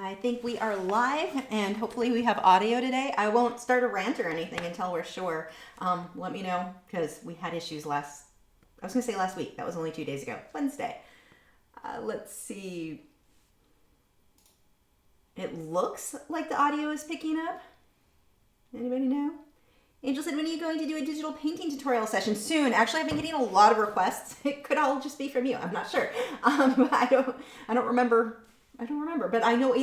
I think we are live and hopefully we have audio today. I won't start a rant or anything until we're sure. Let me know because we had issues I was going to say last week. That was only 2 days ago. Wednesday. Let's see. It looks like the audio is picking up. Anybody know? Angel said, when are you going to do a digital painting tutorial session? Soon. Actually, I've been getting a lot of requests. It could all just be from you. I'm not sure. I don't remember. But I know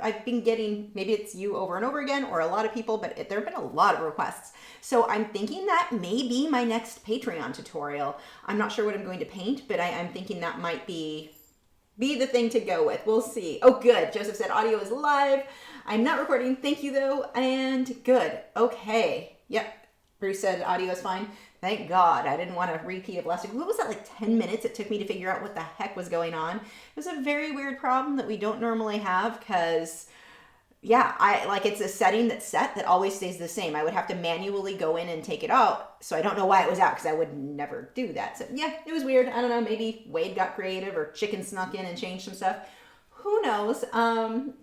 I've been getting, maybe it's you over and over again or a lot of people, but there have been a lot of requests. So I'm thinking that may be my next Patreon tutorial. I'm not sure what I'm going to paint, but I'm thinking that might be the thing to go with. We'll see. Oh, good. Joseph said audio is live. I'm not recording. Thank you though. And good. Okay. Yep. Bruce said audio is fine. Thank God. I didn't want a repeat of last week. What was that, like 10 minutes it took me to figure out what the heck was going on? It was a very weird problem that we don't normally have because, yeah, it's a setting that's set that always stays the same. I would have to manually go in and take it out. So I don't know why it was out because I would never do that. So yeah, it was weird. I don't know. Maybe Wade got creative or Chicken snuck in and changed some stuff. Who knows?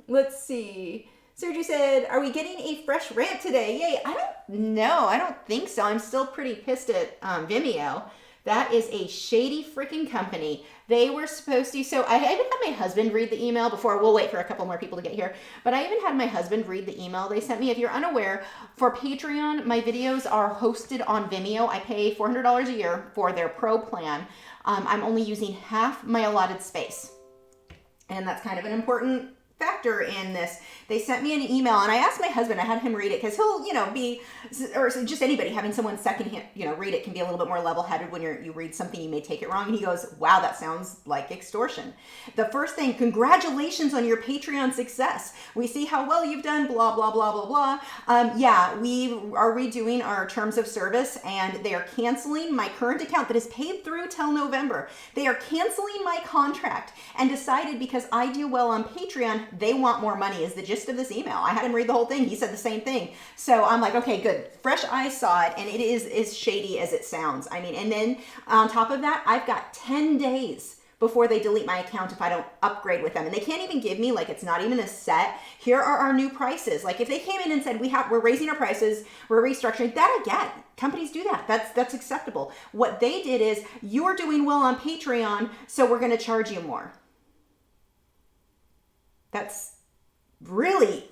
Let's see. Sergio said, are we getting a fresh rant today? Yay. I don't know. I don't think so. I'm still pretty pissed at Vimeo. That is a shady freaking company. They were supposed to, so I even had my husband read the email before. We'll wait for a couple more people to get here. But I even had my husband read the email they sent me. If you're unaware, for Patreon, my videos are hosted on Vimeo. I pay $400 a year for their pro plan. I'm only using half my allotted space. And that's kind of an important factor in this. They sent me an email and I asked my husband, I had him read it because he'll, or just anybody having someone secondhand, read it can be a little bit more level-headed when you read something, you may take it wrong. And he goes, wow, that sounds like extortion. The first thing, congratulations on your Patreon success. We see how well you've done, blah, blah, blah, blah, blah. Yeah, we are redoing our terms of service and they are canceling my current account that is paid through till November. They are canceling my contract and decided because I do well on Patreon, they want more money is the gist of this email. I had him read the whole thing. He said the same thing. So I'm like, okay, good. Fresh eyes saw it and it is as shady as it sounds. I mean, and then on top of that, I've got 10 days before they delete my account if I don't upgrade with them. And they can't even give me, it's not even a set. Here are our new prices. Like if they came in and said, we're raising our prices, we're restructuring, that I get. Companies do that. That's acceptable. What they did is, you're doing well on Patreon, so we're going to charge you more. That's really,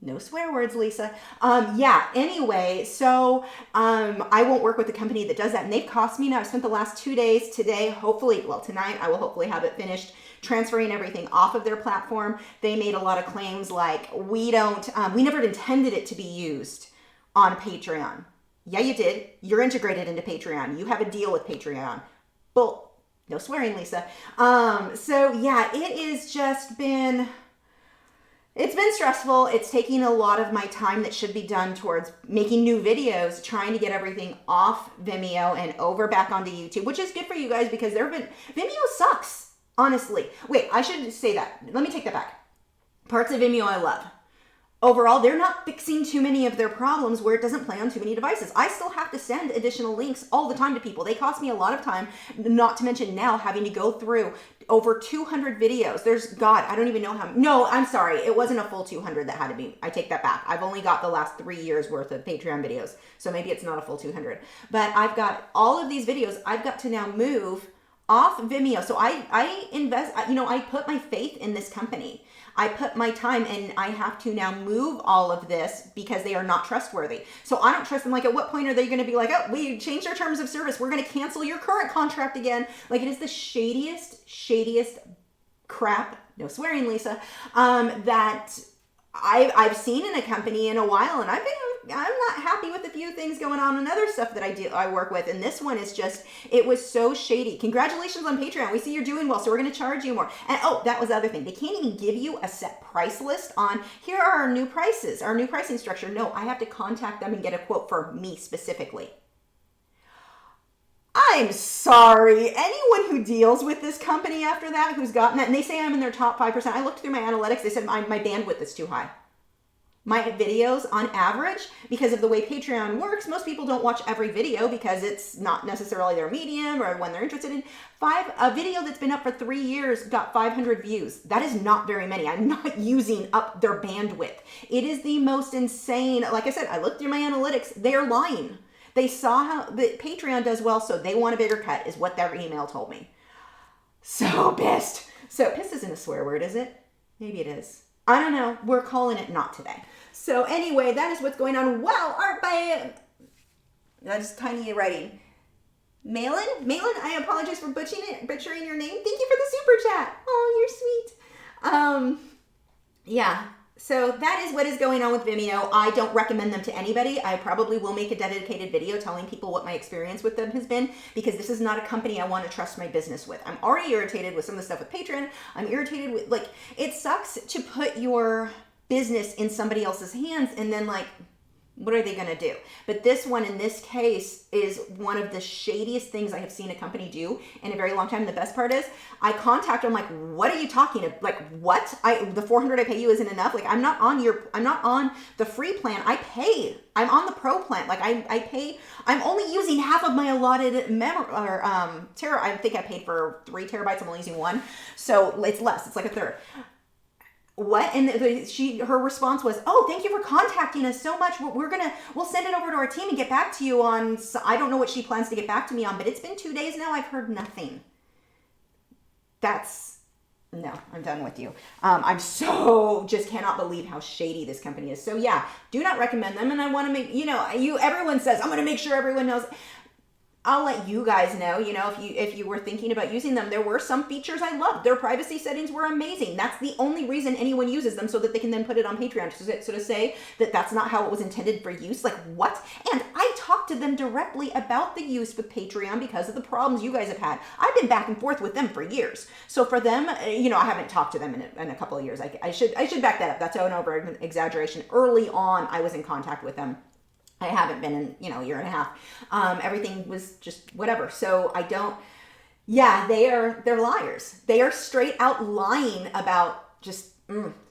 no swear words, Lisa. Yeah, anyway, so I won't work with a company that does that. And they've cost me now, I've spent the last 2 days today, tonight, I will hopefully have it finished, transferring everything off of their platform. They made a lot of claims like, we never intended it to be used on Patreon. Yeah, you did. You're integrated into Patreon. You have a deal with Patreon. Well, no swearing, Lisa. So yeah, it's been stressful. It's taking a lot of my time that should be done towards making new videos, trying to get everything off Vimeo and over back onto YouTube, which is good for you guys because Vimeo sucks, honestly. Wait, I should say that. Let me take that back. Parts of Vimeo I love. Overall, they're not fixing too many of their problems where it doesn't play on too many devices. I still have to send additional links all the time to people. They cost me a lot of time, not to mention now having to go through over 200 videos. I don't even know how. No, I'm sorry. It wasn't a full 200 that had to be. I take that back. I've only got the last 3 years worth of Patreon videos. So maybe it's not a full 200. But I've got all of these videos I've got to now move off Vimeo. So I invest, I put my faith in this company. I put my time and I have to now move all of this because they are not trustworthy. So I don't trust them. Like, at what point are they going to be like, oh, we changed our terms of service, we're going to cancel your current contract again? Like, it is the shadiest crap, no swearing, Lisa, that I've seen in a company in a while, and I'm not happy with a few things going on and other stuff that I work with. And this one is it was so shady. Congratulations on Patreon. We see you're doing well, so we're going to charge you more. And that was the other thing. They can't even give you a set price list on, here are our new prices, our new pricing structure. No, I have to contact them and get a quote for me specifically. I'm sorry. Anyone who deals with this company after that, who's gotten that, and they say I'm in their top 5%. I looked through my analytics. They said my bandwidth is too high. my videos on average, because of the way Patreon works, most people don't watch every video because it's not necessarily their medium or when they're interested in. A video that's been up for 3 years got 500 views. That is not very many. I'm not using up their bandwidth. It is the most insane. Like I said, I looked through my analytics. They're lying. They saw how the Patreon does well, so they want a bigger cut, is what their email told me. So pissed. So pissed isn't a swear word, is it? Maybe it is. I don't know. We're calling it not today. So anyway, that is what's going on. Wow, art by... That's tiny writing. Malin, I apologize for butchering your name. Thank you for the super chat. Oh, you're sweet. Yeah. So that is what is going on with Vimeo. I don't recommend them to anybody. I probably will make a dedicated video telling people what my experience with them has been, because this is not a company I want to trust my business with. I'm already irritated with some of the stuff with Patreon. I'm irritated with, like, it sucks to put your business in somebody else's hands and then, like, what are they going to do? But this one, in this case, is one of the shadiest things I have seen a company do in a very long time. The best part is I contact them like, what are you talking about? Like, what? The $400 I pay you isn't enough. Like, I'm not on the free plan. I pay. I'm on the pro plan. Like, I pay. I'm only using half of my allotted I think I paid for 3 terabytes. I'm only using 1. So it's less. It's like a third. What? And her response was, oh, thank you for contacting us so much. We'll send it over to our team and get back to you on, I don't know what she plans to get back to me on, but it's been 2 days now. I've heard nothing. No, I'm done with you. I'm just cannot believe how shady this company is. So yeah, do not recommend them. And I want to make, everyone says, I'm going to make sure everyone knows. I'll let you guys know, if you were thinking about using them. There were some features I loved. Their privacy settings were amazing. That's the only reason anyone uses them, so that they can then put it on Patreon. So to say that that's not how it was intended for use, like, what? And I talked to them directly about the use with Patreon because of the problems you guys have had. I've been back and forth with them for years. So for them, I haven't talked to them in a couple of years. I should back that up. That's an over exaggeration. Early on, I was in contact with them. I haven't been in, a year and a half. Everything was just whatever. So they're liars. They are straight out lying about just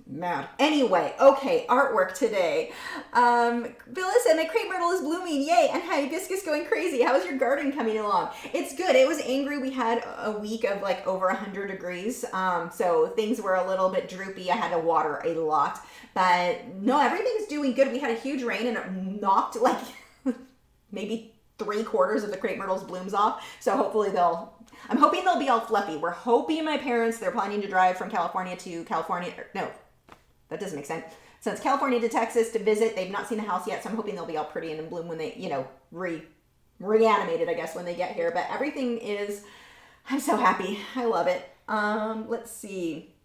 mad. Anyway, okay, artwork today. Billa said, my crepe myrtle is blooming, yay, and hibiscus going crazy. How is your garden coming along? It's good. It was angry. We had a week of like over 100 degrees. So things were a little bit droopy. I had to water a lot. But no, everything's doing good. We had a huge rain and it knocked like maybe 3/4 of the crepe myrtle's blooms off. So hopefully I'm hoping they'll be all fluffy. We're hoping they're planning to drive from California to California. No, that doesn't make sense. So it's California to Texas to visit. They've not seen the house yet. So I'm hoping they'll be all pretty and in bloom when they, reanimated, I guess, when they get here. But everything I'm so happy. I love it. Let's see.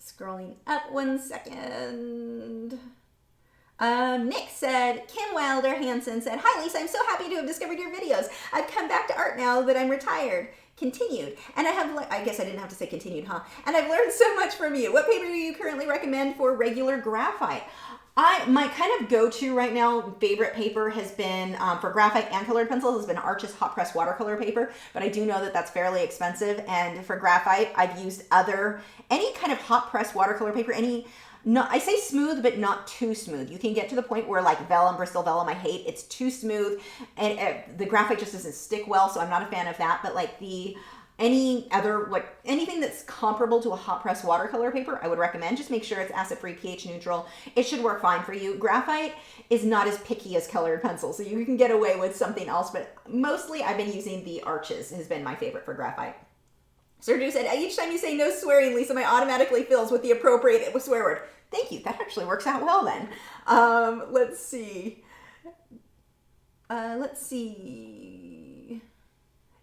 Scrolling up 1 second. Nick said, Kim Wilder Hansen said, hi Lisa, I'm so happy to have discovered your videos. I've come back to art now that I'm retired. Continued. And I guess I didn't have to say continued, huh? And I've learned so much from you. What paper do you currently recommend for regular graphite? My kind of go-to right now favorite paper has been, for graphite and colored pencils, has been Arches hot press watercolor paper, but I do know that that's fairly expensive. And for graphite, I've used any kind of hot press watercolor paper, I say smooth, but not too smooth. You can get to the point where like vellum, Bristol vellum, I hate. It's too smooth and the graphite just doesn't stick well. So I'm not a fan of that, but like anything that's comparable to a hot press watercolor paper, I would recommend. Just make sure it's acid-free, pH neutral. It should work fine for you. Graphite is not as picky as colored pencils, so you can get away with something else, but mostly I've been using the Arches, has been my favorite for graphite. Sergio said, each time you say no swearing, Lisa, my automatically fills with the appropriate swear word. Thank you. That actually works out well then. Let's see.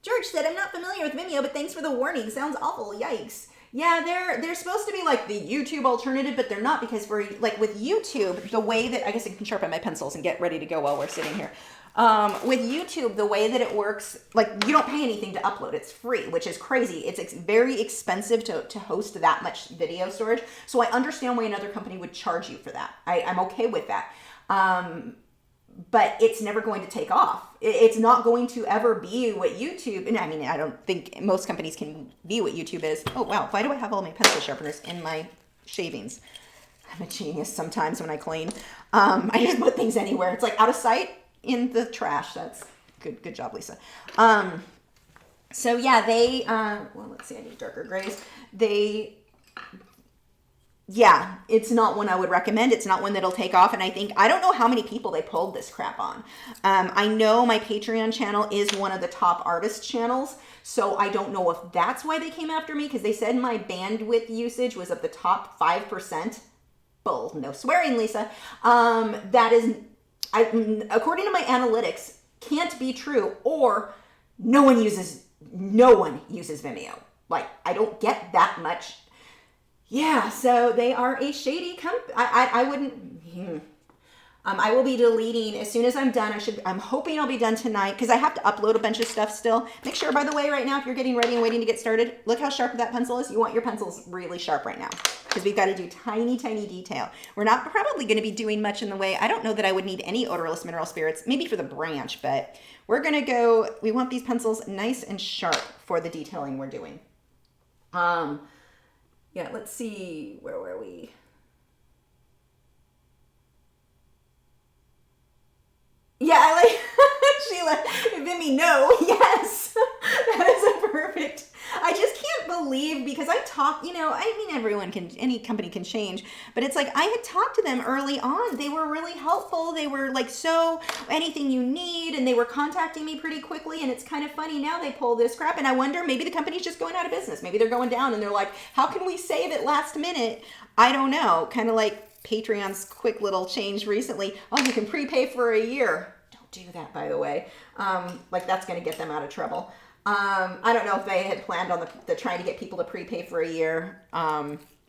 George said, I'm not familiar with Vimeo, but thanks for the warning. Sounds awful. Yikes. Yeah, they're supposed to be like the YouTube alternative, but they're not, because for like with YouTube, the way that, I guess I can sharpen my pencils and get ready to go while we're sitting here. With YouTube, the way that it works, like you don't pay anything to upload. It's free, which is crazy. It's very expensive to host that much video storage. So I understand why another company would charge you for that. I'm okay with that. But it's never going to take off. It's not going to ever be what YouTube, and I mean, I don't think most companies can be what YouTube is. Oh, wow. Why do I have all my pencil sharpeners in my shavings? I'm a genius sometimes when I clean. I just put things anywhere. It's like out of sight, in the trash. That's good job, Lisa. So yeah, they, well, let's see, I need darker grays. Yeah, it's not one I would recommend. It's not one that'll take off. And I don't know how many people they pulled this crap on. I know my Patreon channel is one of the top artist channels. So I don't know if that's why they came after me, because they said my bandwidth usage was of the top 5%. Bull, no swearing, Lisa. That is, according to my analytics, can't be true, or no one uses Vimeo. Like, I don't get that much. Yeah, so they are a shady company. I wouldn't. I will be deleting as soon as I'm done. I'm hoping I'll be done tonight, because I have to upload a bunch of stuff still. Make sure, by the way, right now, if you're getting ready and waiting to get started, look how sharp that pencil is. You want your pencils really sharp right now, because we've got to do tiny, tiny detail. We're not probably going to be doing much in the way. I don't know that I would need any odorless mineral spirits, maybe for the branch, but we're going to go. We want these pencils nice and sharp for the detailing we're doing. Yeah, let's see. Where were we? Yeah, I like Sheila. Vimmy, no. Yes. That is a perfect. I just can't believe, because I talk, any company can change, but it's like I had talked to them early on. They were really helpful. They were like, so anything you need, and they were contacting me pretty quickly. And it's kind of funny now they pull this crap, and I wonder, maybe the company's just going out of business. Maybe they're going down, and they're like, how can we save it last minute? I don't know. Kind of like Patreon's quick little change recently. Oh, you can prepay for a year. Don't do that, by the way. Like that's going to get them out of trouble. I don't know if they had planned on the trying to get people to prepay for a year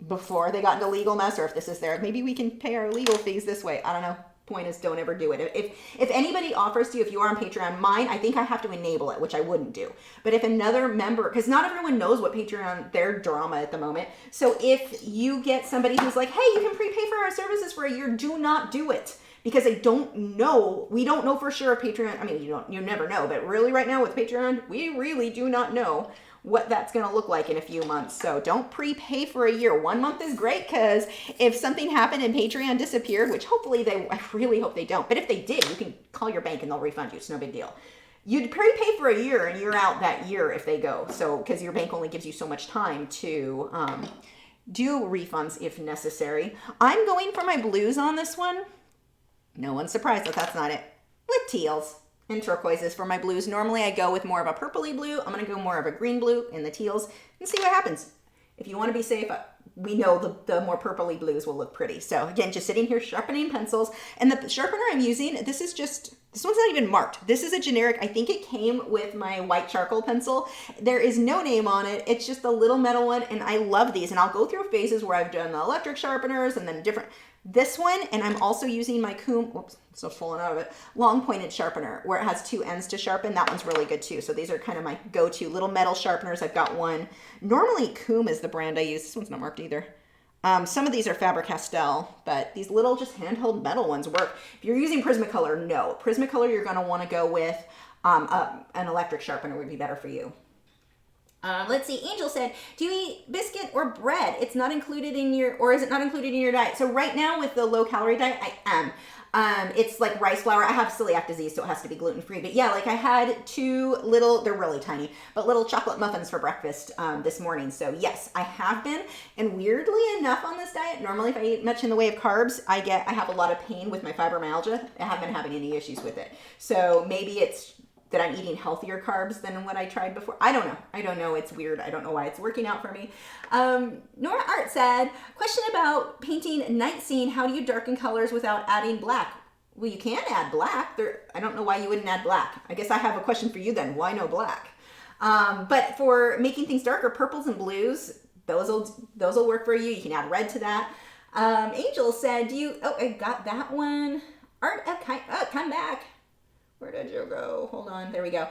before they got into legal mess, or if this is maybe we can pay our legal fees this way. I don't know. Point is, don't ever do it. If anybody offers to you, if you are on Patreon, mine, I think I have to enable it, which I wouldn't do. But if another member, because not everyone knows what Patreon, their drama at the moment. So if you get somebody who's like, hey, you can prepay for our services for a year, do not do it. Because I don't know, we don't know for sure if Patreon, I mean, you never know, but really right now with Patreon, we really do not know what that's going to look like in a few months. So don't prepay for a year. 1 month is great, because if something happened and Patreon disappeared, which hopefully I really hope they don't, but if they did, you can call your bank and they'll refund you. It's no big deal. You'd prepay for a year and you're out that year if they go. So, because your bank only gives you so much time to do refunds if necessary. I'm going for my blues on this one. No one's surprised that that's not it. With teals and turquoises for my blues. Normally I go with more of a purpley blue. I'm going to go more of a green blue in the teals and see what happens. If you want to be safe, we know the more purpley blues will look pretty. So again, just sitting here sharpening pencils. And the sharpener I'm using, this one's not even marked. This is a generic. I think it came with my white charcoal pencil. There is no name on it. It's just a little metal one. And I love these. And I'll go through phases where I've done the electric sharpeners and then this one, and I'm also using my whoops, so falling out of it, long pointed sharpener where it has two ends to sharpen. That one's really good too. So these are kind of my go-to little metal sharpeners. I've got one. Normally Coom is the brand I use. This one's not marked either. Some of these are Faber-Castell, but these little just handheld metal ones work. If you're using Prismacolor, no. Prismacolor, you're going to want to go with an electric sharpener would be better for you. Let's see. Angel said, do you eat biscuit or bread? It's not included in or is it not included in your diet? So right now with the low calorie diet, I am. It's like rice flour. I have celiac disease, so it has to be gluten free. But yeah, like I had two little, they're really tiny, but little chocolate muffins for breakfast this morning. So yes, I have been. And weirdly enough on this diet, normally if I eat much in the way of carbs, I have a lot of pain with my fibromyalgia. I haven't been having any issues with it. So maybe it's that I'm eating healthier carbs than what I tried before. I don't know. It's weird. I don't know why it's working out for me. Nora Art said, question about painting night scene. How do you darken colors without adding black? Well, you can add black. I don't know why you wouldn't add black. I guess I have a question for you then. Why no black? But for making things darker, purples and blues, those will work for you. You can add red to that. Angel said, I got that one. Art, come back. Where did you go? Hold on. There we go.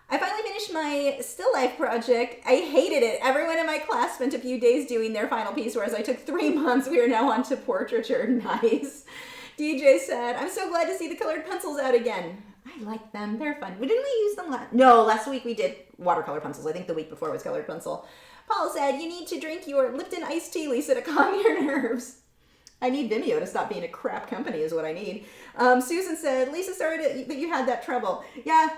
I finally finished my still life project. I hated it. Everyone in my class spent a few days doing their final piece, whereas I took 3 months. We are now on to portraiture. Nice. DJ said, I'm so glad to see the colored pencils out again. I like them. They're fun. Didn't we use them last week we did watercolor pencils. I think the week before was colored pencil. Paul said, you need to drink your Lipton iced tea, Lisa, to calm your nerves. I need Vimeo to stop being a crap company is what I need. Susan said, Lisa, sorry that you had that trouble. Yeah,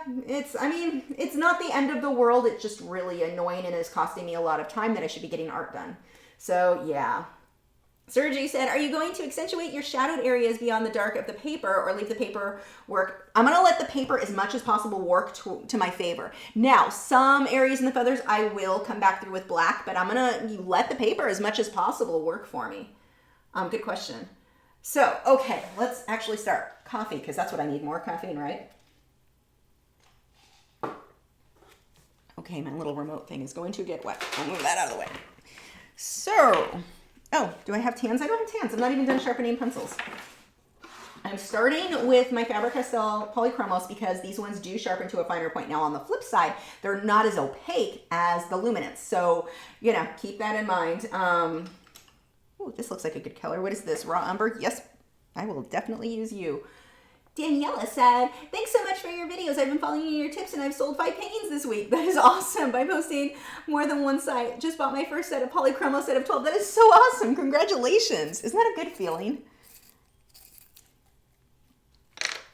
I mean, it's not the end of the world. It's just really annoying and is costing me a lot of time that I should be getting art done. So yeah. Sergey said, are you going to accentuate your shadowed areas beyond the dark of the paper or leave the paper work? I'm going to let the paper as much as possible work to my favor. Now, some areas in the feathers I will come back through with black, but I'm going to let the paper as much as possible work for me. Good question. So, okay, let's actually start. Coffee, because that's what I need, more caffeine, right? Okay, my little remote thing is going to get wet. I'll move that out of the way. So, oh, do I have tans? I don't have tans. I'm not even done sharpening pencils. I'm starting with my Faber-Castell Polychromos because these ones do sharpen to a finer point. Now, on the flip side, they're not as opaque as the Luminance. So, you know, keep that in mind. Oh, this looks like a good color. What is this? Raw umber? Yes, I will definitely use you. Daniela said, thanks so much for your videos. I've been following your tips and I've sold 5 paintings this week. That is awesome by posting more than one site. Just bought my first set of Polychromos set of 12. That is so awesome. Congratulations. Isn't that a good feeling?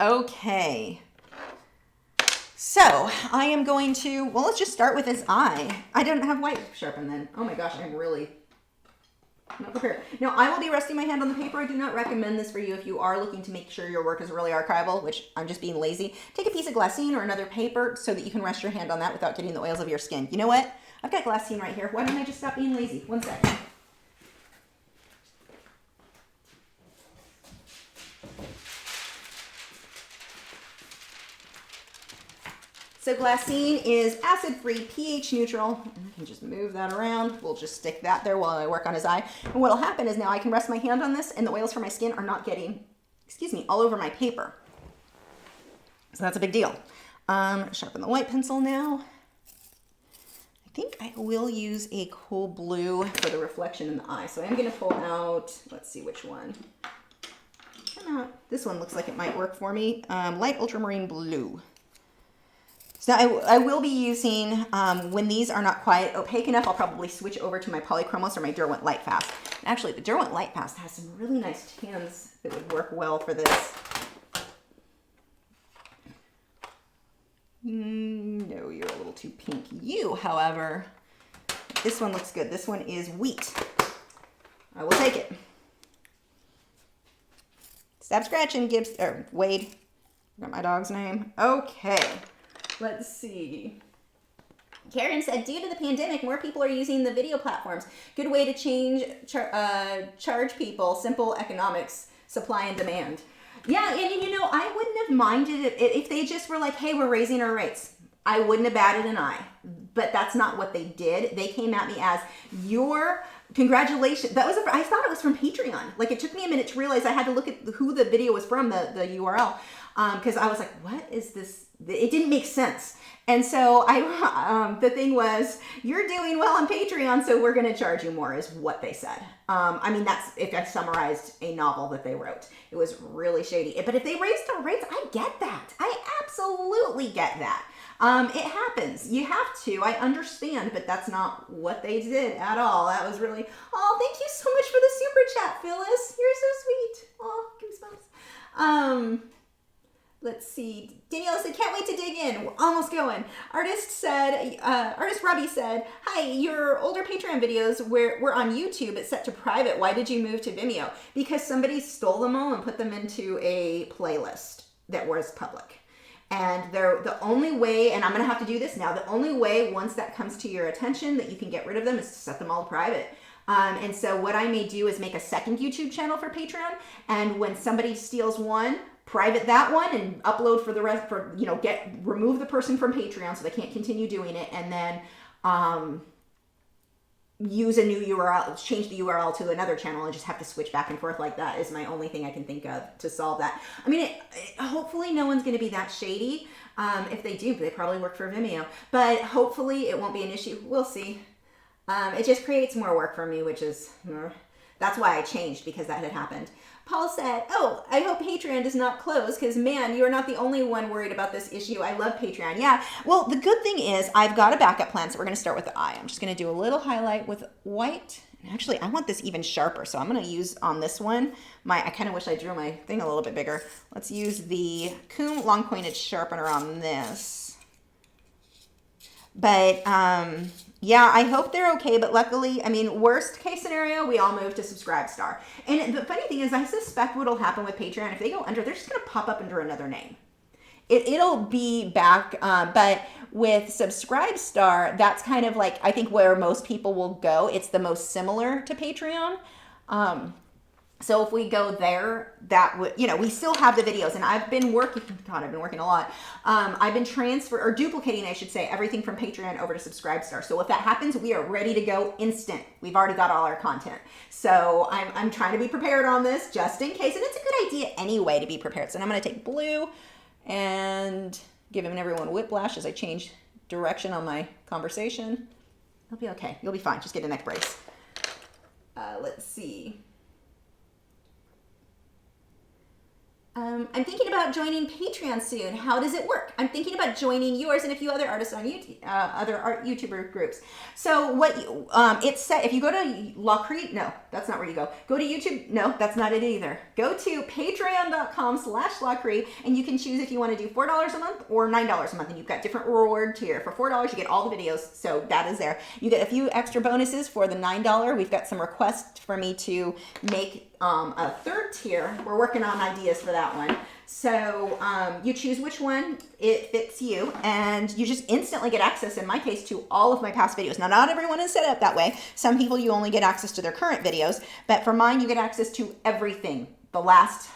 Okay. So I am going to, well, let's just start with his eye. I don't have white sharpened then. Oh my gosh, I'm really not prepared. Now, I will be resting my hand on the paper. I do not recommend this for you if you are looking to make sure your work is really archival, which I'm just being lazy. Take a piece of glassine or another paper so that you can rest your hand on that without getting the oils of your skin. You know what? I've got glassine right here. Why don't I just stop being lazy? One second. So glassine is acid-free, pH neutral. I can just move that around. We'll just stick that there while I work on his eye. And what'll happen is now I can rest my hand on this and the oils from my skin are not getting, all over my paper. So that's a big deal. Sharpen the white pencil now. I think I will use a cool blue for the reflection in the eye. So I'm gonna pull out, let's see which one. This one looks like it might work for me. Light ultramarine blue. So I will be using, when these are not quite opaque enough, I'll probably switch over to my Polychromos or my Derwent Lightfast. Actually, the Derwent Lightfast has some really nice tans that would work well for this. No, you're a little too pink. You, however, this one looks good. This one is wheat. I will take it. Stop scratching, Gibbs, or Wade. Got my dog's name. Okay. Let's see. Karen said, due to the pandemic, more people are using the video platforms. Good way to charge people. Simple economics, supply and demand. Yeah, and you know, I wouldn't have minded it if they just were like, hey, we're raising our rates. I wouldn't have batted an eye. But that's not what they did. They came at me as, your congratulations. That was I thought it was from Patreon. Like, it took me a minute to realize I had to look at who the video was from, the URL. Because I was like, what is this? It didn't make sense. And so the thing was, you're doing well on Patreon, so we're going to charge you more, is what they said. I mean, that's if I summarized a novel that they wrote. It was really shady. But if they raised our rates, I get that. I absolutely get that. It happens. You have to. I understand, but that's not what they did at all. That was really, oh, thank you so much for the super chat, Phyllis. You're so sweet. Oh, goosebumps. Let's see. Danielle said, can't wait to dig in. We're almost going. Artist Robbie said, hi, your older Patreon videos were on YouTube. It's set to private. Why did you move to Vimeo? Because somebody stole them all and put them into a playlist that was public. And they're the only way, and I'm going to have to do this now, the only way once that comes to your attention that you can get rid of them is to set them all private. And so what I may do is make a second YouTube channel for Patreon. And when somebody steals one, private that one and upload for the rest, remove the person from Patreon so they can't continue doing it, and then use a new URL, change the URL to another channel and just have to switch back and forth like that is my only thing I can think of to solve that. I mean, hopefully no one's going to be that shady. If they do, they probably work for Vimeo, but hopefully it won't be an issue. We'll see. It just creates more work for me, which is, that's why I changed, because that had happened. Paul said, oh, I hope Patreon does not close because, man, you are not the only one worried about this issue. I love Patreon. Yeah, well, the good thing is I've got a backup plan, so we're going to start with the eye. I'm just going to do a little highlight with white Actually, I want this even sharper, so I'm going to use on this one, I kind of wish I drew my thing a little bit bigger. Let's use the Coom long pointed sharpener on this. But yeah, I hope they're okay, but luckily, I mean, worst case scenario, we all move to Subscribestar. And the funny thing is, I suspect what'll happen with Patreon, if they go under, they're just going to pop up under another name. It'll be back, but with Subscribestar, that's kind of like, I think, where most people will go. It's the most similar to Patreon. So if we go there, that would, you know, we still have the videos, and I've been working a lot. I've been duplicating, I should say, everything from Patreon over to Subscribestar. So if that happens, we are ready to go instant. We've already got all our content. So I'm trying to be prepared on this just in case, and it's a good idea anyway to be prepared. So I'm going to take blue and giving everyone whiplash as I change direction on my conversation. It'll be okay. You'll be fine. Just get a neck brace. Let's see. I'm thinking about joining Patreon soon. How does it work? I'm thinking about joining yours and a few other artists on YouTube, other art YouTuber groups. So what it said, if you go to Lachri, no, that's not where you go. Go to YouTube, no, that's not it either. Go to patreon.com/Lachri, and you can choose if you want to do $4 a month or $9 a month, and you've got different reward tier. For $4, you get all the videos, so that is there. You get a few extra bonuses for the $9. We've got some requests for me to make a third tier. We're working on ideas for that one. So you choose which one it fits you, and you just instantly get access, in my case, to all of my past videos. Now, not everyone is set up that way. Some people, you only get access to their current videos, but for mine, you get access to everything, the last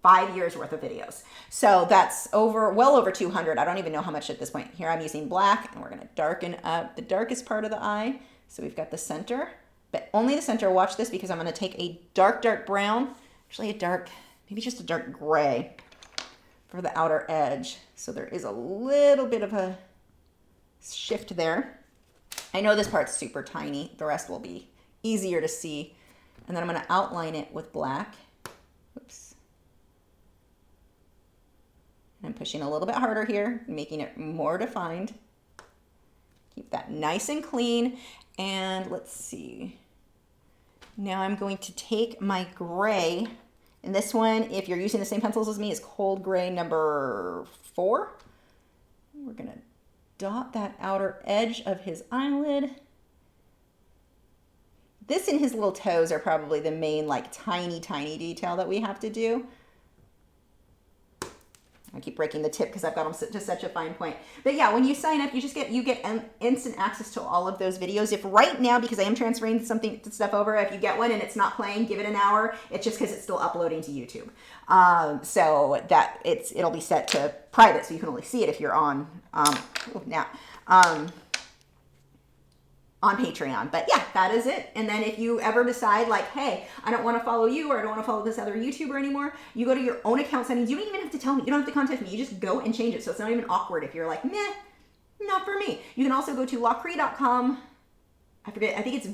5 years worth of videos. So that's well over 200. I don't even know how much at this point. Here I'm using black, and we're going to darken up the darkest part of the eye. So we've got the center, but only the center. Watch this, because I'm going to take a dark, dark brown, actually maybe just a dark gray for the outer edge. So there is a little bit of a shift there. I know this part's super tiny. The rest will be easier to see. And then I'm going to outline it with black. Oops. And I'm pushing a little bit harder here, making it more defined. Keep that nice and clean. And let's see. Now I'm going to take my gray, and this one, if you're using the same pencils as me, is cold gray number 4. We're going to dot that outer edge of his eyelid. This and his little toes are probably the main, like, tiny, tiny detail that we have to do. I keep breaking the tip because I've got them to such a fine point. But yeah, when you sign up, you get instant access to all of those videos. If right now, because I am transferring stuff over, if you get one and it's not playing, give it an hour. It's just because it's still uploading to YouTube. So that it'll be set to private, so you can only see it if you're on on Patreon. But yeah, that is it. And then if you ever decide, like, hey, I don't want to follow you, or I don't want to follow this other YouTuber anymore, you go to your own account settings. You don't even have to tell me. You don't have to contact me. You just go and change it. So it's not even awkward if you're like, meh, not for me. You can also go to lachri.com. I forget, I think it's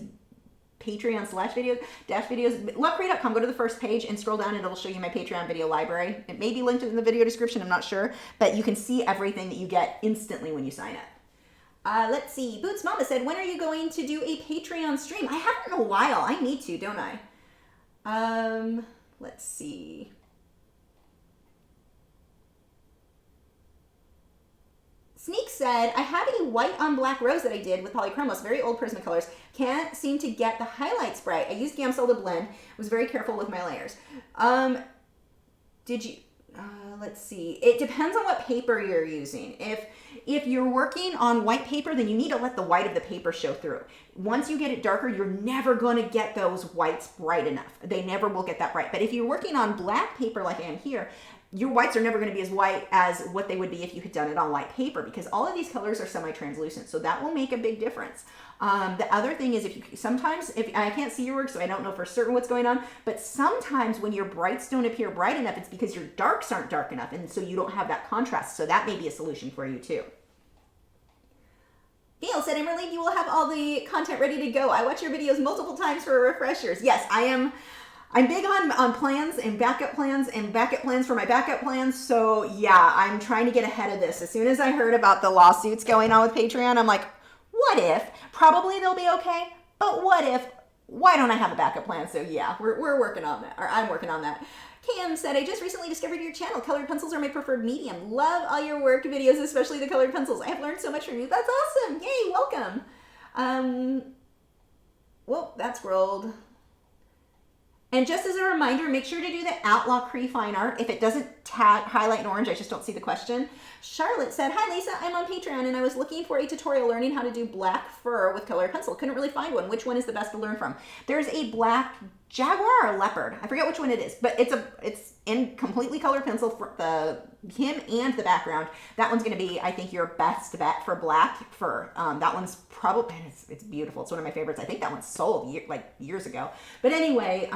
Patreon/videos, Lachri.com. Go to the first page and scroll down, and it'll show you my Patreon video library. It may be linked in the video description, I'm not sure, but you can see everything that you get instantly when you sign up. Let's see. Boots Mama said, when are you going to do a Patreon stream? I haven't in a while. I need to, don't I? Let's see. Sneak said, I have a white on black rose that I did with polychromos, very old Prismacolors. Can't seem to get the highlights bright. I used Gamsol to blend. Was very careful with my layers. Let's see. It depends on what paper you're using. If you're working on white paper, then you need to let the white of the paper show through. Once you get it darker, you're never going to get those whites bright enough. They never will get that bright. But if you're working on black paper like I am here, your whites are never going to be as white as what they would be if you had done it on white paper, because all of these colors are semi-translucent. So that will make a big difference. The other thing is, if I can't see your work, so I don't know for certain what's going on, but sometimes when your brights don't appear bright enough, it's because your darks aren't dark enough, and so you don't have that contrast. So that may be a solution for you too. Gail said, I'm relieved you will have all the content ready to go. I watch your videos multiple times for refreshers. Yes, I am. I'm big on plans and backup plans for my backup plans. So yeah, I'm trying to get ahead of this. As soon as I heard about the lawsuits going on with Patreon, I'm like, what if? Probably they'll be okay, but what if why don't I have a backup plan? So yeah, we're working on that, or I'm working on that. Cam said, I just recently discovered your channel. Colored pencils are my preferred medium. Love all your work videos, especially the colored pencils. I have learned so much from you. That's awesome. Yay, welcome. Well, that's scrolled. And just as a reminder, make sure to do the Lachri fine art. If it doesn't highlight in orange, I just don't see the question. Charlotte said, hi Lisa, I'm on Patreon and I was looking for a tutorial learning how to do black fur with colored pencil. Couldn't really find one. Which one is the best to learn from? There's a black jaguar or leopard. I forget which one it is, but it's in completely colored pencil for him and the background. That one's going to be, I think, your best bet for black fur. That one's probably, it's beautiful. It's one of my favorites. I think that one's sold years ago. But anyway,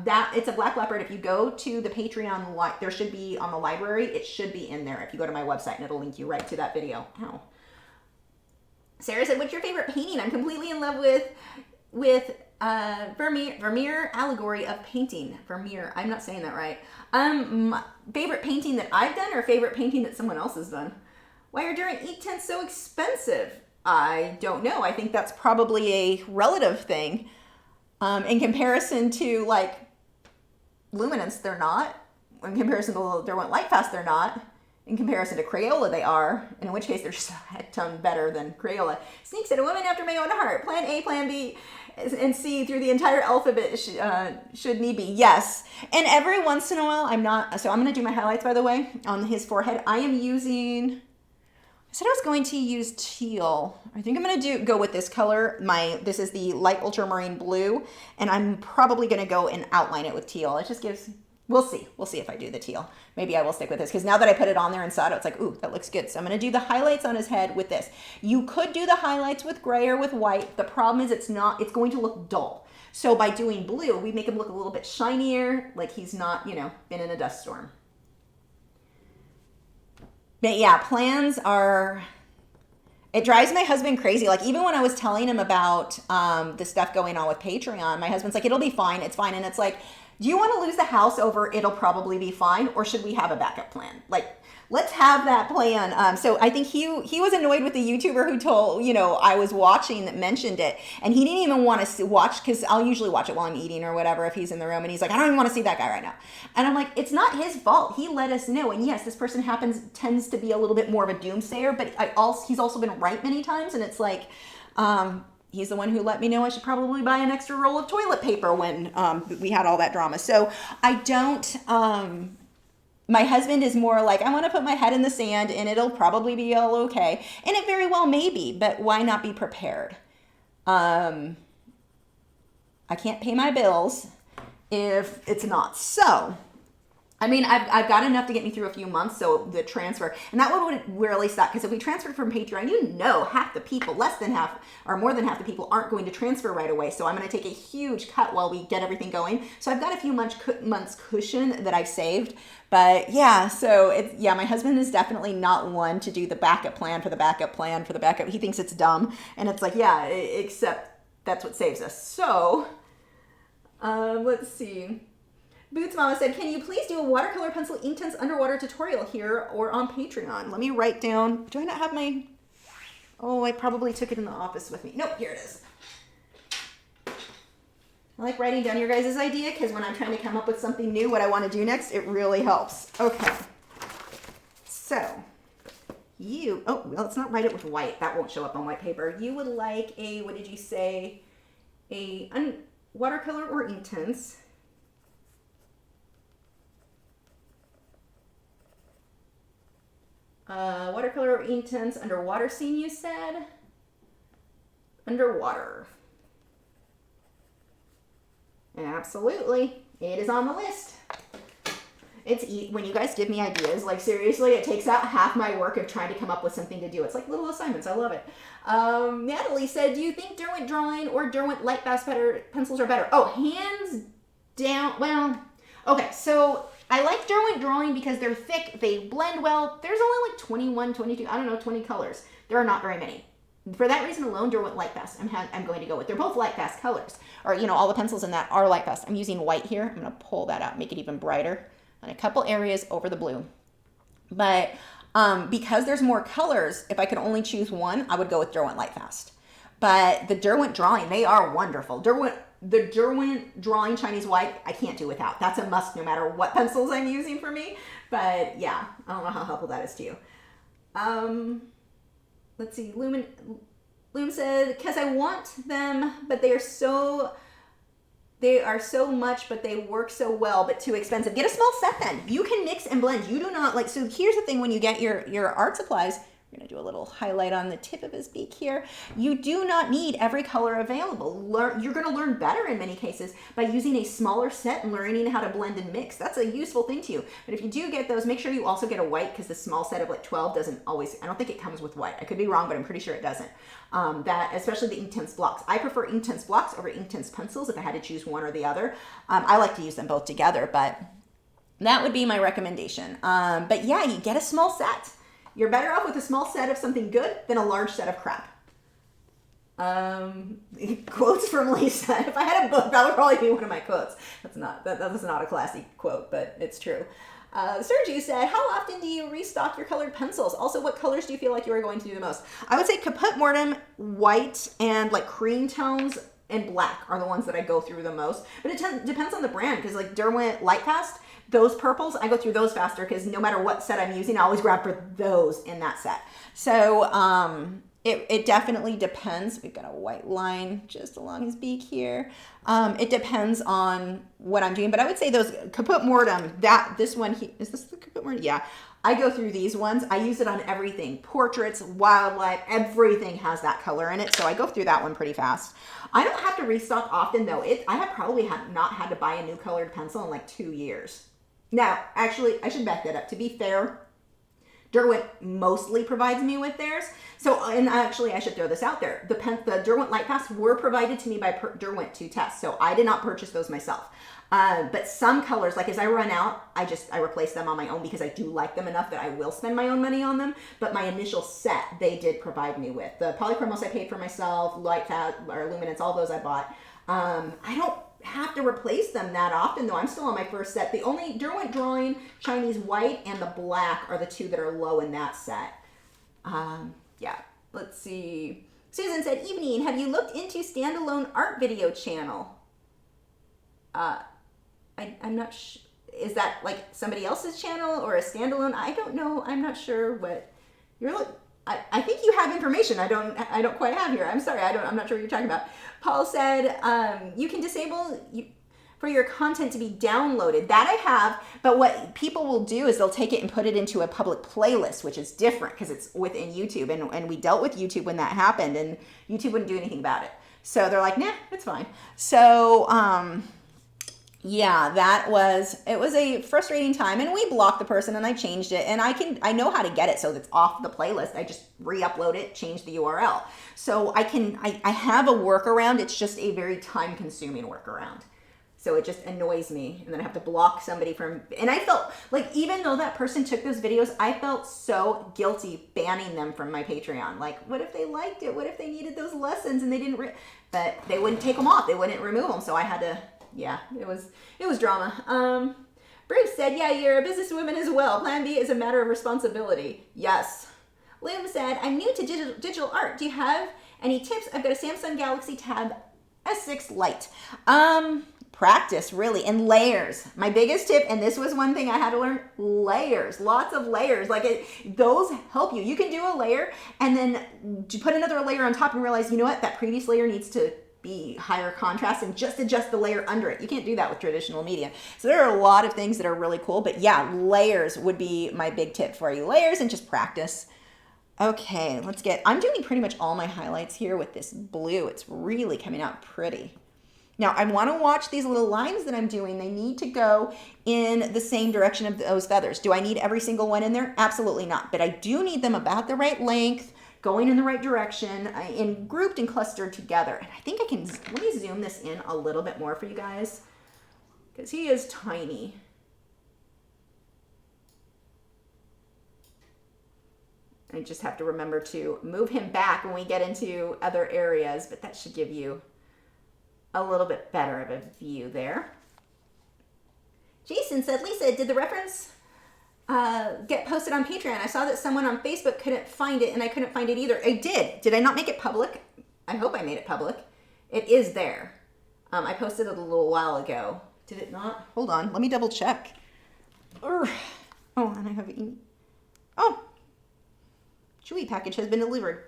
it's a black leopard. If you go to the Patreon, there should be on the library, it should be in there if you go to my website, and it'll link you right to that video. Ow. Sarah said, what's your favorite painting? I'm completely in love with Vermeer allegory of painting. Vermeer, I'm not saying that right. Favorite painting that I've done or favorite painting that someone else has done? Why are Durant Inktense so expensive? I don't know. I think that's probably a relative thing. In comparison to like Luminance, they're not. In comparison to Derwent Lightfast, they're not. In comparison to Crayola, they are. And in which case, they're just a head ton better than Crayola. Sneak said, a woman after my own heart. Plan A, plan B, and C through the entire alphabet should need be. Yes. And every once in a while, I'm going to do my highlights, by the way, on his forehead. I am using, I said I was going to use teal. I think I'm going to go with this color. This is the light ultramarine blue, and I'm probably going to go and outline it with teal. It just gives, we'll see. We'll see if I do the teal. Maybe I will stick with this, because now that I put it on there and saw it, it's like, ooh, that looks good. So I'm going to do the highlights on his head with this. You could do the highlights with gray or with white. The problem is it's going to look dull. So by doing blue, we make him look a little bit shinier, like he's not, been in a dust storm. But yeah, plans are, it drives my husband crazy. Like even when I was telling him about the stuff going on with Patreon, my husband's like, it'll be fine, it's fine. And it's like, do you want to lose the house over it'll probably be fine, or should we have a backup plan? Like, let's have that plan. So I think he was annoyed with the YouTuber who told, I was watching that mentioned it, and he didn't even want to watch, because I'll usually watch it while I'm eating or whatever if he's in the room, and he's like, I don't even want to see that guy right now. And I'm like, it's not his fault. He let us know. And yes, this person tends to be a little bit more of a doomsayer, but he's also been right many times, and it's like, he's the one who let me know I should probably buy an extra roll of toilet paper when we had all that drama. So I don't, my husband is more like, I want to put my head in the sand and it'll probably be all okay. And it very well may be, but why not be prepared? I can't pay my bills if it's not. So, I mean, I've got enough to get me through a few months, so the transfer, and that one would really suck, because if we transferred from Patreon, half the people, less than half, or more than half the people aren't going to transfer right away, so I'm going to take a huge cut while we get everything going. So I've got a few months cushion that I've saved, but yeah, so my husband is definitely not one to do the backup plan for the backup plan for the backup. He thinks it's dumb, and it's like, yeah, except that's what saves us. So, let's see. Boots Mama said, can you please do a watercolor pencil Inktense underwater tutorial here or on Patreon? Let me write down, do I not have my, I probably took it in the office with me. Nope, here it is. I like writing down your guys' idea, because when I'm trying to come up with something new, what I want to do next, it really helps. Okay. So, let's not write it with white. That won't show up on white paper. You would like what did you say? A watercolor or Inktense. Watercolor or Inktense underwater scene, you said? Underwater. Absolutely. It is on the list. When you guys give me ideas, like seriously, it takes out half my work of trying to come up with something to do. It's like little assignments. I love it. Natalie said, do you think Derwent Drawing or Derwent Lightfast pencils are better? Oh, hands down. Well, okay, so I like Derwent Drawing because they're thick, they blend well. There's only like 21, 22, 20 colors. There are not very many. For that reason alone, Derwent Lightfast, I'm going to go with. They're both Lightfast colors. Or, all the pencils in that are Lightfast. I'm using white here. I'm going to pull that out, make it even brighter on a couple areas over the blue. But because there's more colors, if I could only choose one, I would go with Derwent Lightfast. But the Derwent Drawing, they are wonderful. Derwent the Derwent Drawing Chinese White, I can't do without. That's a must no matter what pencils I'm using for me. But yeah, I don't know how helpful that is to you. Let's see, Loom said, because I want them, but they are so much, but they work so well, but too expensive. Get a small set then. You can mix and blend. You do not like, so here's the thing when you get your art supplies, we're gonna do a little highlight on the tip of his beak here. You do not need every color available. You're gonna learn better in many cases by using a smaller set and learning how to blend and mix. That's a useful thing to you. But if you do get those, make sure you also get a white, because the small set of like 12 doesn't always, I don't think it comes with white. I could be wrong, but I'm pretty sure it doesn't. That, especially the Inktense blocks. I prefer Inktense blocks over Inktense pencils if I had to choose one or the other. I like to use them both together, but that would be my recommendation. But yeah, you get a small set. You're better off with a small set of something good than a large set of crap. Quotes from Lisa. If I had a book, that would probably be one of my quotes. That's not a classy quote, but it's true. Sergio said, how often do you restock your colored pencils? Also, what colors do you feel like you are going to do the most? I would say Caput Mortem, white, and like cream tones and black are the ones that I go through the most. But it depends on the brand, because like Derwent Lightfast, those purples, I go through those faster because no matter what set I'm using, I always grab for those in that set. So it definitely depends. We've got a white line just along his beak here. It depends on what I'm doing, but I would say those Caput Mortem, this one, is this the Caput Mortem? Yeah. I go through these ones. I use it on everything. Portraits, wildlife, everything has that color in it. So I go through that one pretty fast. I don't have to restock often though. I have probably not had to buy a new colored pencil in like 2 years. Now, actually, I should back that up. To be fair, Derwent mostly provides me with theirs. So, and actually, I should throw this out there. The Derwent Lightfast were provided to me by Derwent to test, so I did not purchase those myself. But some colors, like as I run out, I replace them on my own because I do like them enough that I will spend my own money on them. But my initial set, they did provide me with. The polychromos I paid for myself, Lightfast or Luminance, all those I bought. I don't have to replace them that often though. I'm still on my first set. The only Derwent Drawing Chinese White and the black are the two that are low in that set. Yeah, let's see. Susan said, evening, have you looked into standalone art video channel? I'm not sure. Is that like somebody else's channel or a standalone? I don't know. I'm not sure what you're I think you have information I don't quite have here. I'm sorry. I'm not sure what you're talking about. Paul said, you can disable for your content to be downloaded. That I have, but what people will do is they'll take it and put it into a public playlist, which is different because it's within YouTube. And we dealt with YouTube when that happened and YouTube wouldn't do anything about it. So they're like, nah, it's fine. So, yeah, it was a frustrating time, and we blocked the person and I changed it, and I know how to get it so that's off the playlist. I just re-upload it, change the URL. So I have a workaround. It's just a very time consuming workaround. So it just annoys me, and then I have to block somebody from, and I felt like even though that person took those videos, I felt so guilty banning them from my Patreon. Like, what if they liked it? What if they needed those lessons and they didn't, but they wouldn't take them off. They wouldn't remove them. So I had to, yeah, it was drama. Bruce said, yeah, you're a businesswoman as well. Plan B is a matter of responsibility. Yes. Liam said, I'm new to digital art. Do you have any tips? I've got a Samsung Galaxy Tab S6 Lite. Practice, really, and layers. My biggest tip, and this was one thing I had to learn, layers. Lots of layers. Like those help you. You can do a layer and then put another layer on top and realize, you know what, that previous layer needs to be higher contrast and just adjust the layer under it. You can't do that with traditional media. So there are a lot of things that are really cool, but yeah, layers would be my big tip for you. Layers and just practice. Okay, I'm doing pretty much all my highlights here with this blue. It's really coming out pretty. Now, I want to watch these little lines that I'm doing. They need to go in the same direction of those feathers. Do I need every single one in there? Absolutely not. But I do need them about the right length, going in the right direction, and grouped and clustered together. And I think I can, let me zoom this in a little bit more for you guys, because he is tiny. I just have to remember to move him back when we get into other areas, but that should give you a little bit better of a view there. Jason said, Lisa, did the reference get posted on Patreon? I saw that someone on Facebook couldn't find it, and I couldn't find it either. I did. Did I not make it public? I hope I made it public. It is there. I posted it a little while ago. Did it not? Hold on. Let me double check. Urgh. Oh, and I have oh, Chewy package has been delivered.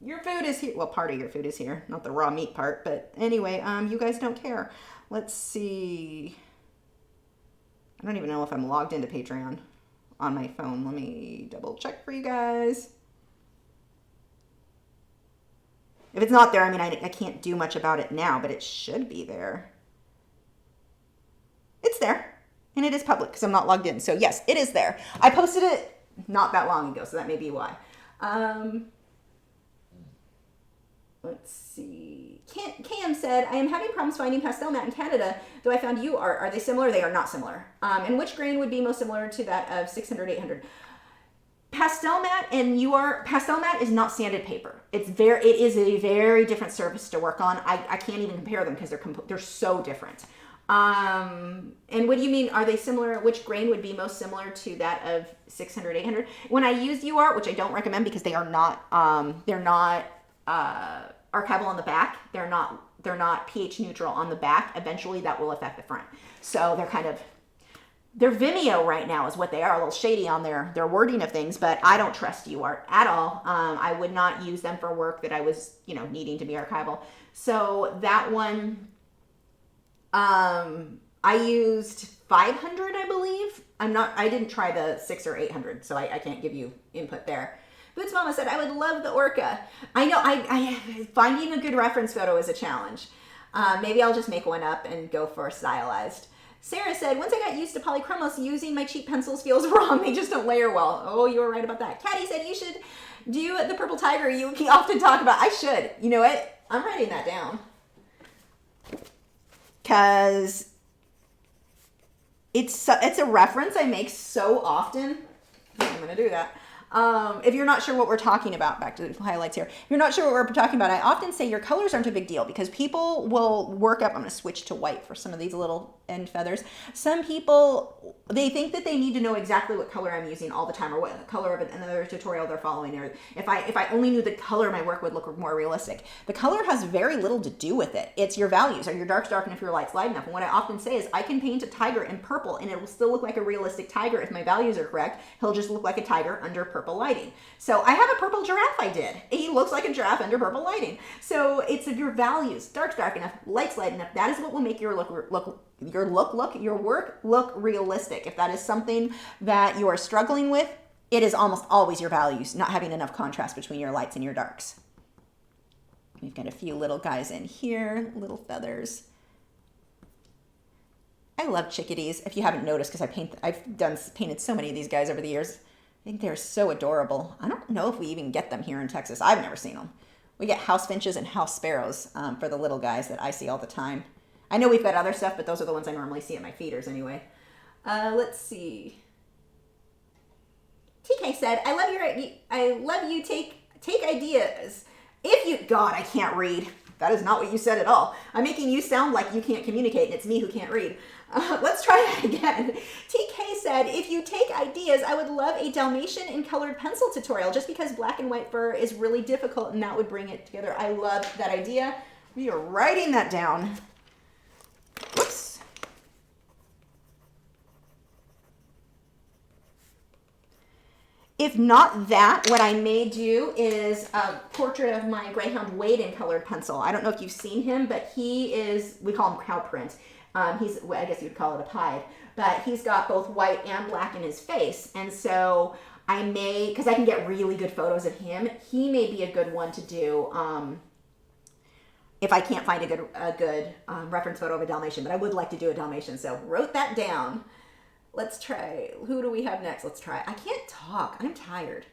Your food is here. Well, part of your food is here, not the raw meat part. But anyway, you guys don't care. Let's see. I don't even know if I'm logged into Patreon on my phone. Let me double check for you guys. If it's not there, I mean, I can't do much about it now, but it should be there. It's there. And it is public because I'm not logged in. So yes, it is there. I posted it not that long ago, so that may be why. Let's see. Cam said, I am having problems finding pastel matte in Canada, though I found you are. Are they similar? They are not similar. And which grain would be most similar to that of 600, 800? Pastel matte and pastel matte is not sanded paper. It is a very different surface to work on. I can't even compare them because they're so different. And what do you mean? Are they similar? Which grain would be most similar to that of 600, 800? When I use UArt, which I don't recommend because they are not, archival on the back. They're not pH neutral on the back. Eventually that will affect the front. So they're Vimeo right now is what they are, a little shady on their wording of things, but I don't trust UArt at all. I would not use them for work that I was, needing to be archival. So that one, I used 500, I believe. I didn't try the 600 or 800, so I can't give you input there. Boots Mama said, I would love the orca. I know, finding a good reference photo is a challenge. Maybe I'll just make one up and go for stylized. Sarah said, once I got used to polychromos, using my cheap pencils feels wrong. They just don't layer well. Oh, you were right about that. Caddy said, you should do the purple tiger you often talk about. I should. You know what? I'm writing that down. Because it's a reference I make so often. I'm going to do that. If you're not sure what we're talking about, back to the highlights here. If you're not sure what we're talking about, I often say your colors aren't a big deal because people will work up. I'm going to switch to white for some of these little end feathers. Some people, they think that they need to know exactly what color I'm using all the time or what color of another tutorial they're following. Or if I only knew the color, my work would look more realistic. The color has very little to do with it. It's your values. Are your darks dark enough, your lights light enough? And what I often say is I can paint a tiger in purple and it will still look like a realistic tiger if my values are correct. He'll just look like a tiger under purple lighting. So I have a purple giraffe I did. He looks like a giraffe under purple lighting. So it's your values. Dark enough, lights light enough. That is what will make your your work look realistic. If that is something that you are struggling with, it is almost always your values, not having enough contrast between your lights and your darks. We've got a few little guys in here, little feathers. I love chickadees, if you haven't noticed, because I've painted so many of these guys over the years. I think they're so adorable. I don't know if we even get them here in Texas. I've never seen them. We get house finches and house sparrows for the little guys that I see all the time. I know we've got other stuff, but those are the ones I normally see at my feeders anyway. Let's see. TK said, I love you take ideas. God, I can't read. That is not what you said at all. I'm making you sound like you can't communicate, and it's me who can't read. Let's try that again. TK said, if you take ideas, I would love a Dalmatian in colored pencil tutorial, just because black and white fur is really difficult, and that would bring it together. I love that idea. We are writing that down. Whoops. If not that, what I may do is a portrait of my Greyhound Wade in colored pencil. I don't know if you've seen him, but we call him cow print. I guess you'd call it a pied, but he's got both white and black in his face. And so because I can get really good photos of him, he may be a good one to do if I can't find a good reference photo of a Dalmatian, but I would like to do a Dalmatian. So wrote that down. Let's try, who do we have next? Let's try, I can't talk, I'm tired.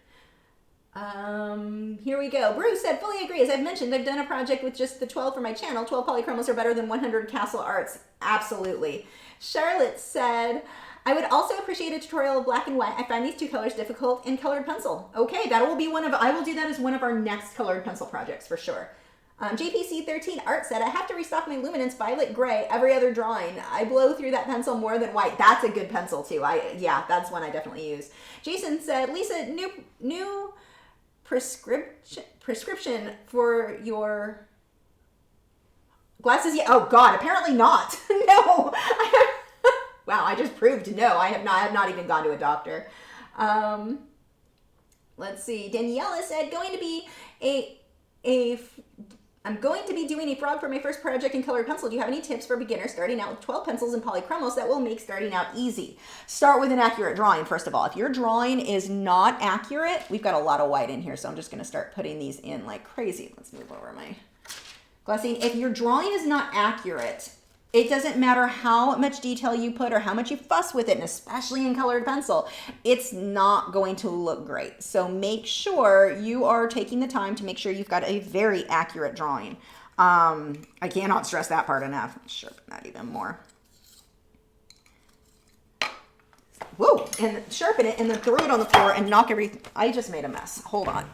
Here we go. Bruce said, fully agree. As I've mentioned, I've done a project with just the 12 for my channel. 12 polychromos are better than 100 Castle Arts. Absolutely. Charlotte said, I would also appreciate a tutorial of black and white. I find these two colors difficult in colored pencil. Okay, I will do that as one of our next colored pencil projects for sure. JPC13 Art said, I have to restock my Luminance Violet Gray every other drawing. I blow through that pencil more than white. That's a good pencil too. That's one I definitely use. Jason said, Lisa, new prescription for your Glasses, yeah. Oh God, apparently not. No. Wow, I just proved no. I have not even gone to a doctor. Let's see. Daniela said, I'm going to be doing a frog for my first project in colored pencil. Do you have any tips for beginners starting out with 12 pencils and polychromos that will make starting out easy? Start with an accurate drawing, first of all. If your drawing is not accurate, we've got a lot of white in here, so I'm just going to start putting these in like crazy. Let's move over my glassine. If your drawing is not accurate, it doesn't matter how much detail you put or how much you fuss with it, and especially in colored pencil, it's not going to look great. So make sure you are taking the time to make sure you've got a very accurate drawing. I cannot stress that part enough. Sharpen that even more. Whoa, and sharpen it and then throw it on the floor and knock everything. I just made a mess. Hold on.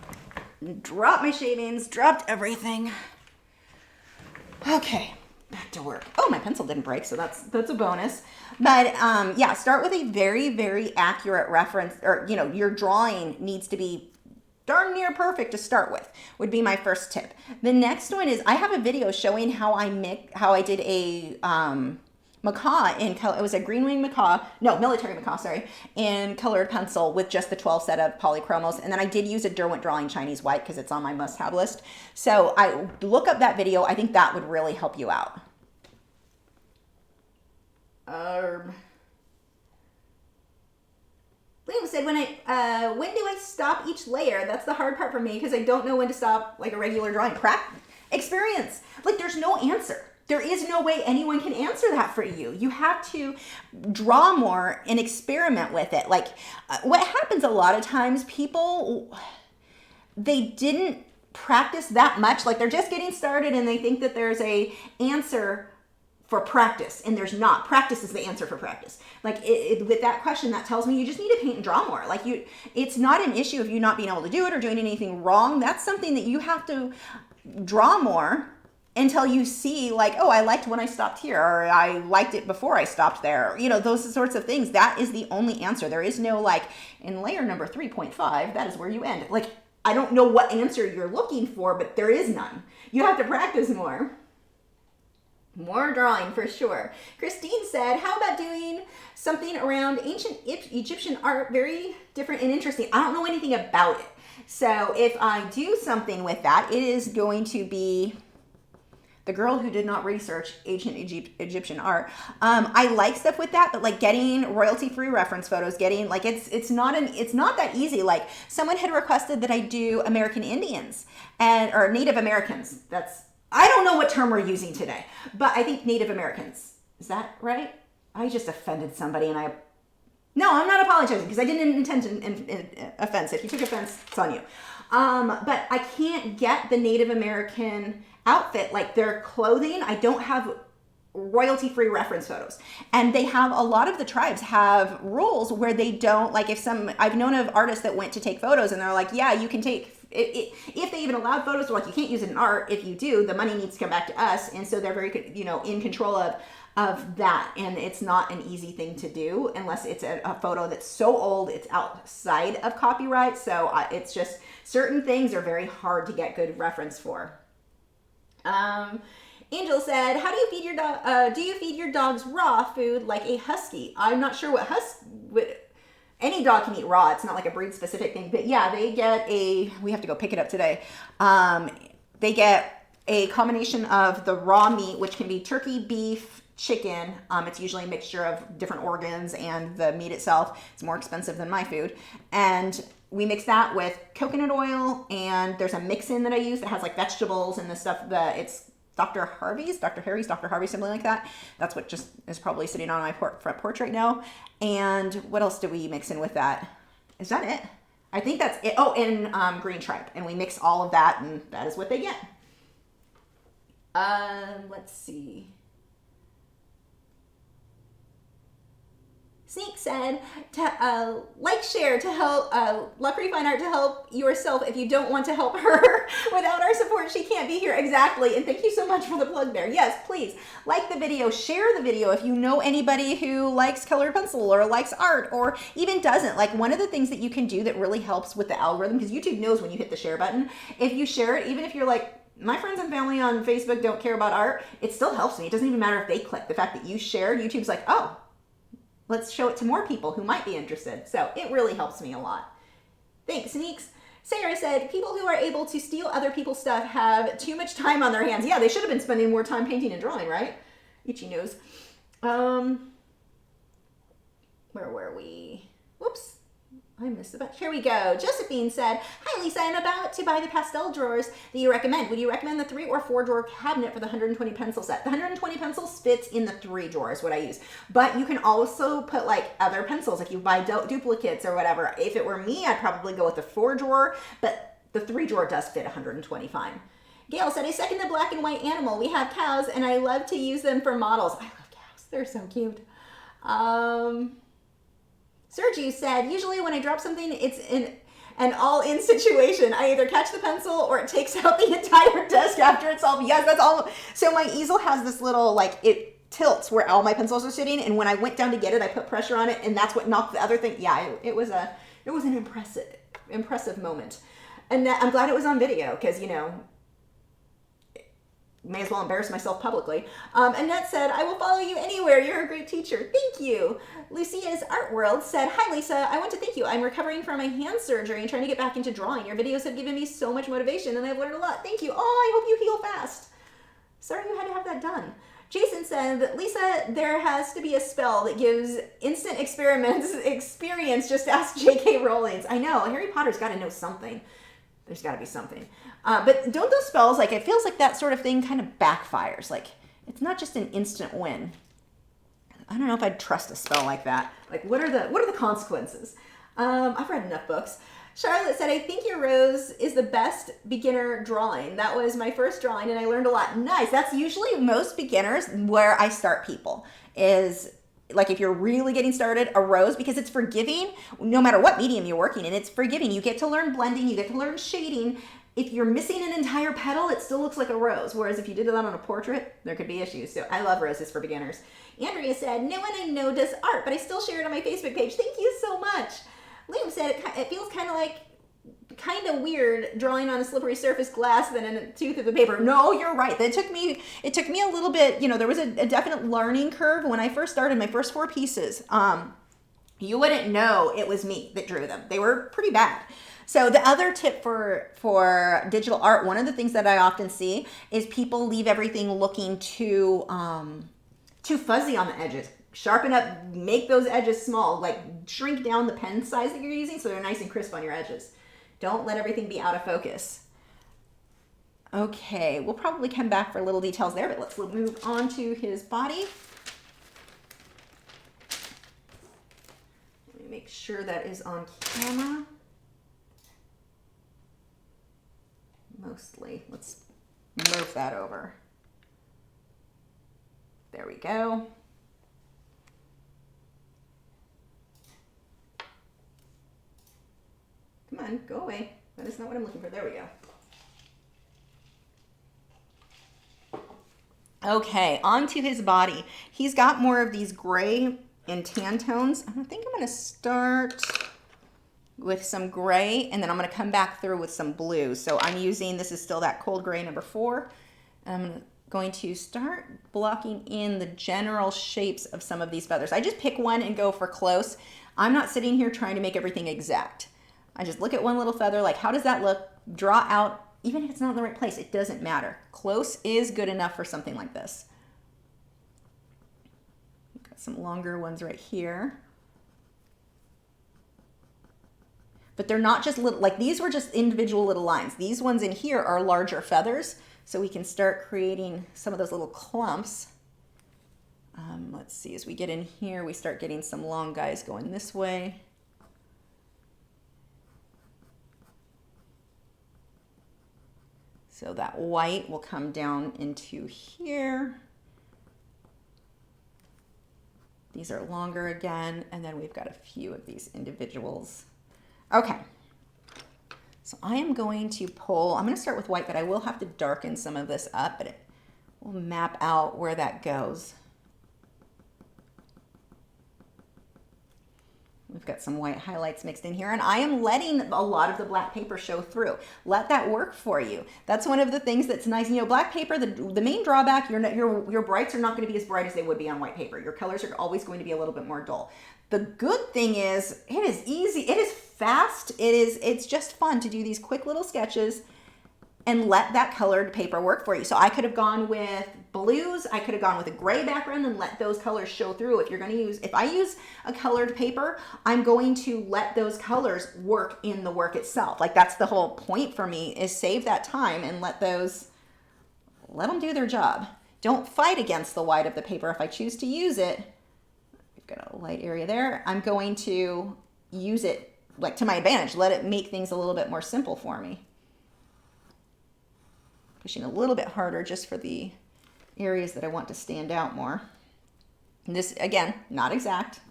Drop my shavings, dropped everything. Okay. Back to work. Oh, my pencil didn't break, so that's a bonus. But yeah, start with a very, very accurate reference, or your drawing needs to be darn near perfect to start with, would be my first tip. The next one is I have a video showing how I did a macaw in color. It was a green wing macaw, no, military macaw, sorry, in colored pencil with just the 12 set of polychromos. And then I did use a Derwent Drawing Chinese white because it's on my must-have list. So I look up that video. I think that would really help you out. Liam said, when do I stop each layer? That's the hard part for me because I don't know when to stop like a regular drawing. Experience. Like there's no answer. There is no way anyone can answer that for you. You have to draw more and experiment with it. Like what happens a lot of times, people, they didn't practice that much. Like they're just getting started and they think that there's a answer for practice, and there's not. Practice is the answer for practice. Like with that question, that tells me you just need to paint and draw more. Like it's not an issue of you not being able to do it or doing anything wrong. That's something that you have to draw more until you see like, oh, I liked when I stopped here, or I liked it before I stopped there. Those sorts of things. That is the only answer. There is no like, in layer number 3.5, that is where you end. Like, I don't know what answer you're looking for, but there is none. You have to practice more. More drawing for sure. Christine said, how about doing something around ancient Egyptian art? Very different and interesting. I don't know anything about it. So if I do something with that, it is going to be the girl who did not research ancient Egyptian art. I like stuff with that, but like getting royalty-free reference photos, getting like it's not that easy. Like someone had requested that I do American Indians or Native Americans. I don't know what term we're using today, but I think Native Americans. Is that right? I just offended somebody, and no, I'm not apologizing because I didn't intend to offense. If you took offense, it's on you. But I can't get the Native American outfit, like their clothing. I don't have royalty-free reference photos. And they have, a lot of the tribes have rules where they don't, like I've known of artists that went to take photos and they're like, yeah, you can take, if they even allow photos, they're like, you can't use it in art. If you do, the money needs to come back to us. And so they're very, in control of that. And it's not an easy thing to do unless it's a photo that's so old, it's outside of copyright. So it's just, certain things are very hard to get good reference for. Angel said, how do you feed your dog? Do you feed your dogs raw food like a husky? I'm not sure what any dog can eat raw. It's not like a breed specific thing, but yeah, they get we have to go pick it up today. They get a combination of the raw meat, which can be turkey, beef, chicken. It's usually a mixture of different organs and the meat itself. It's more expensive than my food. And we mix that with coconut oil, and there's a mix-in that I use that has like vegetables and the stuff that it's Dr. Harvey's, something like that. That's what just is probably sitting on my front porch right now. And what else do we mix in with that? Is that it? I think that's it. Oh, and green tripe. And we mix all of that, and that is what they get. Let's see. Sneak said, like, share to help, Lachri Fine Art to help yourself if you don't want to help her. Without our support, she can't be here. Exactly. And thank you so much for the plug there. Yes, please like the video, share the video if you know anybody who likes colored pencil or likes art or even doesn't. Like, one of the things that you can do that really helps with the algorithm, because YouTube knows when you hit the share button, if you share it, even if you're like, my friends and family on Facebook don't care about art, it still helps me. It doesn't even matter if they click. The fact that you shared, YouTube's like, oh, let's show it to more people who might be interested. So it really helps me a lot. Thanks, Neeks. Sarah said, people who are able to steal other people's stuff have too much time on their hands. Yeah, they should have been spending more time painting and drawing, right? Itchy nose. Where were we? Whoops. I missed the button. Here we go. Josephine said, hi, Lisa. I'm about to buy the pastel drawers that you recommend. Would you recommend the 3 or 4 drawer cabinet for the 120 pencil set? The 120 pencils fits in the 3 drawers, what I use. But you can also put like other pencils, like you buy duplicates or whatever. If it were me, I'd probably go with the 4 drawer, but the 3 drawer does fit 120 fine. Gail said, I second the black and white animal. We have cows and I love to use them for models. I love cows. They're so cute. Sergio said, usually when I drop something, it's in an all-in situation. I either catch the pencil or it takes out the entire desk after it's all. Yes, that's all. So my easel has this little, like, it tilts where all my pencils are sitting. And when I went down to get it, I put pressure on it, and that's what knocked the other thing. Yeah, it was an impressive moment. And I'm glad it was on video because, you know, may as well embarrass myself publicly. Annette said, I will follow you anywhere. You're a great teacher. Thank you. Lucia's Art World said, hi, Lisa. I want to thank you. I'm recovering from my hand surgery and trying to get back into drawing. Your videos have given me so much motivation and I've learned a lot. Thank you. Oh, I hope you heal fast. Sorry you had to have that done. Jason said, Lisa, there has to be a spell that gives instant experience. Just ask J.K. Rowling. I know. Harry Potter's got to know something. There's got to be something. But don't those spells, like, it feels like that sort of thing kind of backfires. Like, it's not just an instant win. I don't know if I'd trust a spell like that. Like, what are the consequences? I've read enough books. Charlotte said, I think your rose is the best beginner drawing. That was my first drawing, and I learned a lot. Nice. That's usually most beginners where I start people is... Like if you're really getting started, a rose, because it's forgiving, no matter what medium you're working in, it's forgiving. You get to learn blending, you get to learn shading. If you're missing an entire petal, it still looks like a rose. Whereas if you did that on a portrait, there could be issues. So I love roses for beginners. Andrea said, no one I know does art, but I still share it on my Facebook page. Thank you so much. Liam said, it feels kind of weird drawing on a slippery surface glass than in a tooth of the paper. No, you're right. It took me a little bit, you know, there was a definite learning curve when I first started my first 4 pieces. You wouldn't know it was me that drew them. They were pretty bad. So the other tip for digital art, one of the things that I often see is people leave everything looking too fuzzy on the edges. Sharpen up, make those edges small, like shrink down the pen size that you're using so they're nice and crisp on your edges. Don't let everything be out of focus. Okay, we'll probably come back for little details there, but let's move on to his body. Let me make sure that is on camera. Mostly. Let's move that over. There we go. Come on, go away. That is not what I'm looking for. There we go. Okay, onto his body. He's got more of these gray and tan tones. I think I'm going to start with some gray, and then I'm going to come back through with some blue. So I'm using, this is still that cold gray number 4. I'm going to start blocking in the general shapes of some of these feathers. I just pick one and go for close. I'm not sitting here trying to make everything exact. I just look at one little feather, like how does that look? Draw out, even if it's not in the right place, it doesn't matter. Close is good enough for something like this. Got some longer ones right here. But they're not just little, like these were just individual little lines. These ones in here are larger feathers, so we can start creating some of those little clumps. Let's see, as we get in here, we start getting some long guys going this way. So that white will come down into here. These are longer again, and then we've got a few of these individuals. Okay, so I am going to pull, I'm going to start with white, but I will have to darken some of this up, but it will map out where that goes. We've got some white highlights mixed in here, and I am letting a lot of the black paper show through. Let that work for you. That's one of the things that's nice. You know, black paper, the main drawback, your brights are not going to be as bright as they would be on white paper. Your colors are always going to be a little bit more dull. The good thing is it is easy, it is fast, it's just fun to do these quick little sketches and let that colored paper work for you. So I could have gone with blues, I could have gone with a gray background and let those colors show through. If I use a colored paper, I'm going to let those colors work in the work itself. Like that's the whole point for me, is save that time and let them do their job. Don't fight against the white of the paper. If I choose to use it, we've got a light area there, I'm going to use it like to my advantage. Let it make things a little bit more simple for me. Pushing a little bit harder just for the areas that I want to stand out more. And this, again, not exact.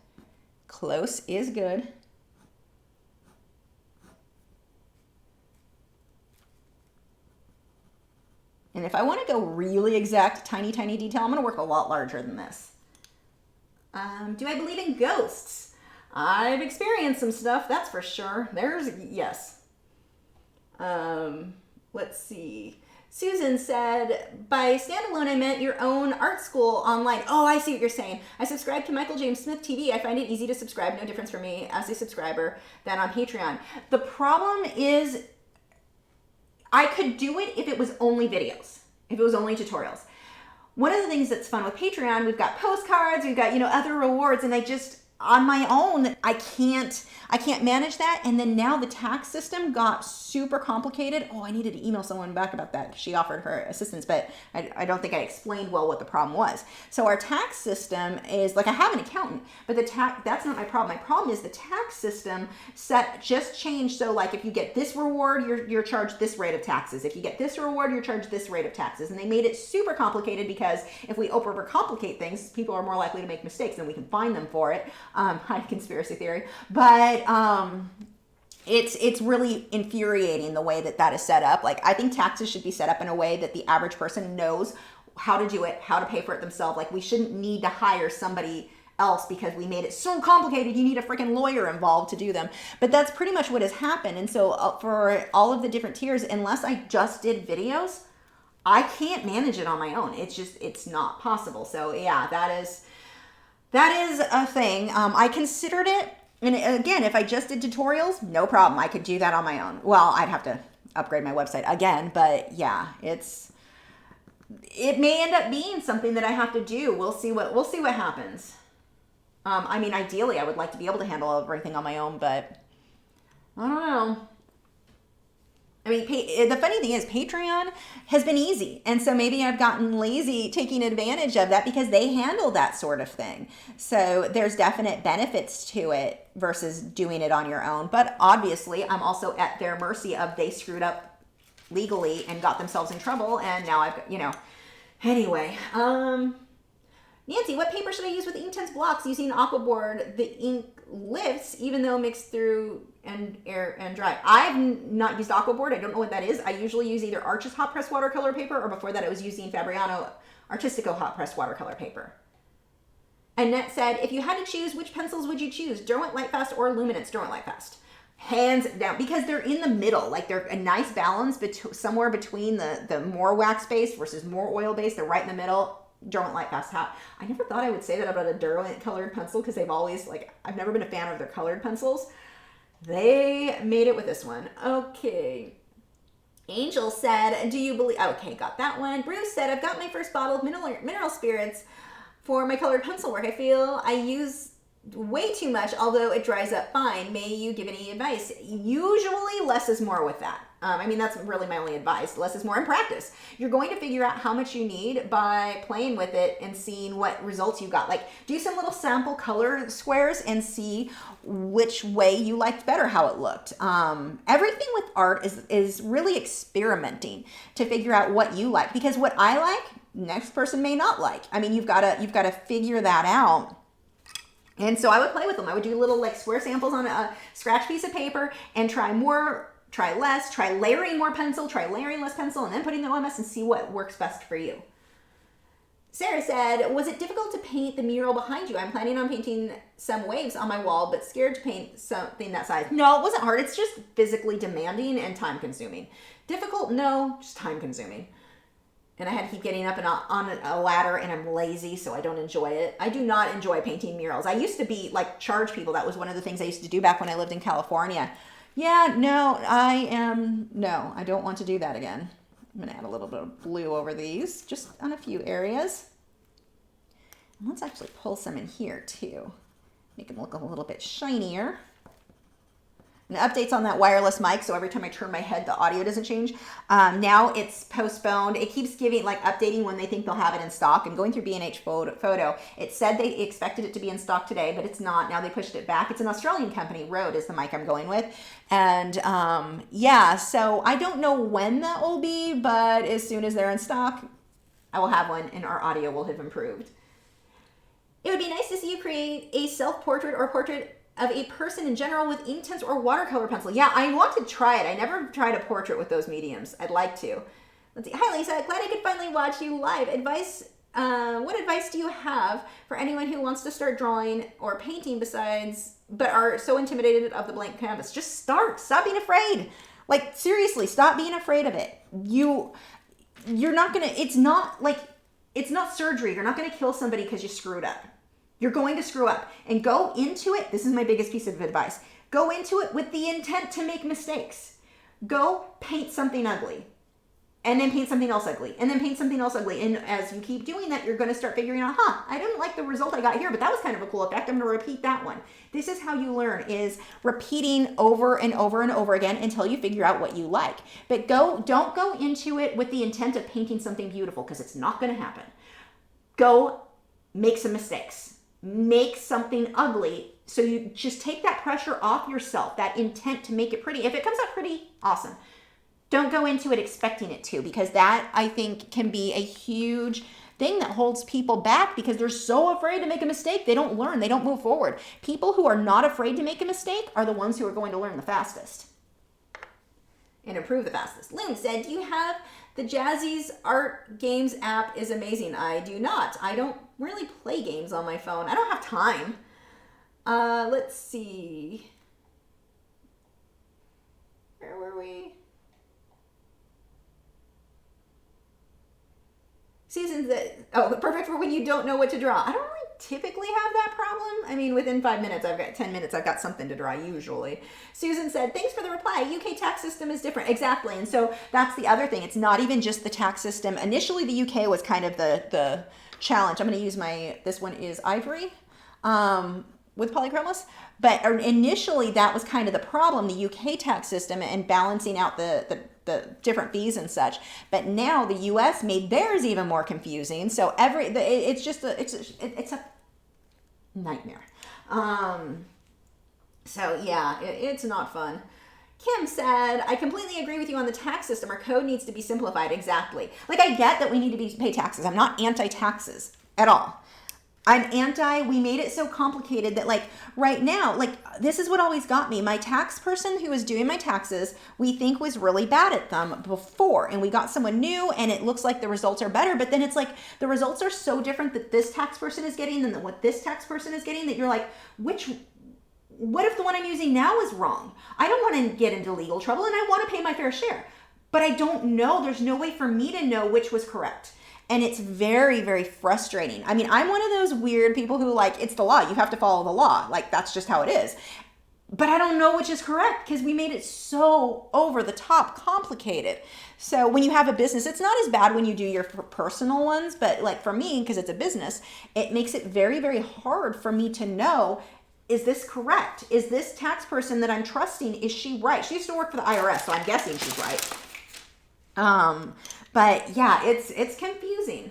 Close is good. And if I want to go really exact, tiny, tiny detail, I'm going to work a lot larger than this. Do I believe in ghosts? I've experienced some stuff, that's for sure. Yes. Let's see. Susan said, by standalone, I meant your own art school online. Oh, I see what you're saying. I subscribe to Michael James Smith TV. I find it easy to subscribe. No difference for me as a subscriber than on Patreon. The problem is I could do it if it was only videos, if it was only tutorials. One of the things that's fun with Patreon, we've got postcards, we've got, other rewards, and on my own, I can't manage that. And then now the tax system got super complicated. Oh, I needed to email someone back about that. She offered her assistance, but I don't think I explained well what the problem was. So our tax system is like, I have an accountant, but that's not my problem. My problem is the tax system just changed. So like if you get this reward, you're charged this rate of taxes. If you get this reward, you're charged this rate of taxes. And they made it super complicated because if we overcomplicate things, people are more likely to make mistakes and we can fine them for it. High conspiracy theory, but it's really infuriating the way that is set up. Like I think taxes should be set up in a way that the average person knows how to do it, how to pay for it themselves. Like we shouldn't need to hire somebody else because we made it so complicated. You need a freaking lawyer involved to do them. But that's pretty much what has happened. And so for all of the different tiers, unless I just did videos, I can't manage it on my own. It's not possible. So yeah, that is a thing. I considered it, and again, if I just did tutorials, no problem. I could do that on my own. Well, I'd have to upgrade my website again, but yeah, it may end up being something that I have to do. We'll see what happens. I mean, ideally, I would like to be able to handle everything on my own, but I don't know. I mean, the funny thing is Patreon has been easy. And so maybe I've gotten lazy taking advantage of that because they handle that sort of thing. So there's definite benefits to it versus doing it on your own. But obviously, I'm also at their mercy of they screwed up legally and got themselves in trouble. And now I've got, anyway. Nancy, what paper should I use with Inktense blocks using Aquaboard? The ink lifts even though mixed through and air and dry. I've not used Aquaboard. I don't know what that is. I usually use either Arches hot press watercolor paper, or before that I was using Fabriano Artistico hot press watercolor paper. Annette said, if you had to choose, which pencils would you choose? Derwent Lightfast or Luminance Derwent Lightfast? Hands down, because they're in the middle. Like they're a nice balance somewhere between the more wax-based versus more oil-based. They're right in the middle. Derwent Lightfast hat. I never thought I would say that about a Derwent colored pencil because they've always, I've never been a fan of their colored pencils. They made it with this one. Okay. Angel said, do you believe, okay, got that one. Bruce said, I've got my first bottle of mineral spirits for my colored pencil work. I feel I use way too much, although it dries up fine. May you give any advice? Usually less is more with that. I mean, that's really my only advice. Less is more in practice. You're going to figure out how much you need by playing with it and seeing what results you got. Like, do some little sample color squares and see which way you liked better how it looked. Everything with art is really experimenting to figure out what you like, because what I like, next person may not like. I mean, you've got to figure that out. And so I would play with them. I would do little square samples on a scratch piece of paper and try more, try less, try layering more pencil, try layering less pencil, and then putting the OMS and see what works best for you. Sarah said, was it difficult to paint the mural behind you? I'm planning on painting some waves on my wall, but scared to paint something that size. No, it wasn't hard. It's just physically demanding and time consuming. Difficult? No, just time consuming. And I had to keep getting up and on a ladder, and I'm lazy, so I don't enjoy it. I do not enjoy painting murals. I used to be like charge people. That was one of the things I used to do back when I lived in California. Yeah, no, I don't want to do that again. I'm going to add a little bit of blue over these, just on a few areas. And let's actually pull some in here too. Make them look a little bit shinier. And updates on that wireless mic, so every time I turn my head, the audio doesn't change. Now it's postponed. It keeps giving, like, updating when they think they'll have it in stock. And going through B&H Photo, it said they expected it to be in stock today, but it's not. Now they pushed it back. It's an Australian company. Rode is the mic I'm going with. And yeah, so I don't know when that will be, but as soon as they're in stock, I will have one, and our audio will have improved. It would be nice to see you create a self-portrait or portrait of a person in general with Inktense or watercolor pencil. Yeah, I want to try it. I never tried a portrait with those mediums. I'd like to. Let's see. Hi, Lisa. Glad I could finally watch you live. What advice do you have for anyone who wants to start drawing or painting but are so intimidated of the blank canvas? Just start. Stop being afraid. Like, seriously, stop being afraid of it. You're not gonna, it's not surgery. You're not gonna kill somebody because you screwed up. You're going to screw up, and go into it. This is my biggest piece of advice. Go into it with the intent to make mistakes. Go paint something ugly, and then paint something else ugly, and then paint something else ugly. And as you keep doing that, you're going to start figuring out, I didn't like the result I got here, but that was kind of a cool effect. I'm going to repeat that one. This is how you learn, is repeating over and over and over again until you figure out what you like. But don't go into it with the intent of painting something beautiful, because it's not going to happen. Go make some mistakes. Make something ugly, so you just take that pressure off yourself, that intent to make it pretty. If it comes out pretty, awesome. Don't go into it expecting it to, because that, I think, can be a huge thing that holds people back, because they're so afraid to make a mistake. They don't learn. They don't move forward. People who are not afraid to make a mistake are the ones who are going to learn the fastest and improve the fastest. Lynn said, do you have the Jazzy's Art Games app? Is amazing. I do not. I don't really play games on my phone. I don't have time. Let's see. Where were we? Susan said, perfect for when you don't know what to draw. I don't really typically have that problem. I mean, within 5 minutes, 10 minutes, I've got something to draw usually. Susan said, thanks for the reply. UK tax system is different. Exactly. And so that's the other thing. It's not even just the tax system. Initially, the UK was kind of the challenge. I'm going to use this one is ivory with polychromos. But initially, that was kind of the problem, the UK tax system and balancing out the different fees and such. But now the US made theirs even more confusing. So it's a nightmare. So yeah, it's not fun. Kim said, I completely agree with you on the tax system. Our code needs to be simplified. Exactly. Like, I get that we need to pay taxes. I'm not anti-taxes at all. I'm we made it so complicated that, like, right now, like, this is what always got me. My tax person who was doing my taxes, we think was really bad at them before, and we got someone new, and it looks like the results are better, but then it's like the results are so different that this tax person is getting than what this tax person is getting, that you're like, what if the one I'm using now is wrong? I don't want to get into legal trouble, and I want to pay my fair share, but I don't know. There's no way for me to know which was correct. And it's very, very frustrating. I mean, I'm one of those weird people who, like, it's the law. You have to follow the law. Like, that's just how it is. But I don't know which is correct, because we made it so over the top complicated. So when you have a business, it's not as bad when you do your personal ones. But, like, for me, because it's a business, it makes it very, very hard for me to know, is this correct? Is this tax person that I'm trusting, is she right? She used to work for the IRS, so I'm guessing she's right. But yeah, it's confusing.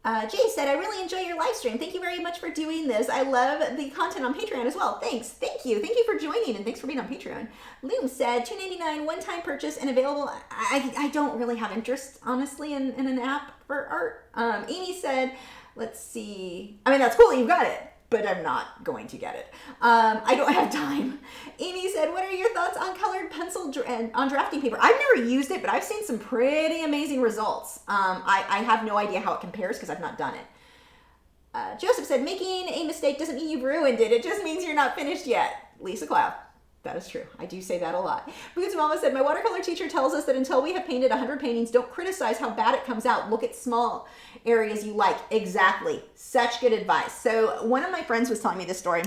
Jay said, I really enjoy your live stream. Thank you very much for doing this. I love the content on Patreon as well. Thanks. Thank you. Thank you for joining, and thanks for being on Patreon. Loom said, $2.99 one-time purchase and available. I don't really have interest, honestly, in an app for art. Amy said, let's see. I mean, that's cool. You've got it. but I'm not going to get it. I don't have time. Amy said, what are your thoughts on colored pencil on drafting paper? I've never used it, but I've seen some pretty amazing results. I have no idea how it compares because I've not done it. Joseph said, making a mistake doesn't mean you've ruined it. It just means you're not finished yet. Lisa Cloud. That is true. I do say that a lot. Boots Mama said, my watercolor teacher tells us that until we have painted 100 paintings, don't criticize how bad it comes out. Look at small areas you like. Exactly. Such good advice. So one of my friends was telling me this story.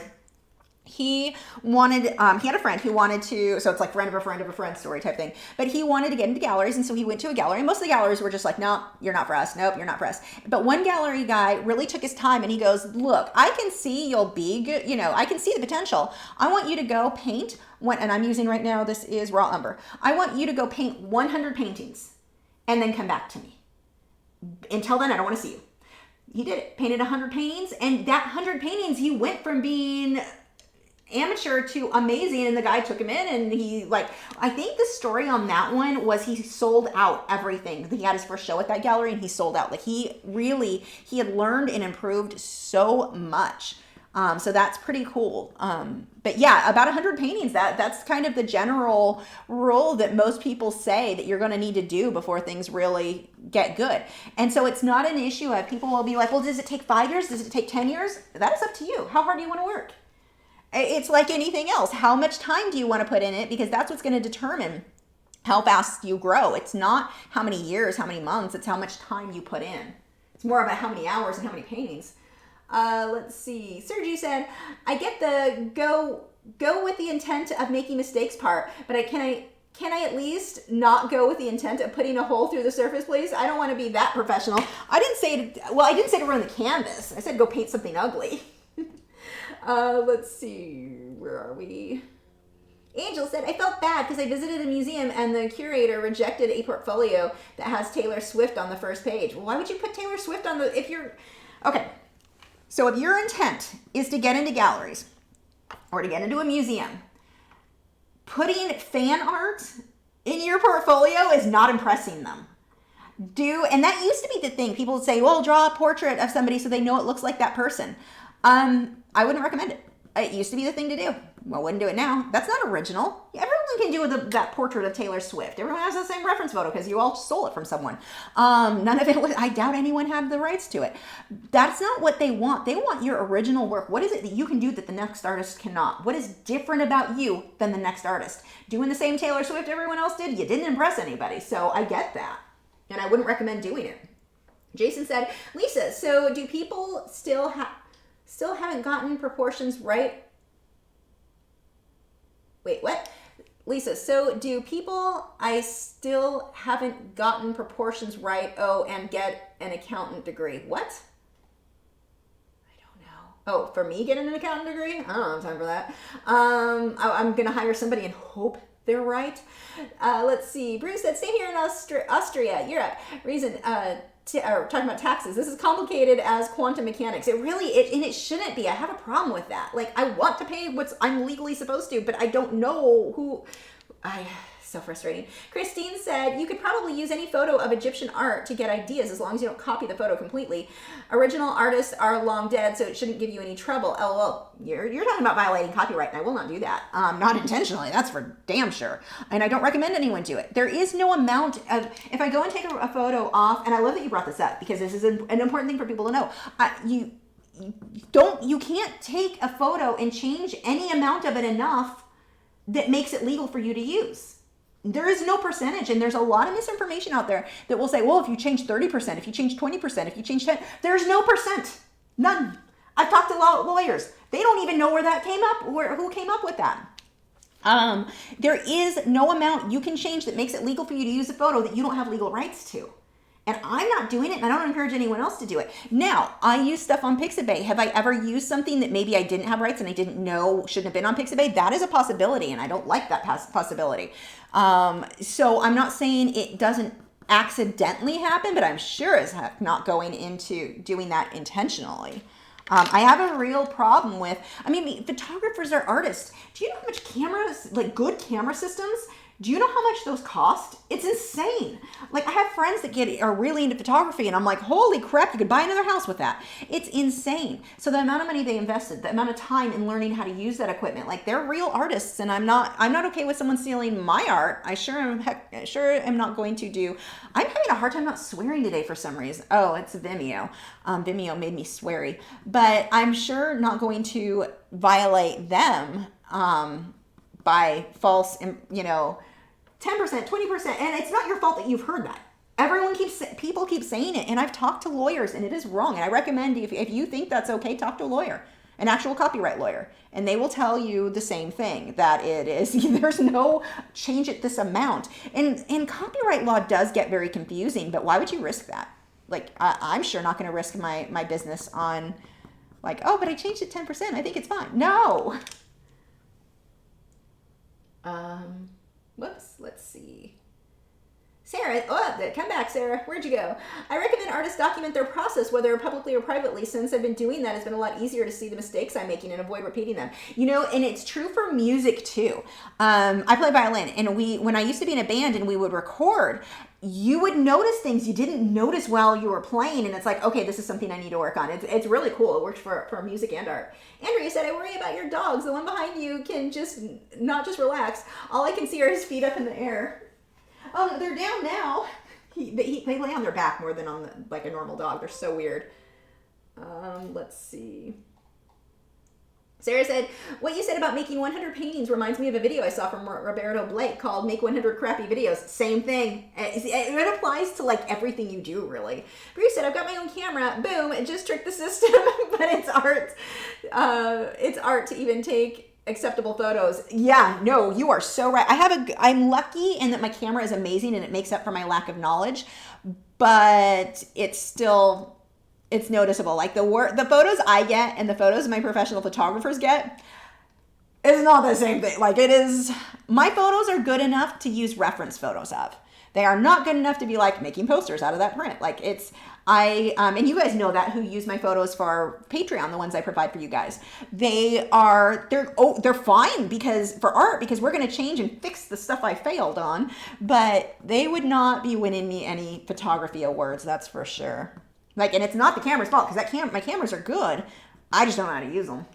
He wanted, he had a friend who wanted to, so it's like friend of a friend of a friend story type thing, but he wanted to get into galleries. And so he went to a gallery, and most of the galleries were just like, no, you're not for us. Nope, you're not for us. But one gallery guy really took his time and he goes, look, I can see you'll be good. You know, I can see the potential. I want you to go paint and I'm using right now, this is raw umber. I want you to go paint 100 paintings and then come back to me. Until then, I don't want to see you. He did it, painted 100 paintings, and that 100 paintings, he went from being amateur to amazing, and the guy took him in, and he, like, I think the story on that one was he sold out everything. He had his first show at that gallery and he sold out. Like, he had learned and improved so much. So that's pretty cool. But yeah, about 100 paintings, that's kind of the general rule that most people say that you're going to need to do before things really get good. And so it's not an issue of people will be like, well, does it take 5 years? Does it take 10 years? That is up to you. How hard do you want to work? It's like anything else. How much time do you want to put in it? Because that's what's going to determine how fast you grow. It's not how many years, how many months, it's how much time you put in. It's more about how many hours and how many paintings. Let's see. Sergi said, I get the go with the intent of making mistakes part, but can I at least not go with the intent of putting a hole through the surface, please? I don't want to be that professional. I didn't say to ruin the canvas. I said go paint something ugly. Let's see, where are we? Angel said, I felt bad because I visited a museum and the curator rejected a portfolio that has Taylor Swift on the first page. Well, why would you put Taylor Swift on okay. So if your intent is to get into galleries or to get into a museum, putting fan art in your portfolio is not impressing them. And that used to be the thing. People would say, well, draw a portrait of somebody so they know it looks like that person. I wouldn't recommend it. It used to be the thing to do. Well, I wouldn't do it now. That's not original. Everyone can do that portrait of Taylor Swift. Everyone has the same reference photo because you all stole it from someone. None of it I doubt anyone had the rights to it. That's not what they want. They want your original work. What is it that you can do that the next artist cannot? What is different about you than the next artist? Doing the same Taylor Swift everyone else did? You didn't impress anybody. So I get that. And I wouldn't recommend doing it. Jason said, Lisa, so do people still haven't gotten proportions right? Wait, what? Lisa, so do people I still haven't gotten proportions right, and get an accountant degree? What? I don't know. Oh, for me getting an accountant degree? I don't have time for that. I'm going to hire somebody and hope they're right. Let's see. Bruce said, stay here in Austria, Europe. Reason, talking about taxes. This is complicated as quantum mechanics. And it shouldn't be. I have a problem with that. Like, I want to pay what I'm legally supposed to, but I don't know who. So frustrating. Christine said, you could probably use any photo of Egyptian art to get ideas as long as you don't copy the photo completely. Original artists are long dead, so it shouldn't give you any trouble. LOL. You're talking about violating copyright, and I will not do that. Not intentionally. That's for damn sure. And I don't recommend anyone do it. There is no amount of, if I go and take a photo off, and I love that you brought this up because this is an important thing for people to know. You can't take a photo and change any amount of it enough that makes it legal for you to use. There is no percentage, and there's a lot of misinformation out there that will say, well, if you change 30%, if you change 20%, if you change 10%, there's no percent. None. I've talked to lawyers. They don't even know where that came up, who came up with that. There is no amount you can change that makes it legal for you to use a photo that you don't have legal rights to. And I'm not doing it, and I don't encourage anyone else to do it. Now, I use stuff on Pixabay. Have I ever used something that maybe I didn't have rights and I didn't know shouldn't have been on Pixabay? That is a possibility, and I don't like that possibility. So I'm not saying it doesn't accidentally happen, but I'm sure as heck not going into doing that intentionally. I have a real problem with, photographers are artists. Do you know how much cameras, like good camera systems, Do you know how much those cost? It's insane. Like I have friends that are really into photography and I'm like, holy crap, you could buy another house with that. It's insane. So the amount of money they invested, the amount of time in learning how to use that equipment, like they're real artists, and I'm not okay with someone stealing my art. I sure am not going to do. I'm having a hard time not swearing today for some reason. Oh, it's Vimeo. Vimeo made me sweary, but I'm sure not going to violate them by false, 10%, 20%, and it's not your fault that you've heard that. People keep saying it, and I've talked to lawyers, and it is wrong. And I recommend if you think that's okay, talk to a lawyer, an actual copyright lawyer, and they will tell you the same thing, that it is, there's no change at this amount. And copyright law does get very confusing, but why would you risk that? Like, I'm sure not going to risk my business on, like, oh, but I changed it 10%. I think it's fine. No. Whoops, let's see. Sarah, come back, Sarah. Where'd you go? I recommend artists document their process, whether publicly or privately. Since I've been doing that, it's been a lot easier to see the mistakes I'm making and avoid repeating them. And it's true for music too. I play violin, and when I used to be in a band and we would record, you would notice things you didn't notice while you were playing, and it's like, okay, this is something I need to work on. It's really cool. It works for music and art. Andrea said, I worry about your dogs. The one behind you can not just relax. All I can see are his feet up in the air. Oh, they're down now. They lay on their back more than on like a normal dog. They're so weird. Let's see. Sarah said, what you said about making 100 paintings reminds me of a video I saw from Roberto Blake called Make 100 Crappy Videos. Same thing. It applies to like everything you do, really. Bruce said, I've got my own camera. Boom, it just tricked the system, but it's art. It's art to even take acceptable photos. Yeah, no, you are so right. I'm lucky in that my camera is amazing and it makes up for my lack of knowledge, but it's noticeable. Like the photos I get and the photos my professional photographers get is not the same thing. Like my photos are good enough to use reference photos of. They are not good enough to be like making posters out of that print. Like and you guys know that who use my photos for Patreon, the ones I provide for you guys. They're fine for art because we're going to change and fix the stuff I failed on, but they would not be winning me any photography awards. That's for sure. Like, and it's not the camera's fault because my cameras are good. I just don't know how to use them.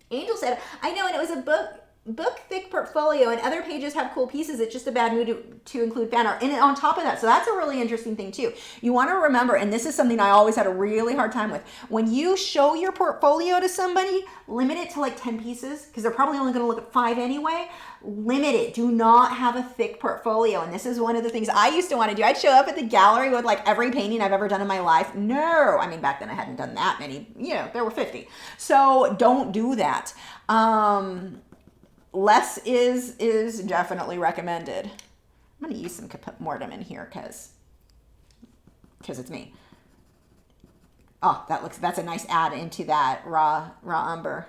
Angel said, I know, and it was a book thick portfolio, and other pages have cool pieces. It's just a bad mood to include fan art. And on top of that, so that's a really interesting thing too. You want to remember, and this is something I always had a really hard time with, when you show your portfolio to somebody, limit it to like 10 pieces because they're probably only going to look at 5 anyway. Limit it. Do not have a thick portfolio. And this is one of the things I used to want to do. I'd show up at the gallery with like every painting I've ever done in my life. No, I mean, back then I hadn't done that many, there were 50. So don't do that. Less is definitely recommended. I'm going to use some mortem in here because it's me. Oh, that's a nice add into that raw umber.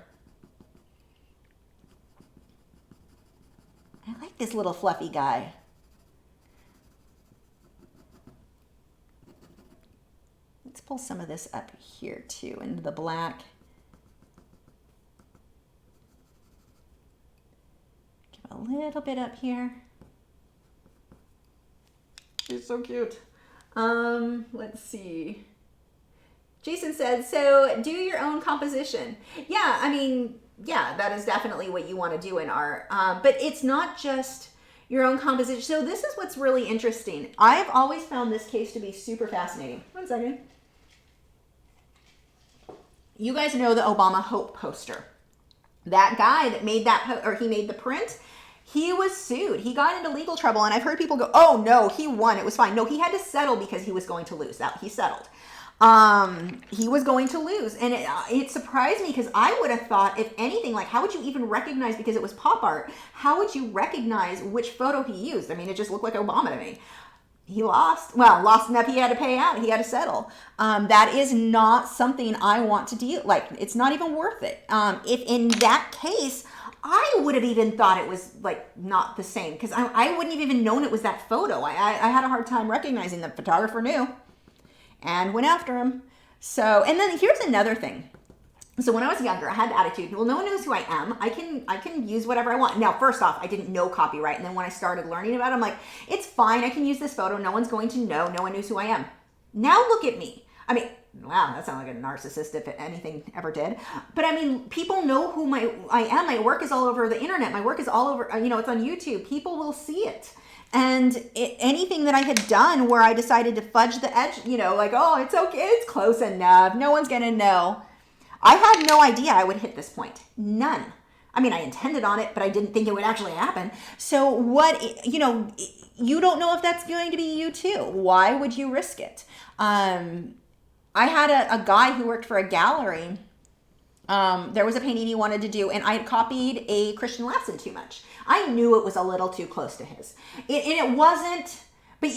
I like this little fluffy guy. Let's pull some of this up here too into the black. Give a little bit up here. She's so cute. Let's see. Jason said, so do your own composition. Yeah, I mean, yeah, that is definitely what you want to do in art. But it's not just your own composition. So this is what's really interesting. I've always found this case to be super fascinating. One second. You guys know the Obama Hope poster. That guy that made he made the print, he was sued. He got into legal trouble, and I've heard people go, oh no, he won, it was fine. No, he had to settle because he was going to lose. He settled. He was going to lose, and it surprised me because I would have thought, if anything, like how would you even recognize, because it was pop art, how would you recognize which photo he used? I mean, it just looked like Obama to me. He lost enough. He had to pay out. He had to settle. That is not something I want to deal. Like, it's not even worth it. If in that case, I would have even thought it was like not the same because I wouldn't have even known it was that photo. I had a hard time recognizing. The photographer knew and went after him. So, and then here's another thing. So when I was younger, I had the attitude, well, no one knows who I am. I can use whatever I want. Now, first off, I didn't know copyright. And then when I started learning about it, I'm like, it's fine. I can use this photo. No one's going to know. No one knows who I am. Now look at me. I mean, wow, that sounds like a narcissist if anything ever did. But I mean, people know who I am. My work is all over the internet. My work is all over, it's on YouTube. People will see it. And anything that I had done where I decided to fudge the edge, like, oh, it's okay. It's close enough. No one's going to know. I had no idea I would hit this point. None. I mean, I intended on it, but I didn't think it would actually happen. So you don't know if that's going to be you too. Why would you risk it? I had a guy who worked for a gallery. There was a painting he wanted to do, and I had copied a Christian lesson too much. I knew it was a little too close to his. It wasn't... But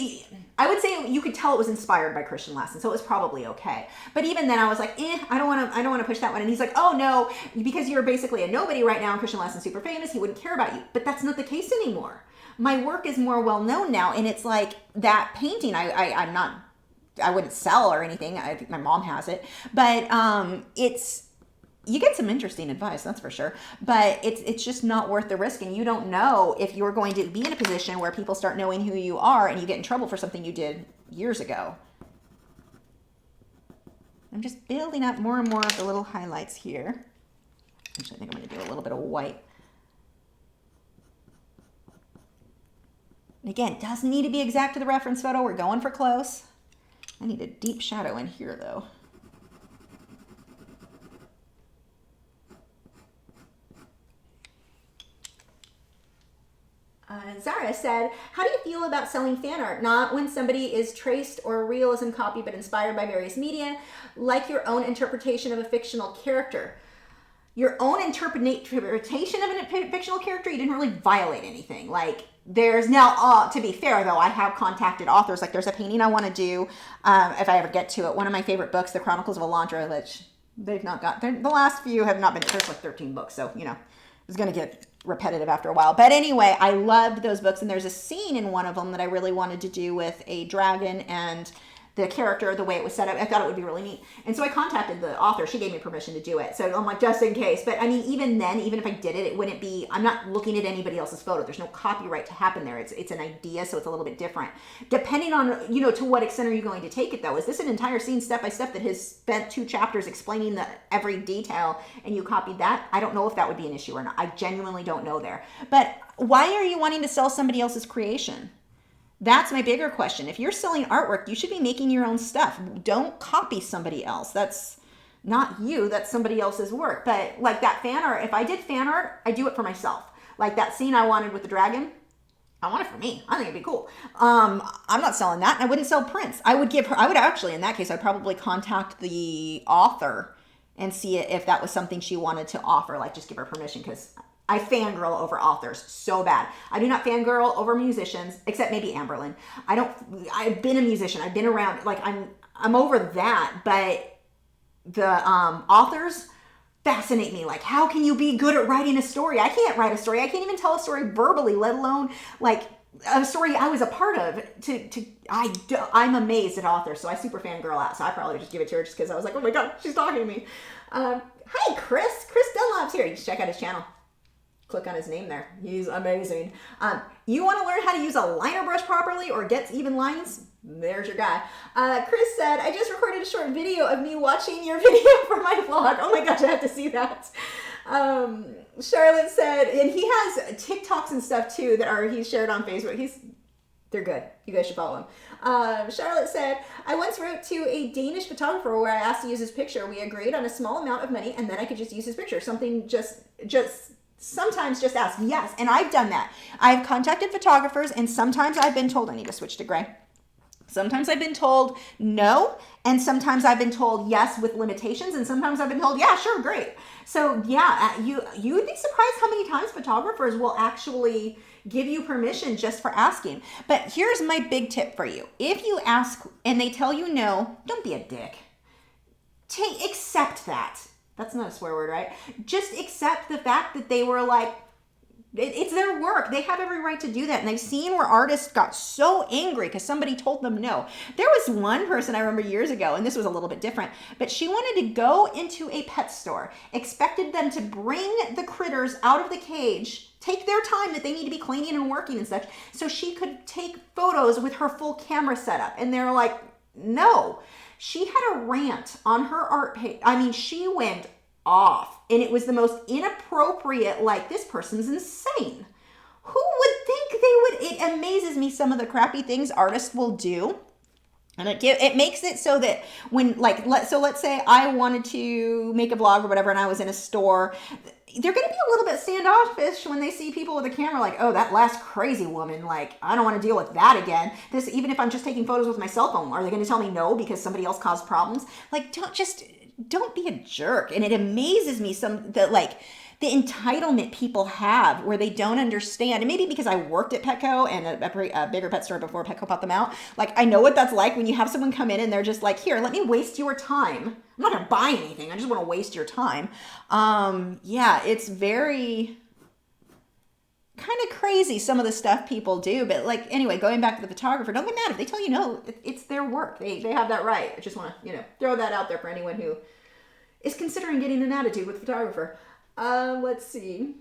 I would say you could tell it was inspired by Christian lessons, so it was probably okay. But even then, I was like, I don't want to push that one. And he's like, oh no, because you're basically a nobody right now, and Christian lessons super famous, he wouldn't care about you. But that's not the case anymore. My work is more well known now, and it's like that painting. I wouldn't sell or anything. I think my mom has it, but you get some interesting advice, that's for sure. But it's just not worth the risk, and you don't know if you're going to be in a position where people start knowing who you are and you get in trouble for something you did years ago. I'm just building up more and more of the little highlights here. Actually, I think I'm going to do a little bit of white. Again, doesn't need to be exact to the reference photo. We're going for close. I need a deep shadow in here, though. Zara said, how do you feel about selling fan art? Not when somebody is traced or realism copy, but inspired by various media, like your own interpretation of a fictional character. Your own interpretation of a fictional character, you didn't really violate anything. Like, there's now, to be fair though, I have contacted authors. Like, there's a painting I want to do, if I ever get to it. One of my favorite books, The Chronicles of Elantra, which they've not got, the last few have not been, there's like 13 books, so, it's going to get repetitive after a while. But anyway, I loved those books, and there's a scene in one of them that I really wanted to do with a dragon and the character, the way it was set up. I thought it would be really neat. And so I contacted the author. She gave me permission to do it. So I'm like, just in case. But I mean, even then, even if I did it, it wouldn't be, I'm not looking at anybody else's photo. There's no copyright to happen there. It's an idea, so it's a little bit different. Depending on, to what extent are you going to take it though? Is this an entire scene step by step that has spent 2 chapters explaining every detail and you copied that? I don't know if that would be an issue or not. I genuinely don't know there. But why are you wanting to sell somebody else's creation? That's my bigger question. If you're selling artwork, you should be making your own stuff. Don't copy somebody else. That's not you, that's somebody else's work. But like that fan art, if I did fan art, I do it for myself. Like that scene I wanted with the dragon, I want it for me. I think it'd be cool. I'm not selling that. I wouldn't sell prints. I would actually, in that case, I'd probably contact the author and see if that was something she wanted to offer, like just give her permission, because I fangirl over authors so bad. I do not fangirl over musicians, except maybe Amberlynn. I've been a musician. I've been around, like I'm over that, but the authors fascinate me. Like, how can you be good at writing a story? I can't write a story. I can't even tell a story verbally, let alone like a story I was a part of. I'm amazed at authors, so I super fangirl out. So I probably just give it to her just because I was like, oh my God, she's talking to me. Hi, Chris. Chris Dunlap's here. You should check out his channel. Click on his name there. He's amazing. You want to learn how to use a liner brush properly or get even lines? There's your guy. Chris said, I just recorded a short video of me watching your video for my vlog. Oh my gosh, I have to see that. Charlotte said, and he has TikToks and stuff too that he's shared on Facebook. They're good. You guys should follow him. Charlotte said, I once wrote to a Danish photographer where I asked to use his picture. We agreed on a small amount of money and then I could just use his picture. Sometimes just ask. Yes, and I've done that. I've contacted photographers, and sometimes I've been told, I need to switch to gray. Sometimes I've been told no, and sometimes I've been told yes with limitations, and sometimes I've been told, yeah, sure, great. So yeah, you would be surprised how many times photographers will actually give you permission just for asking. But here's my big tip for you. If you ask and they tell you no, don't be a dick. Accept that. That's not a swear word, right? Just accept the fact that they were like, It's their work. They have every right to do that. And I've seen where artists got so angry because somebody told them no. There was one person I remember years ago, and this was a little bit different, but she wanted to go into a pet store, expected them to bring the critters out of the cage, take their time that they need to be cleaning and working and such, so she could take photos with her full camera setup. And they're like, no. She had a rant on her art page. I mean, she went off, and it was the most inappropriate, like, this person's insane. Who would think they would? It amazes me some of the crappy things artists will do. And it makes it so that when, like, let's say I wanted to make a vlog or whatever, and I was in a store, they're going to be a little bit standoffish when they see people with a camera, like, oh, that last crazy woman, like, I don't want to deal with that again. This, even if I'm just taking photos with my cell phone, are they going to tell me no because somebody else caused problems? Like, don't be a jerk. And it amazes me the entitlement people have where they don't understand. And maybe because I worked at Petco and a bigger pet store before Petco bought them out. Like, I know what that's like when you have someone come in and they're just like, here, let me waste your time. I'm not going to buy anything. I just want to waste your time. Yeah, it's very kind of crazy, some of the stuff people do. But, like, anyway, going back to the photographer, don't get mad if they tell you no. It's their work. They have that right. I just want to, throw that out there for anyone who is considering getting an attitude with a photographer. Let's see.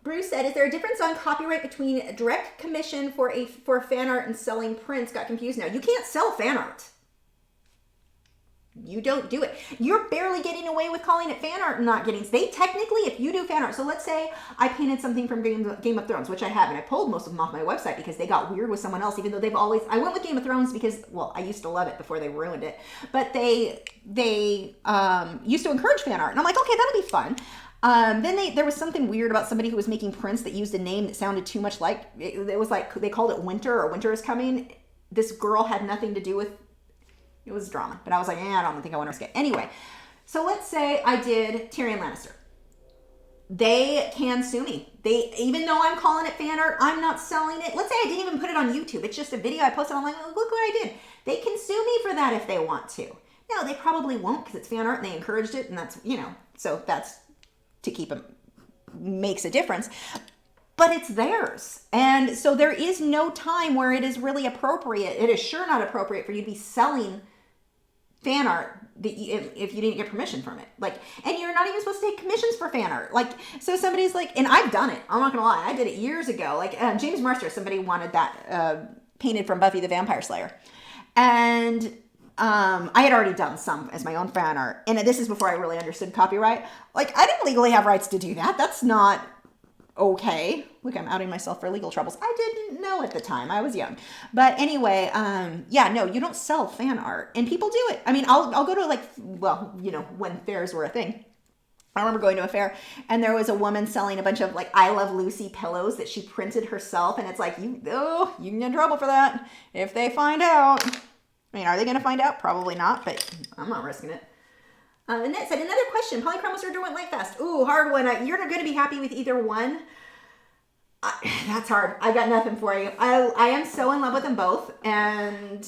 Bruce said, is there a difference on copyright between direct commission for fan art and selling prints? Got confused now. You can't sell fan art. You don't do it. You're barely getting away with calling it fan art and not getting... They technically, if you do fan art... So let's say I painted something from Game of Thrones, which I have, and I pulled most of them off my website because they got weird with someone else, even though they've always... I went with Game of Thrones because, well, I used to love it before they ruined it. But they used to encourage fan art. And I'm like, okay, that'll be fun. Then there was something weird about somebody who was making prints that used a name that sounded too much like... It was like, they called it Winter or Winter is Coming. This girl had nothing to do with... It was drama, but I was like, I don't think I want to risk it. Anyway, so let's say I did Tyrion Lannister. They can sue me. Even though I'm calling it fan art, I'm not selling it. Let's say I didn't even put it on YouTube. It's just a video I posted. I'm like, oh, look what I did. They can sue me for that if they want to. No, they probably won't because it's fan art and they encouraged it. And that's, so that's to keep them, makes a difference. But it's theirs. And so there is no time where it is really appropriate. It is sure not appropriate for you to be selling fan art if you didn't get permission from it. Like, and you're not even supposed to take commissions for fan art. Like, so somebody's like, and I've done it. I'm not gonna lie. I did it years ago. Like, James Mercer, somebody wanted that painted from Buffy the Vampire Slayer. And I had already done some as my own fan art. And this is before I really understood copyright. Like, I didn't legally have rights to do that. That's not okay. Look, I'm outing myself for legal troubles. I didn't know at the time. I was young. But anyway, yeah, no, you don't sell fan art. And people do it. I mean, I'll go to when fairs were a thing. I remember going to a fair and there was a woman selling a bunch of like I Love Lucy pillows that she printed herself. And it's like, you can get in trouble for that if they find out. I mean, are they going to find out? Probably not, but I'm not risking it. Annette said, another question. Polychromos or Derwent Lightfast? Ooh, hard one. You're not going to be happy with either one. That's hard. I got nothing for you. I am so in love with them both. And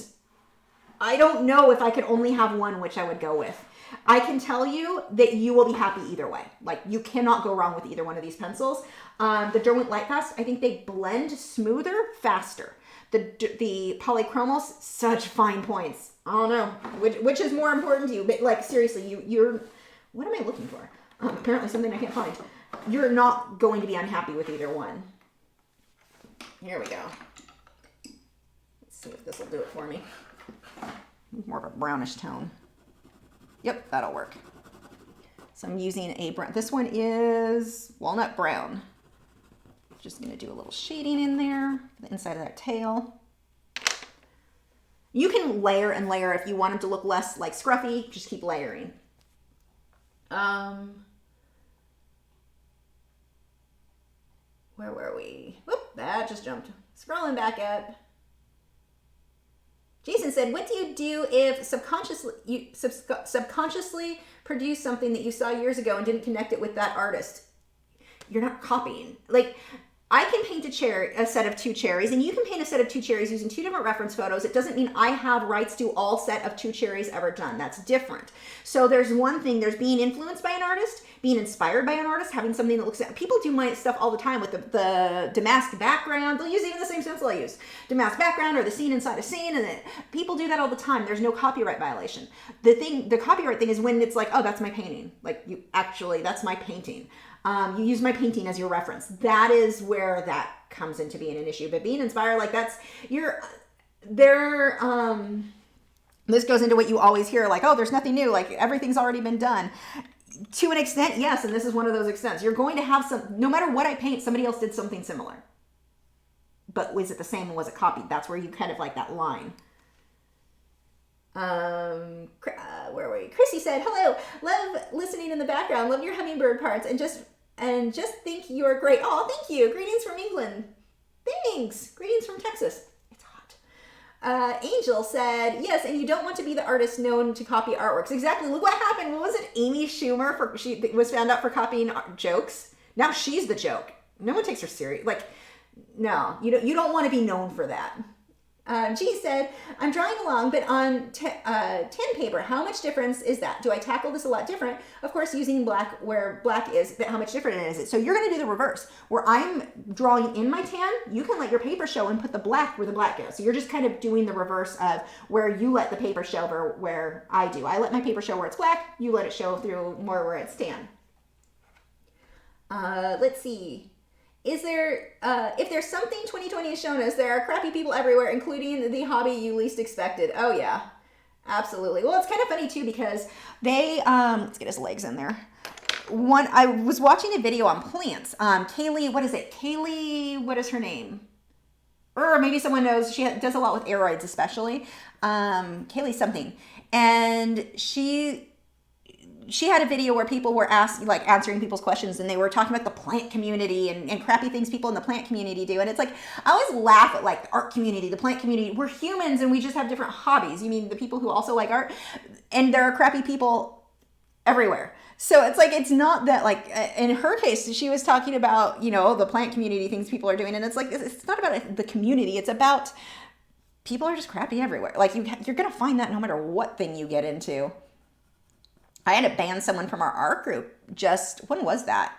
I don't know if I could only have one, which I would go with. I can tell you that you will be happy either way. Like, you cannot go wrong with either one of these pencils. The Derwent Lightfast, I think they blend smoother, faster. The Polychromos, such fine points. I don't know which is more important to you, but like seriously, you're what am I looking for? Apparently something I can't find. You're not going to be unhappy with either one. Here we go. Let's see if this will do it for me. More of a brownish tone. Yep, that'll work. So I'm using a brown. This one is walnut brown. Just gonna do a little shading in there for the inside of that tail. You can layer and layer if you want them to look less like scruffy, just keep layering. Where were we? Whoop, that just jumped. Scrolling back up. Jason said, what do you do if you subconsciously produce something that you saw years ago and didn't connect it with that artist? You're not copying. Like, I can paint a set of 2 cherries, and you can paint a set of 2 cherries using 2 different reference photos. It doesn't mean I have rights to all set of 2 cherries ever done. That's different. So there's one thing, there's being influenced by an artist, being inspired by an artist, having something that looks at, people do my stuff all the time with the damask background. They'll use even the same stencil I use. Damask background or the scene inside a scene, and people do that all the time. There's no copyright violation. The copyright thing is when it's like, oh, that's my painting. Like, that's my painting. You use my painting as your reference. That is where that comes into being an issue. But being inspired, like this goes into what you always hear, like, oh, there's nothing new, like everything's already been done. To an extent, yes, and this is one of those extents. You're going to have no matter what I paint, somebody else did something similar. But was it the same and was it copied? That's where you kind of like that line. Where were you? Chrissy said, hello, love listening in the background, love your hummingbird parts, and just think you're great. Oh, thank you. Greetings from England. Thanks. Greetings from Texas. It's hot. Angel said, yes, and you don't want to be the artist known to copy artworks. Exactly. Look what happened. What was it? Amy Schumer, she was found out for copying jokes. Now she's the joke. No one takes her serious. Like, no, you don't want to be known for that. G said, I'm drawing along, but on tin paper, how much difference is that? Do I tackle this a lot different? Of course, using black where black is, but how much different is it? So you're going to do the reverse. Where I'm drawing in my tan, you can let your paper show and put the black where the black goes. So you're just kind of doing the reverse of where you let the paper show where I do. I let my paper show where it's black, you let it show through more where it's tan. Let's see. Is there, if there's something 2020 has shown us, there are crappy people everywhere, including the hobby you least expected. Oh yeah, absolutely. Well, it's kind of funny too, because they, let's get his legs in there. I was watching a video on plants. Kaylee, what is it? Kaylee, what is her name? Or maybe someone knows, she does a lot with aeroids especially. Kaylee something. And she had a video where people were answering people's questions, and they were talking about the plant community and crappy things people in the plant community do. And it's like, I always laugh at like the art community, the plant community. We're humans and we just have different hobbies. You mean the people who also like art? And there are crappy people everywhere. So it's like, it's not that, like, in her case, she was talking about, the plant community things people are doing. And it's like, it's not about the community. It's about people are just crappy everywhere. Like you're going to find that no matter what thing you get into. I had to ban someone from our art group when was that?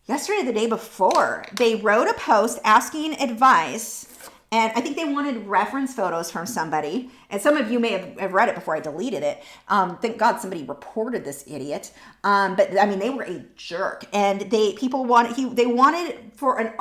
Yesterday, the day before. They wrote a post asking advice, and I think they wanted reference photos from somebody. And some of you may have read it before I deleted it. Thank God somebody reported this idiot. But I mean, they were a jerk, and they wanted for an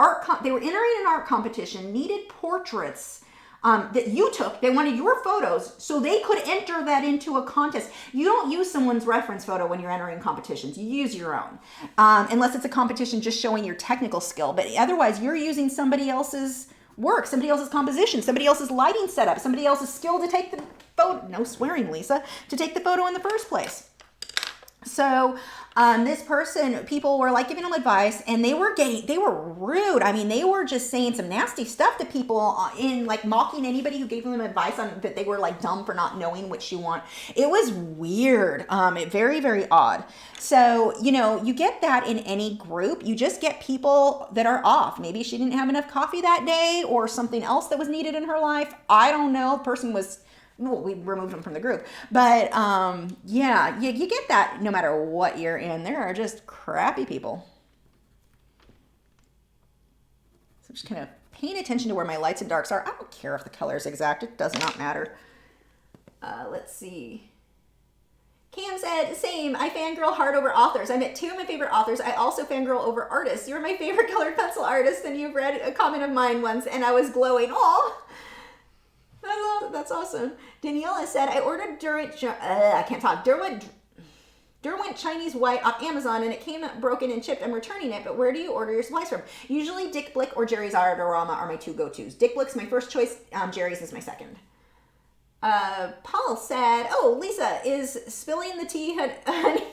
they were entering an art competition, needed portraits that you took. They wanted your photos so they could enter that into a contest. You don't use someone's reference photo when you're entering competitions. You use your own, unless it's a competition just showing your technical skill. But otherwise, you're using somebody else's work, somebody else's composition, somebody else's lighting setup, somebody else's skill to take the photo. No swearing, Lisa. To take the photo in the first place. So this person, people were like giving them advice, and they were rude. I mean, they were just saying some nasty stuff to people in like mocking anybody who gave them advice on that they were like dumb for not knowing what you want. It was weird. Very, very odd. So, you get that in any group. You just get people that are off. Maybe she didn't have enough coffee that day or something else that was needed in her life. I don't know. The person was... Well, we removed them from the group. But yeah, you get that no matter what you're in. There are just crappy people. So I'm just kind of paying attention to where my lights and darks are. I don't care if the color is exact. It does not matter. Let's see. Cam said, same. I fangirl hard over authors. I met 2 of my favorite authors. I also fangirl over artists. You're my favorite colored pencil artist, and you've read a comment of mine once, and I was glowing. Aw. I love it. That's awesome. Daniela said, I ordered Derwent Chinese white off Amazon, and it came broken and chipped. I'm returning it, but where do you order your supplies from? Usually Dick Blick or Jerry's Artorama are my 2 go-tos. Dick Blick's my first choice. Jerry's is my second. Paul said, oh, Lisa, is spilling the tea, honey?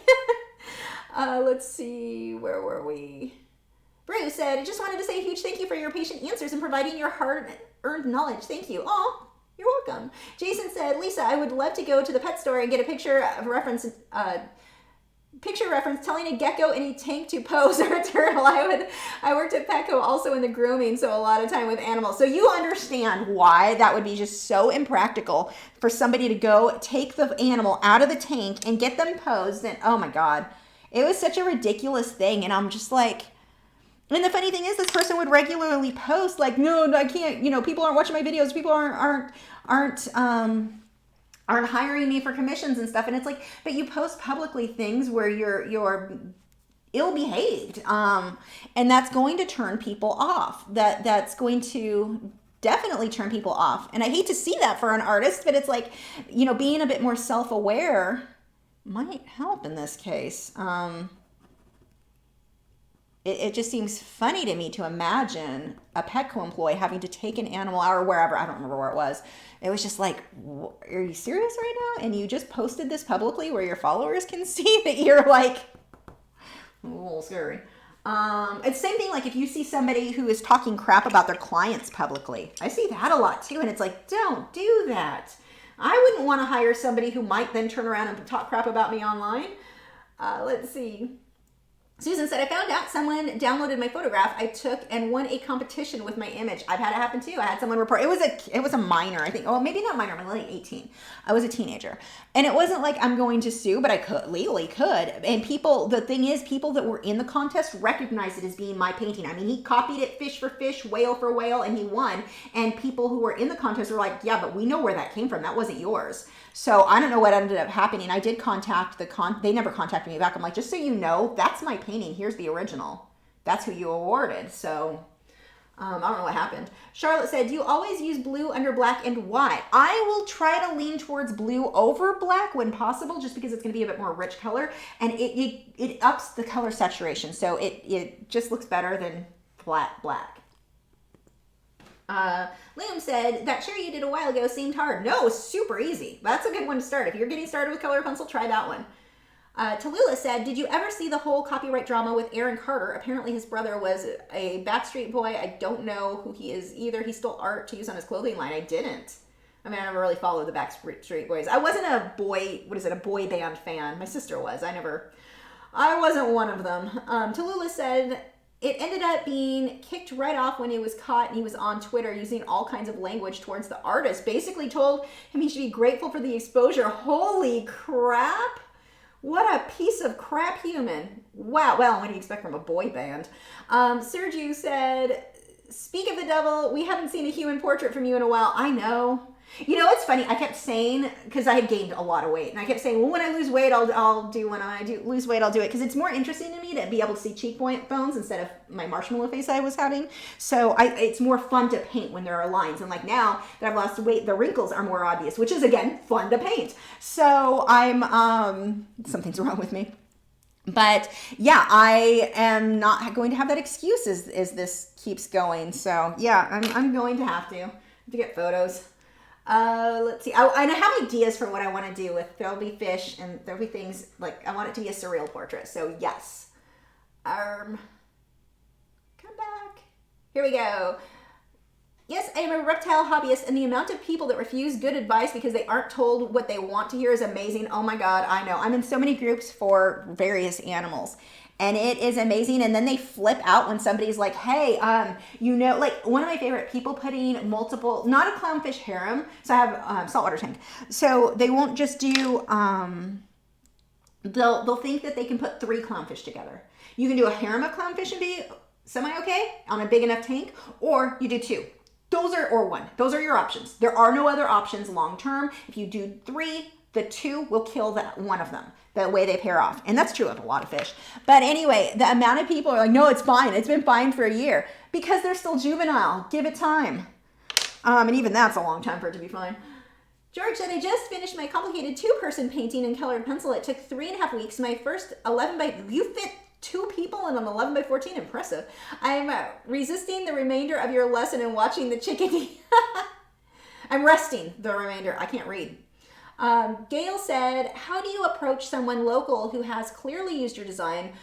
Let's see, where were we? Bruce said, I just wanted to say a huge thank you for your patient answers and providing your hard-earned knowledge. Thank you. Aw. You're welcome. Jason said, Lisa, I would love to go to the pet store and get a picture of reference Picture reference, telling a gecko in a tank to pose or a turtle. I worked at Petco also in the grooming, so a lot of time with animals. So you understand why that would be just so impractical for somebody to go take the animal out of the tank and get them posed. And oh my God, it was such a ridiculous thing. And I'm just like, and the funny thing is, this person would regularly post like, no, I can't, people aren't watching my videos. People aren't hiring me for commissions and stuff. And it's like, but you post publicly things where you're ill-behaved. And that's going to turn people off. That's going to definitely turn people off. And I hate to see that for an artist, but it's like, being a bit more self-aware might help in this case. It just seems funny to me to imagine a Petco employee having to take an animal out or wherever. I don't remember where it was. It was just like, are you serious right now? And you just posted this publicly where your followers can see that you're like, a little scary. It's the same thing like if you see somebody who is talking crap about their clients publicly. I see that a lot too. And it's like, don't do that. I wouldn't want to hire somebody who might then turn around and talk crap about me online. Let's see. Susan said, I found out someone downloaded my photograph I took and won a competition with my image. I've had it happen too. I had someone report. It was a minor, I think. Oh, maybe not minor. I'm like 18. I was a teenager. And it wasn't like I'm going to sue, but I legally could. And the thing is, people that were in the contest recognized it as being my painting. I mean, he copied it fish for fish, whale for whale, and he won. And people who were in the contest were like, yeah, but we know where that came from. That wasn't yours. So I don't know what ended up happening. I did contact they never contacted me back. I'm like, just so you know, that's my painting. Here's the original. That's who you awarded. So I don't know what happened. Charlotte said, do you always use blue under black and why? I will try to lean towards blue over black when possible, just because it's going to be a bit more rich color. And it ups the color saturation. So it just looks better than flat black. Liam said, that cherry you did a while ago seemed hard. No, it was super easy. That's a good one to start. If you're getting started with color pencil, try that one. Tallulah said, did you ever see the whole copyright drama with Aaron Carter? Apparently his brother was a Backstreet Boy. I don't know who he is either. He stole art to use on his clothing line. I didn't. I mean, I never really followed the Backstreet Boys. I wasn't a boy band fan. My sister was. I wasn't one of them. Tallulah said, it ended up being kicked right off when he was caught and he was on Twitter using all kinds of language towards the artist. Basically told him he should be grateful for the exposure. Holy crap. What a piece of crap human. Wow. Well, what do you expect from a boy band? Sergio said, speak of the devil, we haven't seen a human portrait from you in a while. I know. It's funny. I kept saying, because I had gained a lot of weight, and I kept saying, well, when I lose weight, I'll do lose weight, I'll do it. Because it's more interesting to me to be able to see cheekbones instead of my marshmallow face I was having. So it's more fun to paint when there are lines. And like now that I've lost weight, the wrinkles are more obvious, which is, again, fun to paint. So I'm, something's wrong with me. But yeah, I am not going to have that excuse as this keeps going. So yeah, I'm going to have to get photos. Let's see. And I have ideas for what I want to do with, there'll be fish and there'll be things like, I want it to be a surreal portrait. So yes. Come back. Here we go. Yes, I am a reptile hobbyist, and the amount of people that refuse good advice because they aren't told what they want to hear is amazing. Oh my God, I know. I'm in so many groups for various animals. And it is amazing. And then they flip out when somebody's like, hey, like one of my favorite people putting multiple, not a clownfish harem. So I have saltwater tank. So they won't just do, they'll think that they can put 3 clownfish together. You can do a harem of clownfish and be semi-okay on a big enough tank, or you do 2. Or 1. Those are your options. There are no other options long-term. If you do 3, the 2 will kill that one of them. The way they pair off. And that's true of a lot of fish. But anyway, the amount of people are like, no, it's fine. It's been fine for a year. Because they're still juvenile. Give it time. And even that's a long time for it to be fine. George said, I just finished my complicated 2-person painting in colored pencil. It took 3.5 weeks. My first 11 by... You fit 2 people in an 11 by 14? Impressive. I'm resisting the remainder of your lesson and watching the chickadee. I'm resting the remainder. I can't read. Gail said, how do you approach someone local who has clearly used your design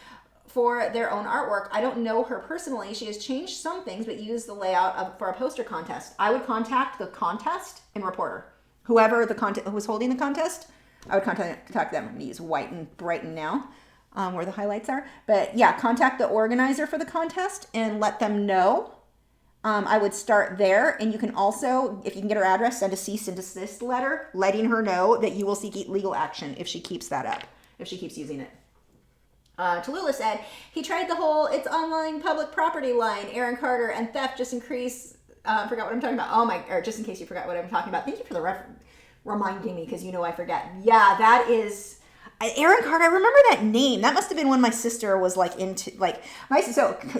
for their own artwork? I don't know her personally. She has changed some things, but used the layout for a poster contest. I would contact the contest and reporter. Whoever who was holding the contest, I would contact them. I'm going to use white and brighten now. where the highlights are. But yeah, contact the organizer for the contest and let them know. I would start there, and you can also, if you can get her address, send a cease and desist letter letting her know that you will seek legal action if she keeps that up, if she keeps using it. Tallulah said, he tried the whole it's online public property line, Aaron Carter, and theft just increase, forgot what I'm talking about. Or just in case you forgot what I'm talking about. Thank you for the reminding me, because you know I forget. Yeah, that is... Aaron Carter, I remember that name. That must have been when my sister was like into like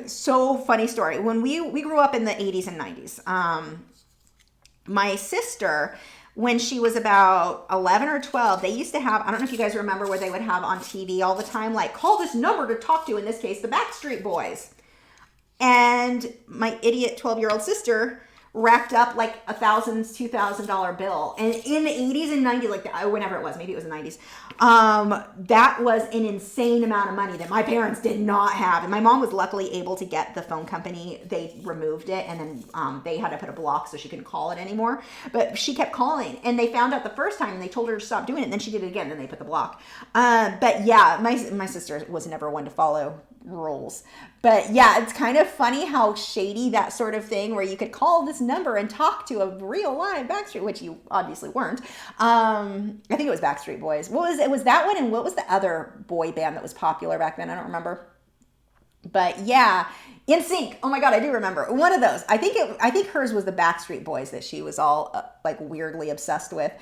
so funny story. When we grew up in the 80s and 90s, my sister, when she was about 11 or 12, they used to have, I don't know if you guys remember, where they would have on TV all the time, like, call this number to talk to, in this case, the Backstreet Boys. And my idiot 12-year-old sister racked up like $1,000, $2,000 bill. And in the 80s and 90s, like whenever it was, maybe it was the 90s, that was an insane amount of money that my parents did not have. And my mom was luckily able to get the phone company. They removed it, and then they had to put a block so she couldn't call it anymore. But she kept calling, and they found out the first time, and they told her to stop doing it. And then she did it again, and then they put the block. But yeah, my sister was never one to follow rules. But yeah, it's kind of funny how shady that sort of thing, where you could call this number and talk to a real live Backstreet, which you obviously weren't. I think it was Backstreet Boys. What was it? Was that one? And what was the other boy band that was popular back then? I don't remember. But yeah, NSYNC. Oh my God, I do remember one of those. I think hers was the Backstreet Boys that she was all like weirdly obsessed with.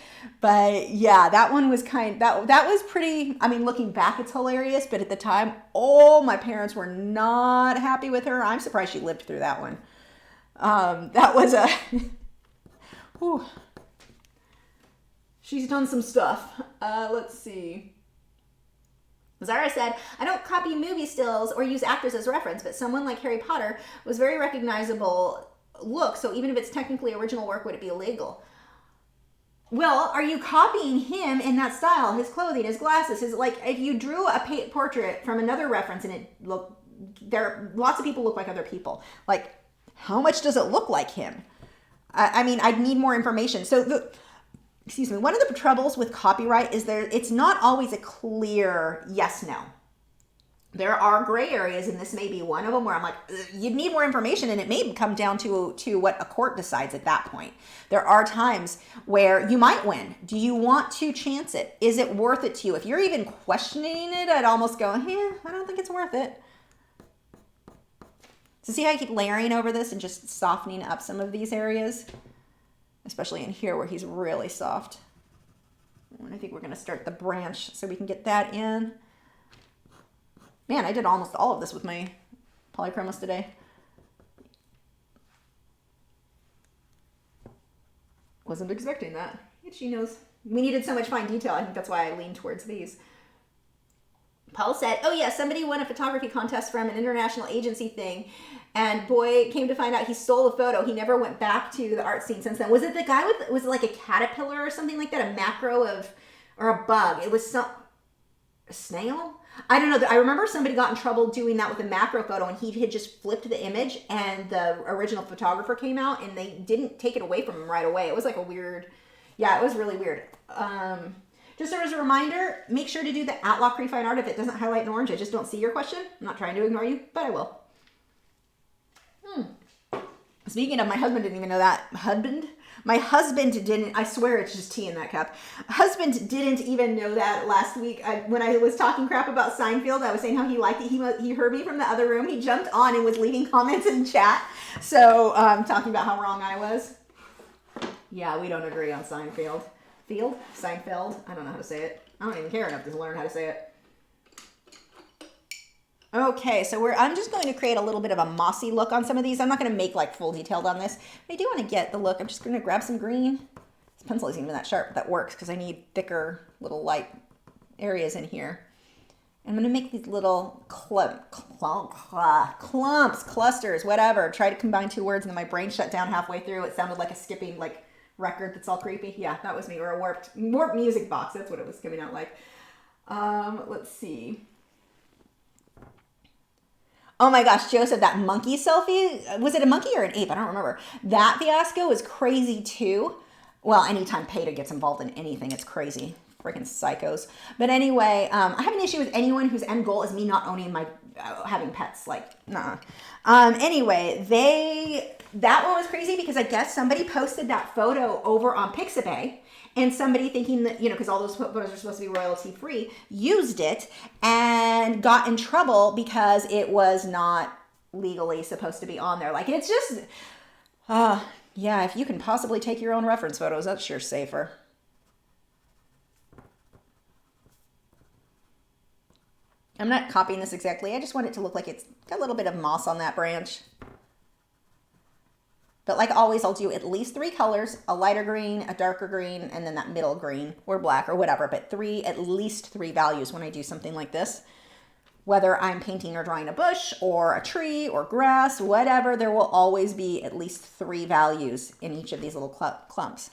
But yeah, that one was that was pretty. I mean, looking back, it's hilarious. But at the time, my parents were not happy with her. I'm surprised she lived through that one. That was a. Whew. She's done some stuff. Let's see. Zara said, I don't copy movie stills or use actors as reference, but someone like Harry Potter was very recognizable look, so even if it's technically original work, would it be illegal? Well, are you copying him in that style? His clothing, his glasses, if you drew a portrait from another reference and it looked, lots of people look like other people. Like, how much does it look like him? I mean, I'd need more information. So one of the troubles with copyright is it's not always a clear yes, no. There are gray areas, and this may be one of them, where I'm like, you'd need more information, and it may come down to what a court decides at that point. There are times where you might win. Do you want to chance it? Is it worth it to you? If you're even questioning it, I'd almost go, I don't think it's worth it. So see how I keep layering over this and just softening up some of these areas? Especially in here where he's really soft. And I think we're going to start the branch so we can get that in. Man, I did almost all of this with my polychromos today. Wasn't expecting that. Yet she knows. We needed so much fine detail. I think that's why I leaned towards these. Paul said, oh yeah, somebody won a photography contest from an international agency thing, and boy, came to find out he stole a photo. He never went back to the art scene since then. Was it the guy was it like a caterpillar or something like that? A macro or a bug? It was a snail? I don't know. I remember somebody got in trouble doing that with a macro photo, and he had just flipped the image, and the original photographer came out, and they didn't take it away from him right away. It was like it was really weird. Just as a reminder, make sure to do the @Lachri Fine Art if it doesn't highlight in orange. I just don't see your question. I'm not trying to ignore you, but I will. Speaking of, my husband didn't even know that. My husband didn't, I swear it's just tea in that cup. Husband didn't even know that last week. When I was talking crap about Seinfeld, I was saying how he liked it. He heard me from the other room. He jumped on and was leaving comments in chat. So, talking about how wrong I was. Yeah, we don't agree on Seinfeld. Seinfeld? I don't know how to say it. I don't even care enough to learn how to say it. Okay, so I'm just going to create a little bit of a mossy look on some of these. I'm not going to make like full detailed on this. But I do want to get the look. I'm just going to grab some green. This pencil isn't even that sharp, but that works because I need thicker little light areas in here. I'm going to make these little clumps, clusters, whatever. Try to combine two words, and then my brain shut down halfway through. It sounded like a skipping record that's all creepy. Yeah, that was me. Or a warped music box. That's what it was coming out like. Let's see. Oh my gosh, Joseph, that monkey selfie, was it a monkey or an ape? I don't remember. That fiasco is crazy too. Well, anytime PETA gets involved in anything, it's crazy. Freaking psychos. But anyway, I have an issue with anyone whose end goal is me not owning my, having pets. Like, nah. Anyway, that one was crazy because I guess somebody posted that photo over on Pixabay, and somebody thinking that, you know, because all those photos are supposed to be royalty free, used it and got in trouble because it was not legally supposed to be on there. Like, it's just, yeah, if you can possibly take your own reference photos, that's sure safer. I'm not copying this exactly. I just want it to look like it's got a little bit of moss on that branch. But like always, I'll do at least 3 colors, a lighter green, a darker green, and then that middle green or black or whatever. But at least three values when I do something like this. Whether I'm painting or drawing a bush or a tree or grass, whatever, there will always be at least 3 values in each of these little clumps.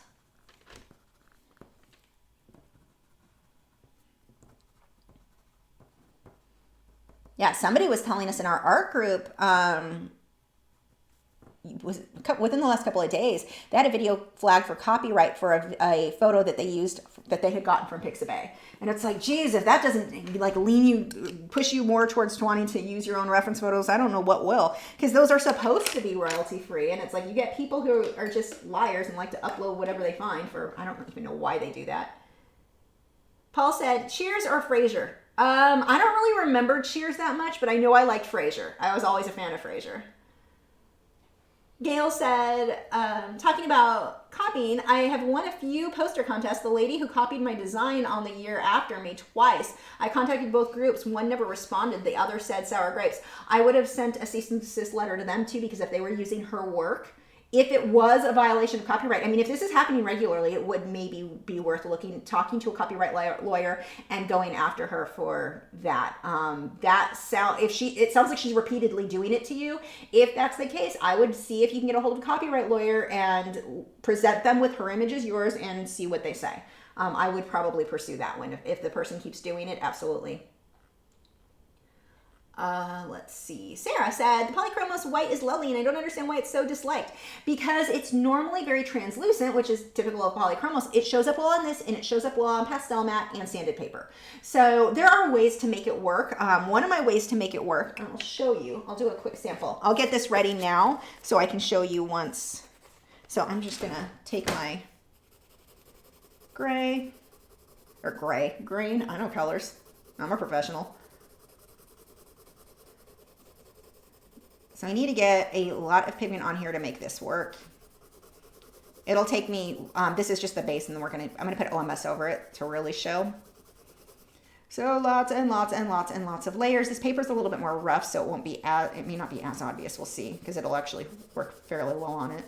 Yeah, somebody was telling us in our art group, was within the last couple of days, they had a video flagged for copyright for a photo that they used, that they had gotten from Pixabay. And it's like, geez, if that doesn't like push you more towards wanting to use your own reference photos, I don't know what will. Because those are supposed to be royalty free. And it's like, you get people who are just liars and like to upload whatever they find for, I don't even know why they do that. Paul said, Cheers or Frasier? I don't really remember Cheers that much, but I know I liked Frasier. I was always a fan of Frasier. Gail said, talking about copying, I have won a few poster contests. The lady who copied my design on the year after me twice. I contacted both groups. One never responded. The other said sour grapes. I would have sent a cease and desist letter to them too, because if they were using her work, if it was a violation of copyright, I mean, if this is happening regularly, it would maybe be worth talking to a copyright lawyer and going after her for that. It sounds like she's repeatedly doing it to you. If that's the case, I would see if you can get a hold of a copyright lawyer and present them with her image as yours and see what they say. I would probably pursue that one. If the person keeps doing it, absolutely. Let's see. Sarah said, the polychromos white is lovely and I don't understand why it's so disliked. Because it's normally very translucent, which is typical of polychromos. It shows up well on this and it shows up well on pastel matte and sanded paper. So there are ways to make it work. One of my ways to make it work, and I'll show you. I'll do a quick sample. I'll get this ready now so I can show you once. So I'm just going to take my green. I know colors. I'm a professional. So I need to get a lot of pigment on here to make this work. It'll take me, this is just the base, and then I'm gonna put OMS over it to really show. So lots and lots and lots and lots of layers. This paper's a little bit more rough, so it may not be as obvious, we'll see, because it'll actually work fairly well on it.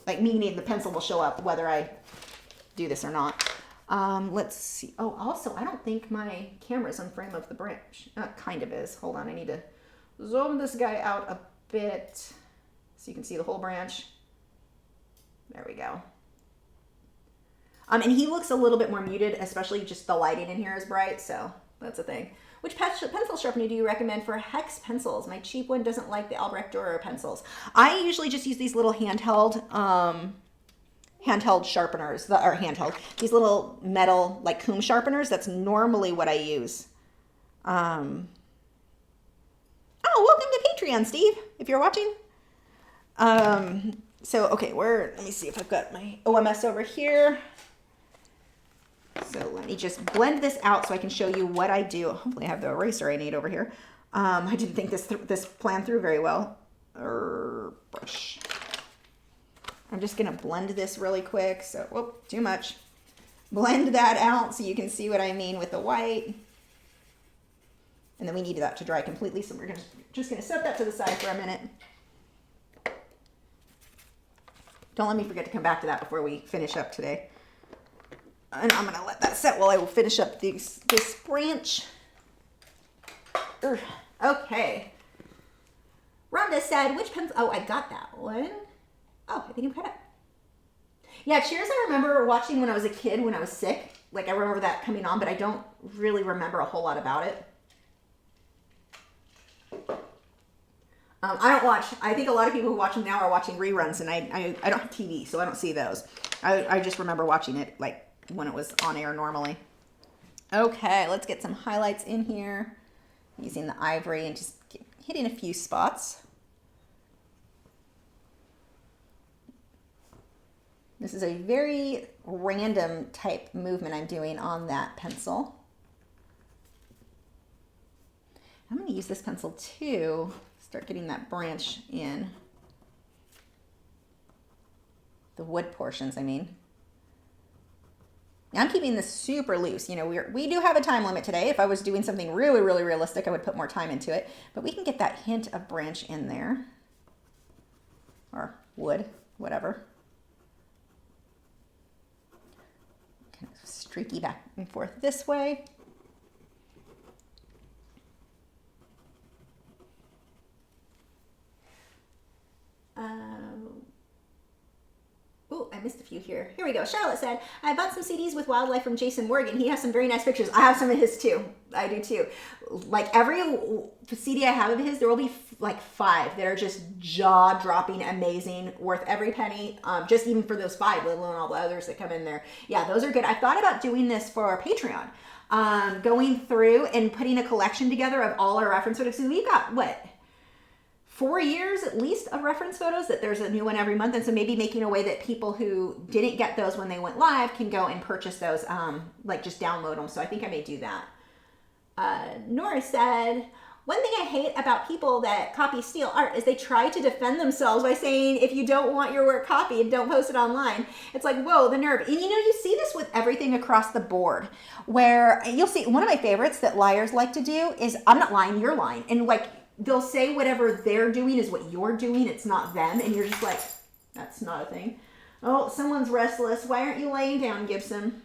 Like meaning the pencil will show up whether I do this or not. Let's see. Oh, also, I don't think my camera's on frame of the branch. Kind of is. Hold on, I need to zoom this guy out a bit so you can see the whole branch. There we go. And he looks a little bit more muted, especially just the lighting in here is bright, so that's a thing. Which pencil sharpener do you recommend for hex pencils? My cheap one doesn't like the Albrecht Dürer pencils. I usually just use these little handheld sharpeners, these little metal like comb sharpeners. That's normally what I use. Oh, welcome to Patreon, Steve, if you're watching. So, okay, let me see if I've got my OMS over here. So let me just blend this out so I can show you what I do. Hopefully I have the eraser I need over here. I didn't think this planned through very well. Brush. I'm just going to blend this really quick. So, whoop, too much. Blend that out so you can see what I mean with the white. And then we need that to dry completely, so we're just going to set that to the side for a minute. Don't let me forget to come back to that before we finish up today. And I'm going to let that set while I finish up this branch. Okay. Rhonda said, which pencil? Oh, I got that one. Oh, I think I'm cut up. Yeah, Cheers I remember watching when I was a kid when I was sick. Like, I remember that coming on, but I don't really remember a whole lot about it. I don't watch, I think a lot of people who watch them now are watching reruns, and I don't have TV, so I don't see those. I just remember watching it like when it was on air normally. Okay, let's get some highlights in here using the ivory and just hitting a few spots. This is a very random type movement I'm doing on that pencil. I'm going to use this pencil too, start getting that branch in. The wood portions, I mean. Now I'm keeping this super loose. You know, we do have a time limit today. If I was doing something really, really realistic, I would put more time into it. But we can get that hint of branch in there. Or wood, whatever. Kind of streaky back and forth this way. Oh, I missed a few here. Here we go. Charlotte said, I bought some CDs with wildlife from Jason Morgan. He has some very nice pictures. I have some of his too. I do too. Like every CD I have of his, there will be like 5 that are just jaw-dropping, amazing, worth every penny, just even for those 5, let alone all the others that come in there. Yeah, those are good. I thought about doing this for our Patreon, going through and putting a collection together of all our reference photos. So we've got, what, 4 years at least of reference photos, that there's a new one every month. And so maybe making a way that people who didn't get those when they went live can go and purchase those, like just download them. So I think I may do that. Nora said, one thing I hate about people that copy steal art is they try to defend themselves by saying, if you don't want your work copied, don't post it online. It's like, whoa, the nerve. And you know, you see this with everything across the board, where you'll see one of my favorites that liars like to do is, I'm not lying, you're lying. And like, they'll say whatever they're doing is what you're doing. It's not them. And you're just like, that's not a thing. Oh, someone's restless. Why aren't you laying down, Gibson?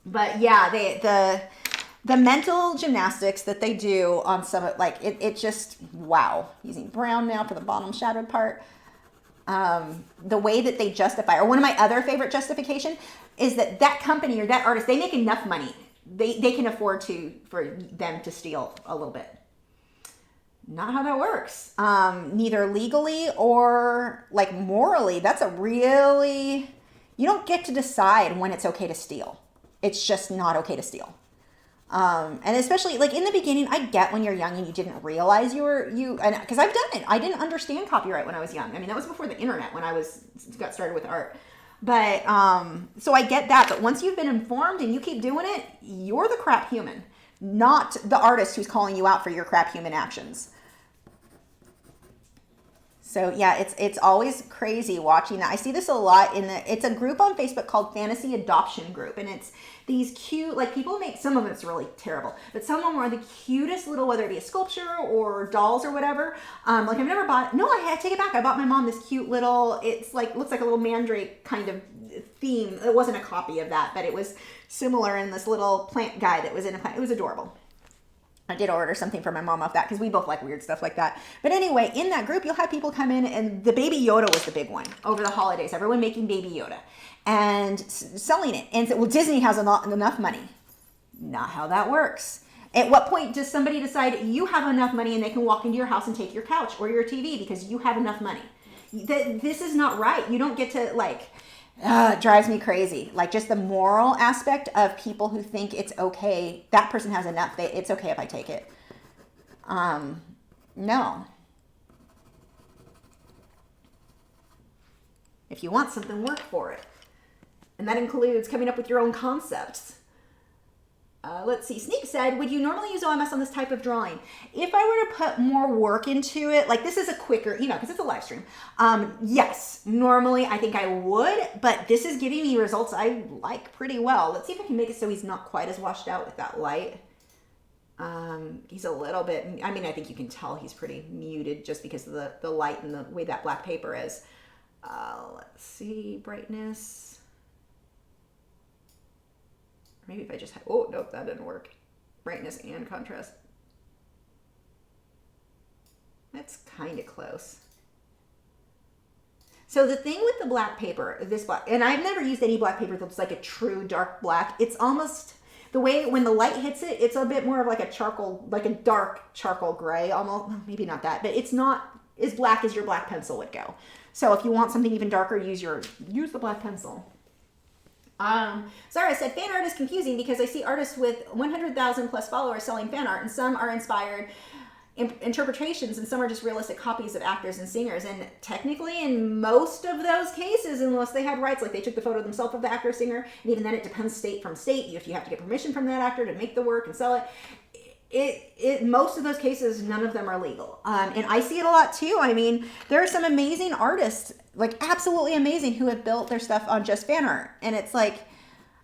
But yeah, the mental gymnastics that they do on some, like it just, wow. Using brown now for the bottom shadowed part. The way that they justify, or one of my other favorite justification is that company or that artist, they make enough money. They can afford for them to steal a little bit. Not how that works. Neither legally or like morally. That's a really, you don't get to decide when it's okay to steal. It's just not okay to steal. And especially like in the beginning, I get when you're young and you didn't realize and because I've done it. I didn't understand copyright when I was young. I mean, that was before the internet when I got started with art. But, so I get that. But once you've been informed and you keep doing it, you're the crap human, not the artist who's calling you out for your crap human actions. So yeah, it's always crazy watching that. I see this a lot it's a group on Facebook called Fantasy Adoption Group. And it's these cute, like people make, some of it's really terrible, but some of them are the cutest little, whether it be a sculpture or dolls or whatever. Like I've never bought, no, I take it back. I bought my mom this cute little, it's like, looks like a little mandrake kind of theme. It wasn't a copy of that, but it was similar in this little plant guy that was in a plant. It was adorable. I did order something for my mom off that because we both like weird stuff like that. But anyway, in that group, you'll have people come in, and the Baby Yoda was the big one over the holidays. Everyone making Baby Yoda and selling it. And said, well, Disney has enough money. Not how that works. At what point does somebody decide you have enough money and they can walk into your house and take your couch or your TV because you have enough money? This is not right. You don't get to like... it drives me crazy. Like just the moral aspect of people who think it's okay. That person has enough. It's okay if I take it. No. If you want something, work for it. And that includes coming up with your own concepts. Let's see. Sneak said, would you normally use OMS on this type of drawing? If I were to put more work into it, like this is a quicker, because it's a live stream. Yes, normally I think I would, but this is giving me results I like pretty well. Let's see if I can make it so he's not quite as washed out with that light. He's a little bit, I think you can tell he's pretty muted just because of the light and the way that black paper is. Let's see, brightness. Maybe if I just, oh, nope, that didn't work. Brightness and contrast. That's kind of close. So the thing with the black paper, this black, and I've never used any black paper that looks like a true dark black. It's almost, the way when the light hits it, it's a bit more of like a charcoal, like a dark charcoal gray, almost, maybe not that, but it's not as black as your black pencil would go. So if you want something even darker, use the black pencil. Zara said, fan art is confusing because I see artists with 100,000 plus followers selling fan art, and some are inspired interpretations and some are just realistic copies of actors and singers. And technically in most of those cases, unless they had rights, like they took the photo themselves of the actor or singer, and even then it depends state from state, if you have to get permission from that actor to make the work and sell it, most of those cases, none of them are legal. And I see it a lot too. I mean, there are some amazing artists, like absolutely amazing, who have built their stuff on just fan art. And it's like,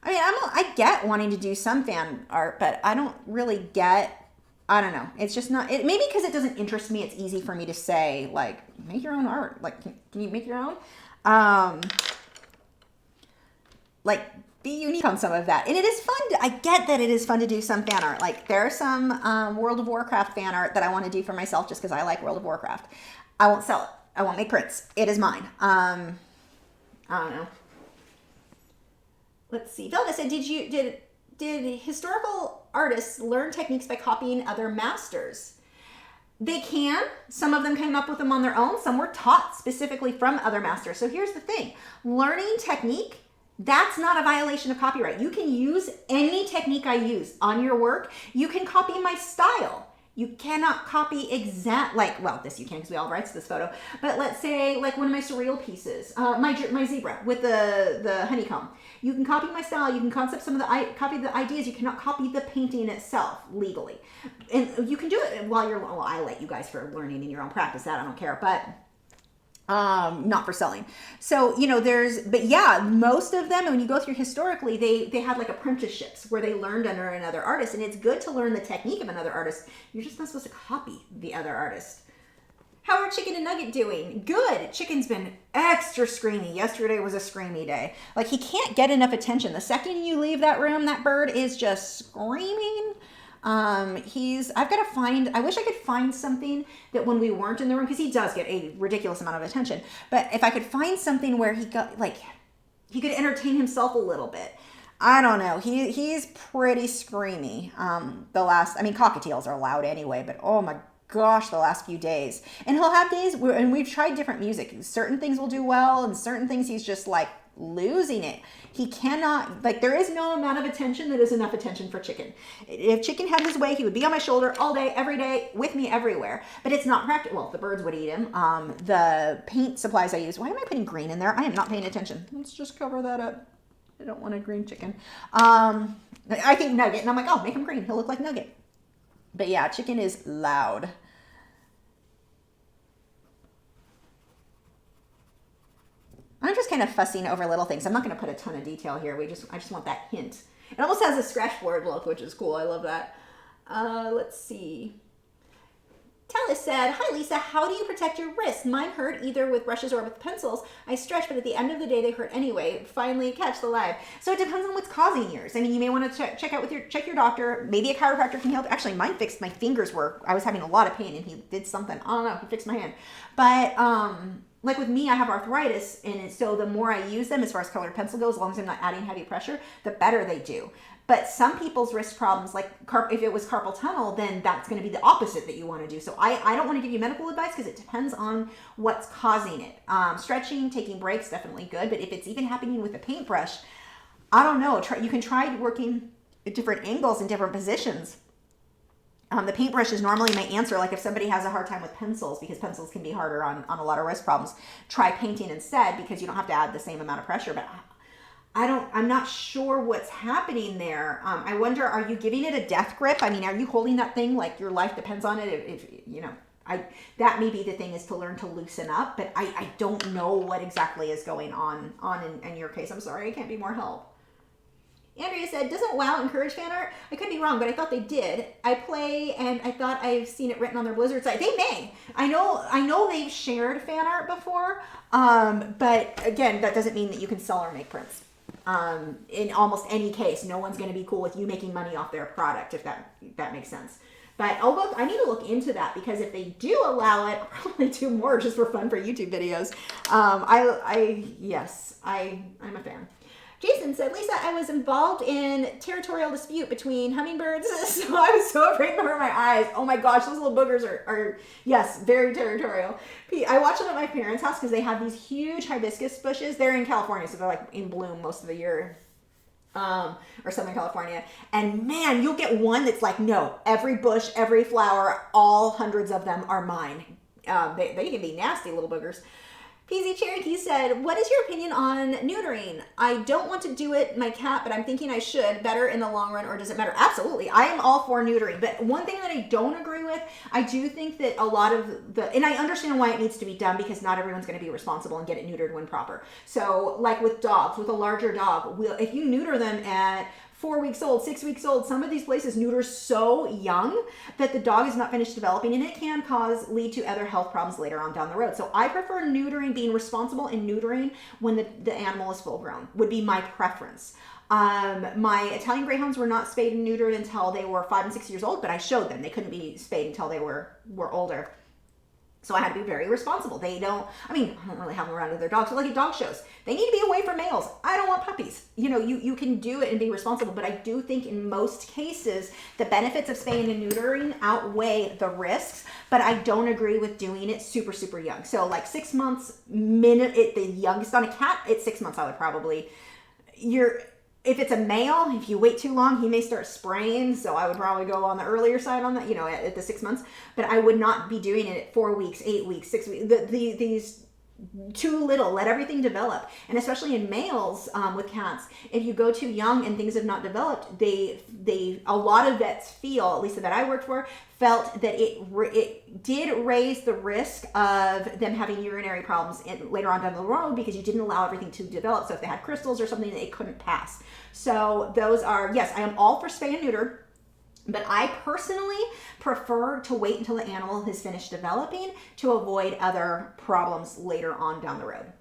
I mean, I get wanting to do some fan art, but I don't really get, I don't know. It's just not, maybe because it doesn't interest me, it's easy for me to say, like, make your own art. Like, can you make your own? Like, be unique on some of that. And it is fun. I get that it is fun to do some fan art. Like, there are some World of Warcraft fan art that I want to do for myself just because I like World of Warcraft. I won't sell it. I won't make prints. It is mine. I don't know. Let's see. Velda said, did historical artists learn techniques by copying other masters? They can. Some of them came up with them on their own. Some were taught specifically from other masters. So here's the thing. Learning technique, that's not a violation of copyright. You can use any technique I use on your work. You can copy my style. You cannot copy this you can because we all have rights to this photo. But let's say like one of my surreal pieces, my zebra with the honeycomb. You can copy my style. You can copy the ideas. You cannot copy the painting itself legally. And you can do it while I let you guys for learning in your own practice. That I don't care, but not for selling. So, but yeah, most of them, when you go through historically, they had like apprenticeships where they learned under another artist, and it's good to learn the technique of another artist. You're just not supposed to copy the other artist. How are Chicken and Nugget doing? Good. Chicken's been extra screamy. Yesterday was a screamy day. Like, he can't get enough attention. The second you leave that room, that bird is just screaming. I wish I could find something that when we weren't in the room, because he does get a ridiculous amount of attention, but if I could find something where he could entertain himself a little bit. I don't know. He's pretty screamy. Cockatiels are loud anyway, but oh my gosh, the last few days. And he'll have days and we've tried different music. Certain things will do well, and certain things he's just like losing it. He cannot, there is no amount of attention that is enough attention for Chicken. If Chicken had his way, he would be on my shoulder all day, every day, with me everywhere. But it's not practical. Well, the birds would eat him. The paint supplies I use, why am I putting green in there? I am not paying attention. Let's just cover that up. I don't want a green chicken. I think Nugget, and I'm like, oh, make him green. He'll look like Nugget. But yeah, Chicken is loud. I'm just kind of fussing over little things. I'm not going to put a ton of detail here. I just want that hint. It almost has a scratch board look, which is cool. I love that. Let's see. Talis said, hi Lisa, how do you protect your wrists? Mine hurt either with brushes or with pencils. I stretch, but at the end of the day, they hurt anyway. Finally, catch the live. So it depends on what's causing yours. I mean, you may want to check your doctor. Maybe a chiropractor can help. Actually, mine fixed my fingers I was having a lot of pain and he did something. I don't know. He fixed my hand. But, like with me, I have arthritis, and so the more I use them, as far as colored pencil goes, as long as I'm not adding heavy pressure, the better they do. But some people's wrist problems, like if it was carpal tunnel, then that's going to be the opposite that you want to do. So I don't want to give you medical advice because it depends on what's causing it. Stretching, taking breaks, definitely good. But if it's even happening with a paintbrush, I don't know. You can try working at different angles and different positions. The paintbrush is normally my answer. Like if somebody has a hard time with pencils, because pencils can be harder on a lot of wrist problems, try painting instead because you don't have to add the same amount of pressure. But I'm not sure what's happening there. I wonder, are you giving it a death grip? I mean, are you holding that thing like your life depends on it? That may be the thing, is to learn to loosen up, but I don't know what exactly is going on in your case. I'm sorry, I can't be more help. Andrea said, doesn't WoW encourage fan art? I could be wrong, but I thought they did. I play, and I thought I've seen it written on their Blizzard site. They may. I know they've shared fan art before, but again, that doesn't mean that you can sell or make prints. In almost any case, no one's going to be cool with you making money off their product, if that makes sense. But I need to look into that, because if they do allow it, I'll probably do more just for fun for YouTube videos. I'm a fan. Jason said, Lisa, I was involved in territorial dispute between hummingbirds, so I was so afraid to hurt my eyes. Oh my gosh, those little boogers are yes, very territorial. I watched them at my parents' house because they have these huge hibiscus bushes. They're in California, so they're like in bloom most of the year. or Southern California. And man, you'll get one that's like, no, every bush, every flower, all hundreds of them are mine. They can be nasty little boogers. PZ Cherokee said, what is your opinion on neutering? I don't want to do it my cat, but I'm thinking I should. Better in the long run, or does it matter? Absolutely. I am all for neutering. But one thing that I don't agree with, I do think that a lot of the, and I understand why it needs to be done, because not everyone's going to be responsible and get it neutered when proper. So like with dogs, with a larger dog, if you neuter them at 4 weeks old, 6 weeks old, some of these places neuter so young that the dog is not finished developing, and it can lead to other health problems later on down the road. So I prefer neutering, being responsible in neutering when the animal is full grown, would be my preference. My Italian Greyhounds were not spayed and neutered until they were 5 and 6 years old, but I showed them they couldn't be spayed until they were older. So I had to be very responsible. I don't really have them around with their dogs, but like at dog shows, they need to be away from males. I don't want puppies. You can do it and be responsible, but I do think in most cases, the benefits of spaying and neutering outweigh the risks, but I don't agree with doing it super, super young. So like 6 months, the youngest on a cat, at 6 months, I would probably, if it's a male, if you wait too long, he may start spraying. So I would probably go on the earlier side on that, at the 6 months. But I would not be doing it at 4 weeks, 8 weeks, 6 weeks. These too little. Let everything develop. And especially in males with cats, if you go too young and things have not developed, a lot of vets feel, at least that I worked for, felt that it did raise the risk of them having urinary problems later on down the road, because you didn't allow everything to develop. So if they had crystals or something, they couldn't pass. So those are, yes, I am all for spay and neuter, but I personally prefer to wait until the animal has finished developing to avoid other problems later on down the road.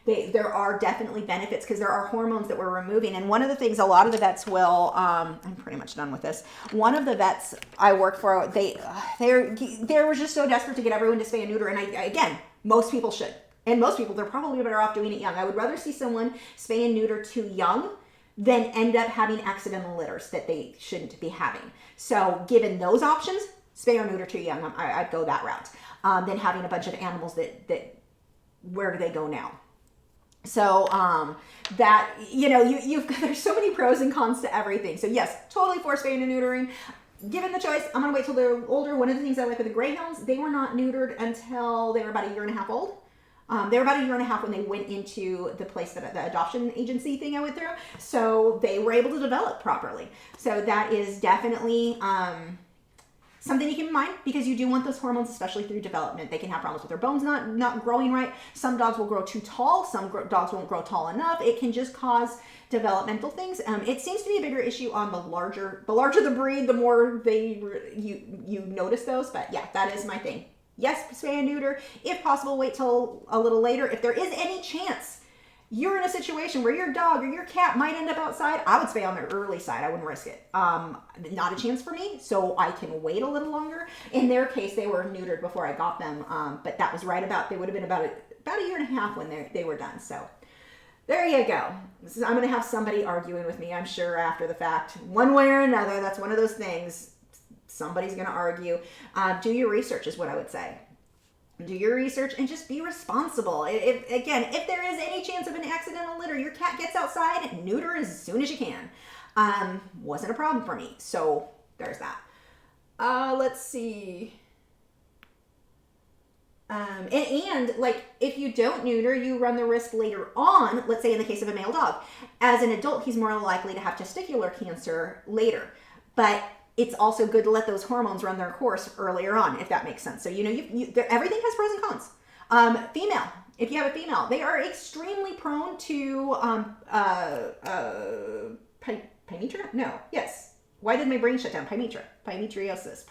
There are definitely benefits, because there are hormones that we're removing. And one of the things a lot of the vets will, I'm pretty much done with this. One of the vets I work for, they were just so desperate to get everyone to spay and neuter. And again, most people should. And most people, they're probably better off doing it young. I would rather see someone spay and neuter too young than end up having accidental litters that they shouldn't be having. So given those options, spay or neuter too young, I'd go that route. Than having a bunch of animals that where do they go now? So that, there's so many pros and cons to everything. So yes, totally for spaying and neutering. Given the choice, I'm gonna wait till they're older. One of the things I like with the Greyhounds, they were not neutered until they were about 1.5 years old. They were about 1.5 years when they went into the place that the adoption agency thing I went through. So they were able to develop properly. So that is definitely something to keep in mind, because you do want those hormones, especially through development. They can have problems with their bones not growing right. Some dogs will grow too tall. Some dogs won't grow tall enough. It can just cause developmental things. It seems to be a bigger issue on the larger the breed, the more you notice those. But yeah, that is my thing. Yes, spay and neuter. If possible, wait till a little later. If there is any chance you're in a situation where your dog or your cat might end up outside, I would spay on the early side. I wouldn't risk it. Not a chance for me, so I can wait a little longer. In their case, they were neutered before I got them, but that was right about, they would have been about 1.5 years when they were done. So there you go. I'm going to have somebody arguing with me, I'm sure, after the fact. One way or another, that's one of those things. Somebody's going to argue. Do your research is what I would say. Do your research and just be responsible. If there is any chance of an accidental litter, your cat gets outside, neuter as soon as you can. Wasn't a problem for me. So there's that. Let's see. And like, if you don't neuter, you run the risk later on, let's say in the case of a male dog. As an adult, he's more likely to have testicular cancer later. But it's also good to let those hormones run their course earlier on, if that makes sense. So, everything has pros and cons. Female, if you have a female, they are extremely prone to pymethria? No, yes. Why did my brain shut down? Pymetriosis.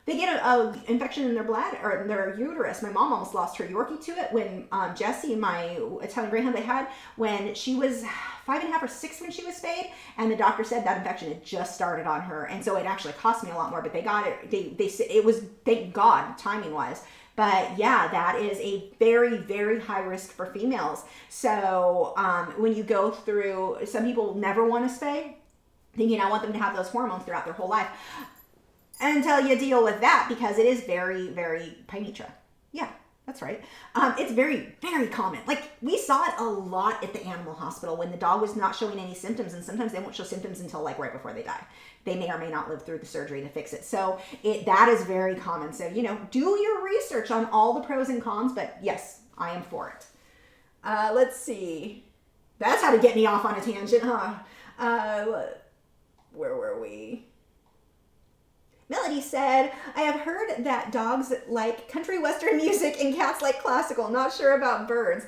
They get an infection in their bladder or in their uterus. My mom almost lost her Yorkie to it when Jessie, my Italian Greyhound they had, when she was 5.5 or 6 when she was spayed, and the doctor said that infection had just started on her, and so it actually cost me a lot more. But they got it. It was, thank God, timing wise. But yeah, that is a very, very high risk for females. So when you go through, some people never want to spay, thinking I want them to have those hormones throughout their whole life. Until you deal with that, because it is very, very pymethria. Yeah, That's right. It's very, very common. Like, we saw it a lot at the animal hospital when the dog was not showing any symptoms, and sometimes they won't show symptoms until like right before they die. They may or may not live through the surgery to fix it. So that is very common. So, do your research on all the pros and cons, but yes, I am for it. Let's see. That's how to get me off on a tangent, huh? Where were we? Melody said, I have heard that dogs like country western music and cats like classical. Not sure about birds.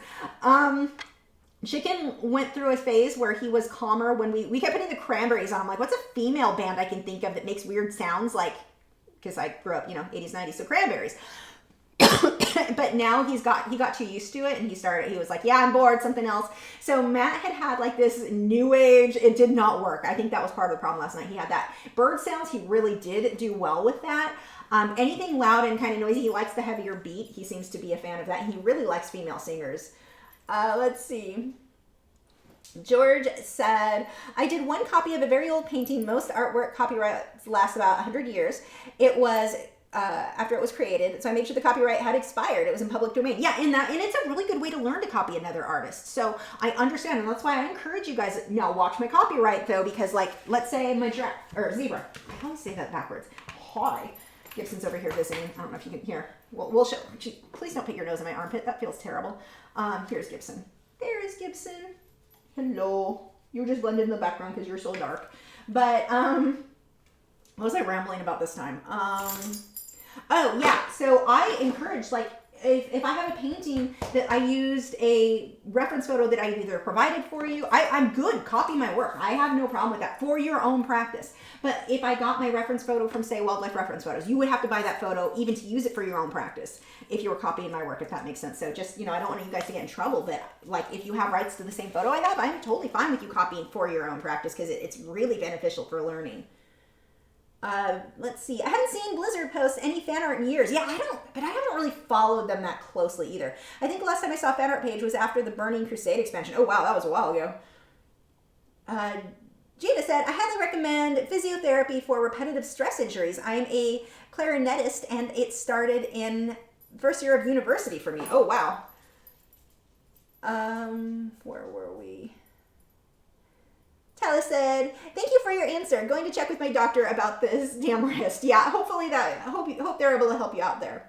Chicken went through a phase where he was calmer when we kept putting the Cranberries on. I'm like, what's a female band I can think of that makes weird sounds? Like, because I grew up, 80s, 90s, so Cranberries. But now he got too used to it, and he was like, yeah, I'm bored, something else. So Matt had like this new age, it did not work. I think that was part of the problem last night. He had that bird sounds, he really did do well with that. Anything loud and kind of noisy, he likes the heavier beat. He seems to be a fan of that, and he really likes female singers. Let's see. George said, I did one copy of a very old painting. Most artwork copyrights last about 100 years. It was after it was created, so I made sure the copyright had expired. It was in public domain. Yeah, and it's a really good way to learn to copy another artist. So I understand, and that's why I encourage you guys. Now watch my copyright though, because like, let's say my zebra. I always say that backwards. Hi, Gibson's over here visiting. I don't know if you can hear. We'll show. Please don't put your nose in my armpit. That feels terrible. Here's Gibson. There is Gibson. Hello. You just blended in the background because you're so dark. But what was I rambling about this time? Oh yeah, so I encourage, like, if I have a painting that I used a reference photo that I either provided for you, I'm good, copy my work. I have no problem with that for your own practice. But if I got my reference photo from, say, Wildlife Reference Photos, you would have to buy that photo even to use it for your own practice if you were copying my work, if that makes sense. So just, I don't want you guys to get in trouble, but like, if you have rights to the same photo I have, I'm totally fine with you copying for your own practice because it's really beneficial for learning. Let's see. I haven't seen Blizzard post any fan art in years. Yeah, but I haven't really followed them that closely either. I think the last time I saw a fan art page was after the Burning Crusade expansion. Oh wow, that was a while ago. Jada said, I highly recommend physiotherapy for repetitive stress injuries. I'm a clarinetist and it started in first year of university for me. Oh wow. Where were we? Tyler said, thank you for your answer. Going to check with my doctor about this damn wrist. Yeah, hopefully I hope they're able to help you out there.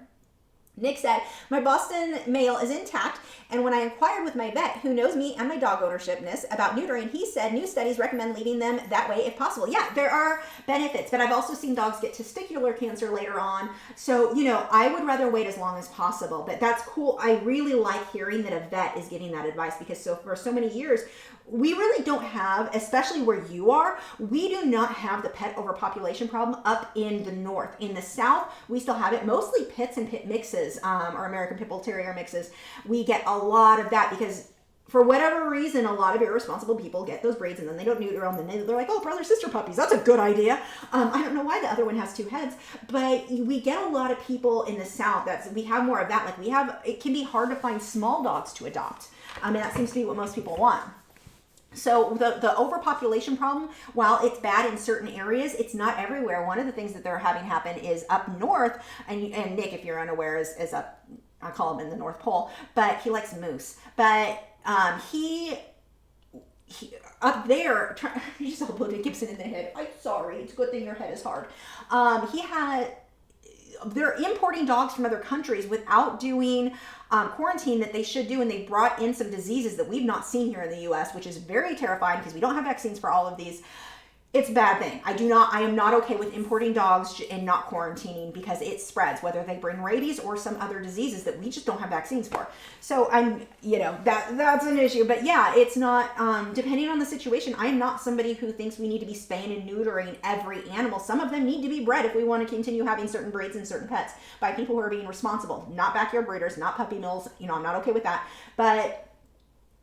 Nick said, my Boston male is intact, and when I inquired with my vet, who knows me and my dog ownershipness, about neutering, he said new studies recommend leaving them that way if possible. Yeah, there are benefits, but I've also seen dogs get testicular cancer later on. So, I would rather wait as long as possible, but that's cool. I really like hearing that a vet is giving that advice because for so many years, we really don't have, especially where you are, we do not have the pet overpopulation problem up in the north. In the south, we still have it, mostly pits and pit mixes, or American Pit Bull Terrier mixes. We get a lot of that because for whatever reason, a lot of irresponsible people get those breeds and then they don't neuter them and they're like, oh, brother, sister puppies, that's a good idea. I don't know why the other one has two heads, but we get a lot of people in the south we have more of that. Like it can be hard to find small dogs to adopt. And that seems to be what most people want. So the overpopulation problem, while it's bad in certain areas, it's not everywhere. One of the things that they're having happen is up north, and Nick, if you're unaware, is up, I call him in the North Pole, but he likes moose. But he up there, you just elbowed Gibson in the head. I'm sorry, it's a good thing your head is hard. They're importing dogs from other countries without doing quarantine that they should do, and they brought in some diseases that we've not seen here in the U.S., which is very terrifying because we don't have vaccines for all of these. It's a bad thing. I am not okay with importing dogs and not quarantining because it spreads, whether they bring rabies or some other diseases that we just don't have vaccines for. So that's an issue. But yeah, it's not, depending on the situation, I am not somebody who thinks we need to be spaying and neutering every animal. Some of them need to be bred if we want to continue having certain breeds and certain pets by people who are being responsible, not backyard breeders, not puppy mills. I'm not okay with that. But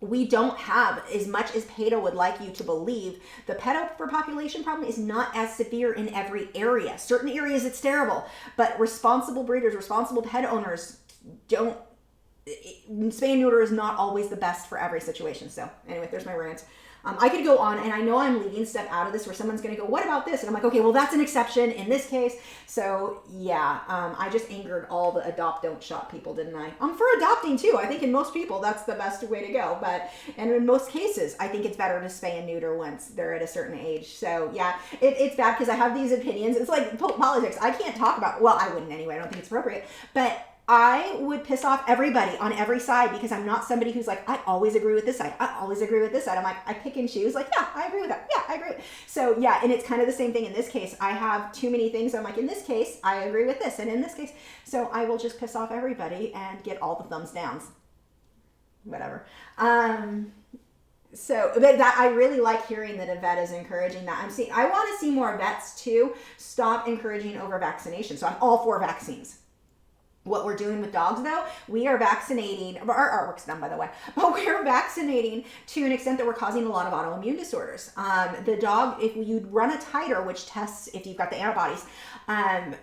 we don't have, as much as PETA would like you to believe, the pet overpopulation problem is not as severe in every area. Certain areas it's terrible, but responsible breeders, responsible pet owners spay and neuter is not always the best for every situation. So anyway, there's my rant. I could go on, and I know I'm leaving stuff out of this where someone's going to go, what about this? And I'm like, okay, well, that's an exception in this case. So yeah, I just angered all the adopt, don't shop people, didn't I? For adopting too. I think in most people, that's the best way to go. And in most cases, I think it's better to spay and neuter once they're at a certain age. So yeah, it's bad because I have these opinions. It's like politics. I can't talk about, well, I wouldn't anyway. I don't think it's appropriate. But I would piss off everybody on every side because I'm not somebody who's like, I always agree with this side. I always agree with this side. I'm like, I pick and choose. Like, yeah, I agree with that. Yeah, I agree. So yeah, and it's kind of the same thing in this case. I have too many things. I'm like, in this case, I agree with this. And in this case, so I will just piss off everybody and get all the thumbs downs. Whatever. So that I really like hearing that a vet is encouraging that. I want to see more vets too stop encouraging over vaccination. So I'm all for vaccines. What we're doing with dogs, though, we are vaccinating, our artwork's done, by the way, but we're vaccinating to an extent that we're causing a lot of autoimmune disorders. The dog, if you run a titer, which tests if you've got the antibodies,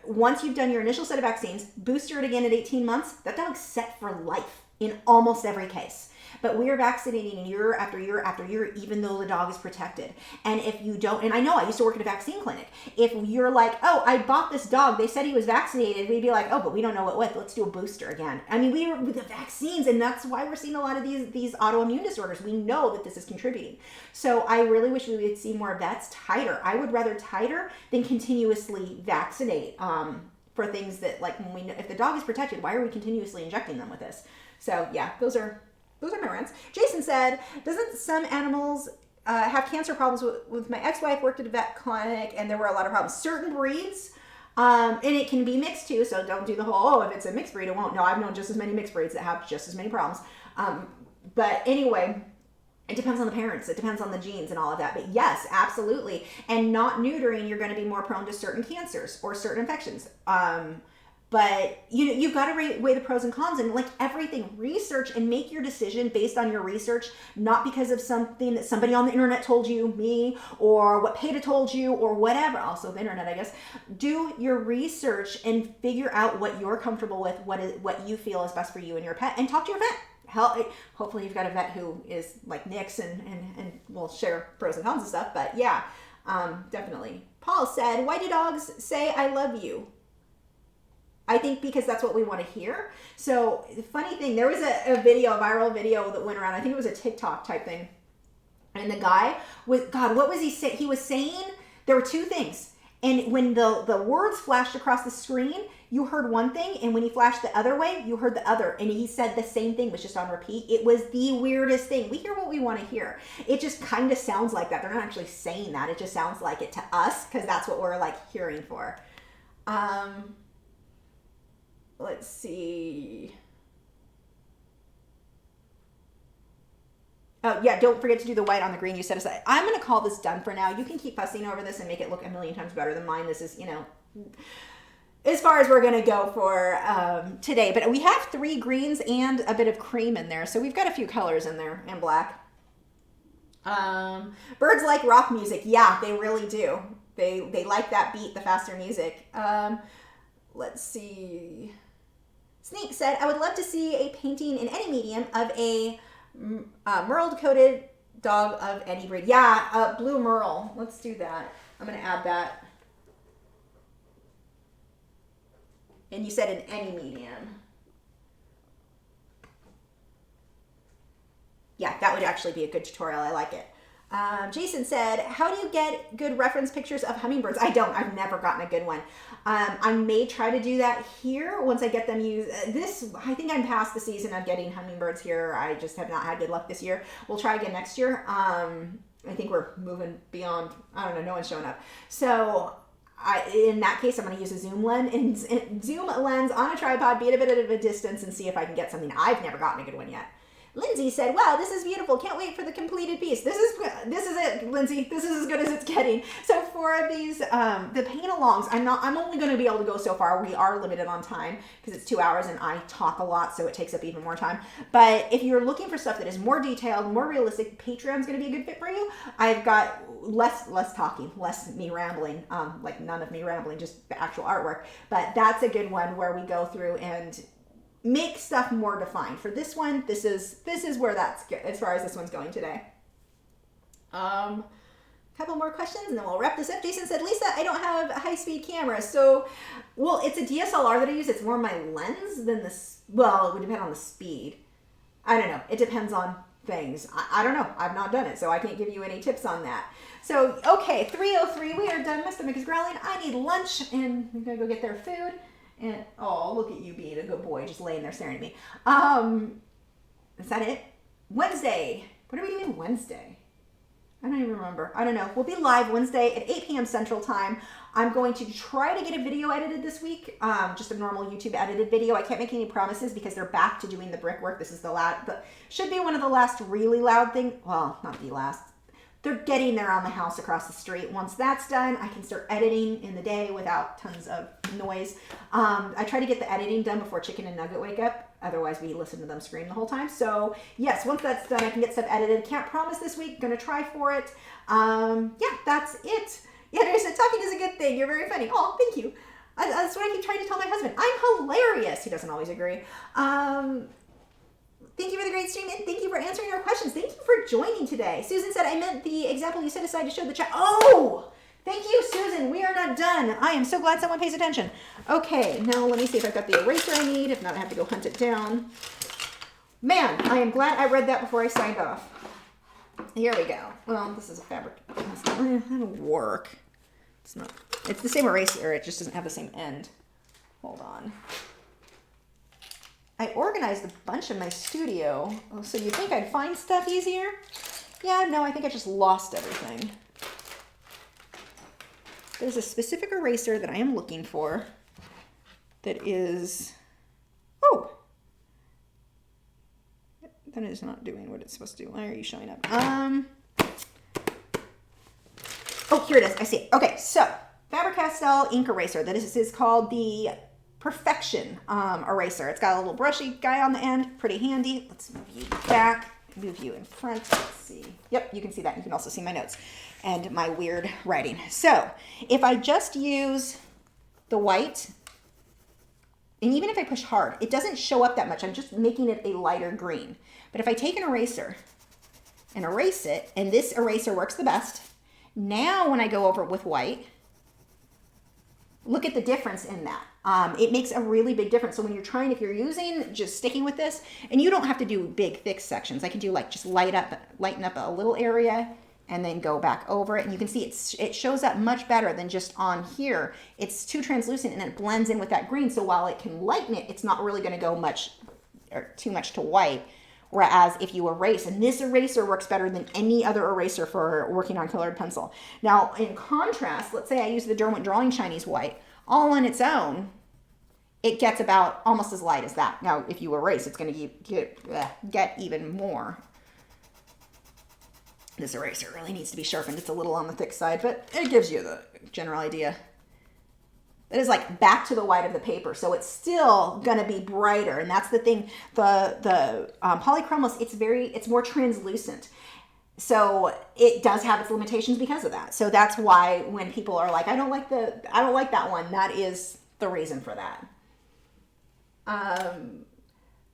once you've done your initial set of vaccines, booster it again at 18 months, that dog's set for life in almost every case. But we are vaccinating year after year after year, even though the dog is protected. And if you don't, and I know I used to work at a vaccine clinic. If you're like, oh, I bought this dog, they said he was vaccinated, we'd be like, oh, but we don't know what with. Let's do a booster again. I mean, we were with the vaccines, and that's why we're seeing a lot of these autoimmune disorders. We know that this is contributing. So I really wish we would see more vets titer. I would rather titer than continuously vaccinate for things that, like, when we know, if the dog is protected, why are we continuously injecting them with this? So yeah, those are my rants. Jason said, doesn't some animals have cancer problems? With my ex-wife worked at a vet clinic and there were a lot of problems. Certain breeds, and it can be mixed too, so don't do the whole, if it's a mixed breed, it won't. No, I've known just as many mixed breeds that have just as many problems. But anyway, it depends on the parents. It depends on the genes and all of that. But yes, absolutely. And not neutering, you're going to be more prone to certain cancers or certain infections. But you've got to weigh the pros and cons, and like everything, research and make your decision based on your research, not because of something that somebody on the internet told you, me, or what PETA told you, or whatever. Also the internet, I guess. Do your research and figure out what you're comfortable with, what you feel is best for you and your pet, and talk to your vet. Hopefully you've got a vet who is like Nick's and will share pros and cons and stuff. But yeah, definitely. Paul said, why do dogs say I love you? I think because that's what we want to hear. So the funny thing, there was a viral video that went around. I think it was a TikTok type thing. And the guy was, God, what was he saying? He was saying there were two things. And when the words flashed across the screen, you heard one thing. And when he flashed the other way, you heard the other. And he said the same thing, was just on repeat. It was the weirdest thing. We hear what we want to hear. It just kind of sounds like that. They're not actually saying that. It just sounds like it to us because that's what we're like hearing for. Let's see. Oh, yeah, don't forget to do the white on the green you set aside. I'm going to call this done for now. You can keep fussing over this and make it look a million times better than mine. This is, as far as we're going to go for today. But we have 3 greens and a bit of cream in there. So we've got a few colors in there and black. Birds like rock music. Yeah, they really do. They like that beat, the faster music. Let's see. Sneak said, I would love to see a painting in any medium of a merle-coated dog of any breed. Yeah, blue merle. Let's do that. I'm going to add that. And you said in any medium. Yeah, that would actually be a good tutorial. I like it. Jason said, how do you get good reference pictures of hummingbirds? I don't. I've never gotten a good one. I may try to do that here once I get them used. I think I'm past the season of getting hummingbirds here. I just have not had good luck this year. We'll try again next year. I think we're moving beyond, I don't know, no one's showing up. So in that case, I'm going to use a zoom lens on a tripod, be at a bit of a distance, and see if I can get something. I've never gotten a good one yet. Lindsay said, wow, this is beautiful. Can't wait for the completed piece. This is it, Lindsay. This is as good as it's getting. So for these, the paint-alongs, I'm only going to be able to go so far. We are limited on time because it's 2 hours and I talk a lot, so it takes up even more time. But if you're looking for stuff that is more detailed, more realistic, Patreon's going to be a good fit for you. I've got less talking, less me rambling, like none of me rambling, just the actual artwork. But that's a good one where we go through and make stuff more defined. For this one, this is where that's good as far as this one's going today. Couple more questions and then we'll wrap this up. Jason said, Lisa, I don't have a high-speed camera. So, well, it's a DSLR that I use. It's more my lens than this. Well, it would depend on the speed. I don't know. It depends on things. I don't know. I've not done it, so I can't give you any tips on that. So, okay, 3:03. We are done. My stomach is growling. I need lunch, and I'm going to go get their food. And, oh, look at you being a good boy, just laying there staring at me. Is that it? Wednesday. What are we doing Wednesday? I don't even remember. I don't know. We'll be live Wednesday at 8 p.m. Central Time. I'm going to try to get a video edited this week, just a normal YouTube edited video. I can't make any promises because they're back to doing the brickwork. This is should be one of the last really loud things. Well, not the last. They're getting there on the house across the street. Once that's done, I can start editing in the day without tons of noise. I try to get the editing done before Chicken and Nugget wake up. Otherwise, we listen to them scream the whole time. So, yes, once that's done, I can get stuff edited. Can't promise this week. Going to try for it. Yeah, that's it. Yeah, there's talking is a good thing. You're very funny. Oh, thank you. That's what I keep trying to tell my husband. I'm hilarious. He doesn't always agree. Thank you for the great stream, and thank you for answering our questions. Thank you for joining today. Susan said, I meant the example you set aside to show the chat. Oh, thank you, Susan. We are not done. I am so glad someone pays attention. Okay, now let me see if I've got the eraser I need. If not, I have to go hunt it down. Man, I am glad I read that before I signed off. Here we go. Well, this is a fabric. That'll work. It's not. It's the same eraser. It just doesn't have the same end. Hold on. I organized a bunch in my studio. Oh, so you think I'd find stuff easier? Yeah, no, I think I just lost everything. There's a specific eraser that I am looking for that is, oh, that is not doing what it's supposed to do. Why are you showing up? Oh, here it is. I see it. Okay, so Faber-Castell ink eraser. This is called the Perfection eraser. It's got a little brushy guy on the end, pretty handy. Let's move you back, move you in front. Let's see. Yep, you can see that. You can also see my notes and my weird writing. So if I just use the white, and even if I push hard, it doesn't show up that much. I'm just making it a lighter green. But if I take an eraser and erase it, and this eraser works the best, now when I go over it with white, look at the difference in that. It makes a really big difference. So when you're trying, if you're using, just sticking with this, and you don't have to do big, thick sections. I can do like just lighten up a little area and then go back over it. And you can see it shows up much better than just on here. It's too translucent and it blends in with that green. So while it can lighten it, it's not really gonna go much or too much to white. Whereas if you erase, and this eraser works better than any other eraser for working on colored pencil. Now, in contrast, let's say I use the Derwent Drawing Chinese White. All on its own, it gets about almost as light as that. Now, if you erase, it's going to get even more. This eraser really needs to be sharpened. It's a little on the thick side, but it gives you the general idea. It is like back to the white of the paper, so it's still going to be brighter. And that's the thing. The polychromos, it's more translucent. So it does have its limitations because of that. So that's why when people are like, I don't like that one, that is the reason for that.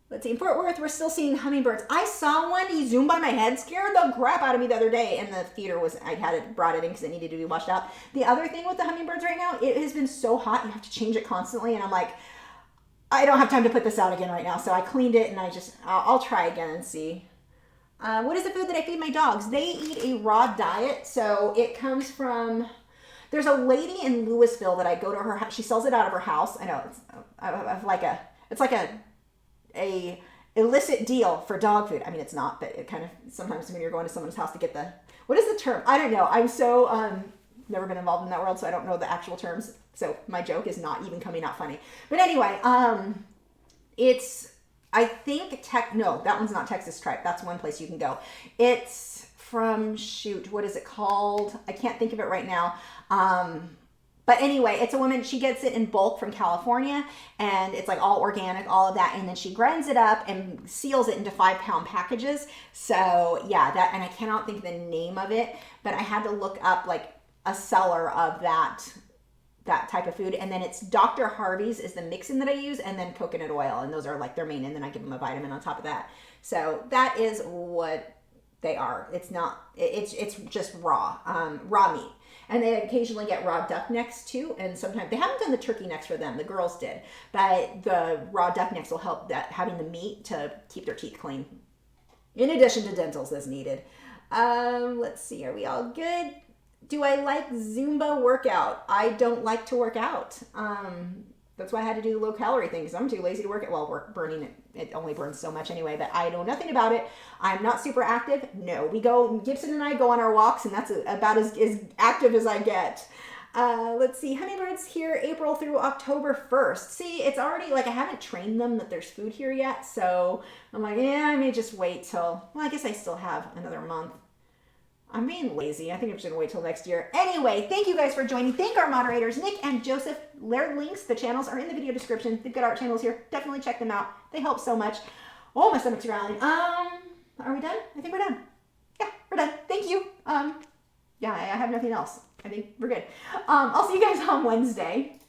Let's see, in Fort Worth, we're still seeing hummingbirds. I saw one, he zoomed by my head, scared the crap out of me the other day, and the theater I had it, brought it in because it needed to be washed out. The other thing with the hummingbirds right now, it has been so hot, you have to change it constantly, and I'm like, I don't have time to put this out again right now, so I cleaned it, and I'll try again and see. What is the food that I feed my dogs? They eat a raw diet, so it comes from, there's a lady in Louisville that I go to her house. She sells it out of her house. I know it's like a illicit deal for dog food. I mean, it's not, but it kind of, sometimes when you're going to someone's house to get what is the term? I don't know. I'm so, never been involved in that world, so I don't know the actual terms. So my joke is not even coming out funny. But anyway, I think no, that one's not Texas Tripe. That's one place you can go. It's from, what is it called? I can't think of it right now. But anyway, it's a woman, she gets it in bulk from California, and it's like all organic, all of that. And then she grinds it up and seals it into 5-pound packages. So yeah, and I cannot think of the name of it, but I had to look up like a seller of that type of food. And then it's Dr. Harvey's is the mix-in that I use, and then coconut oil. And those are like their main, and then I give them a vitamin on top of that. So that is what They are. It's not. It's just raw meat. And they occasionally get raw duck necks too. And sometimes they haven't done the turkey necks for them. The girls did, but the raw duck necks will help that having the meat to keep their teeth clean. In addition to dentals as needed. Let's see. Are we all good? Do I like Zumba workout? I don't like to work out. That's why I had to do the low calorie thing because I'm too lazy to work it. Well, burning it. It only burns so much anyway, but I know nothing about it. I'm not super active. No, Gibson and I go on our walks, and that's about as active as I get. Let's see, Honeybirds here April through October 1st. See, it's already, like, I haven't trained them that there's food here yet, so I'm like, yeah, I may just wait till, well, I guess I still have another month. I'm being lazy. I think I'm just going to wait till next year. Anyway, thank you guys for joining. Thank our moderators, Nick and Joseph. Their links, the channels are in the video description. They've got art channels here. Definitely check them out. They help so much. Oh, my stomach's growling. Are we done? I think we're done. Yeah, we're done. Thank you. Yeah, I have nothing else. I think we're good. I'll see you guys on Wednesday.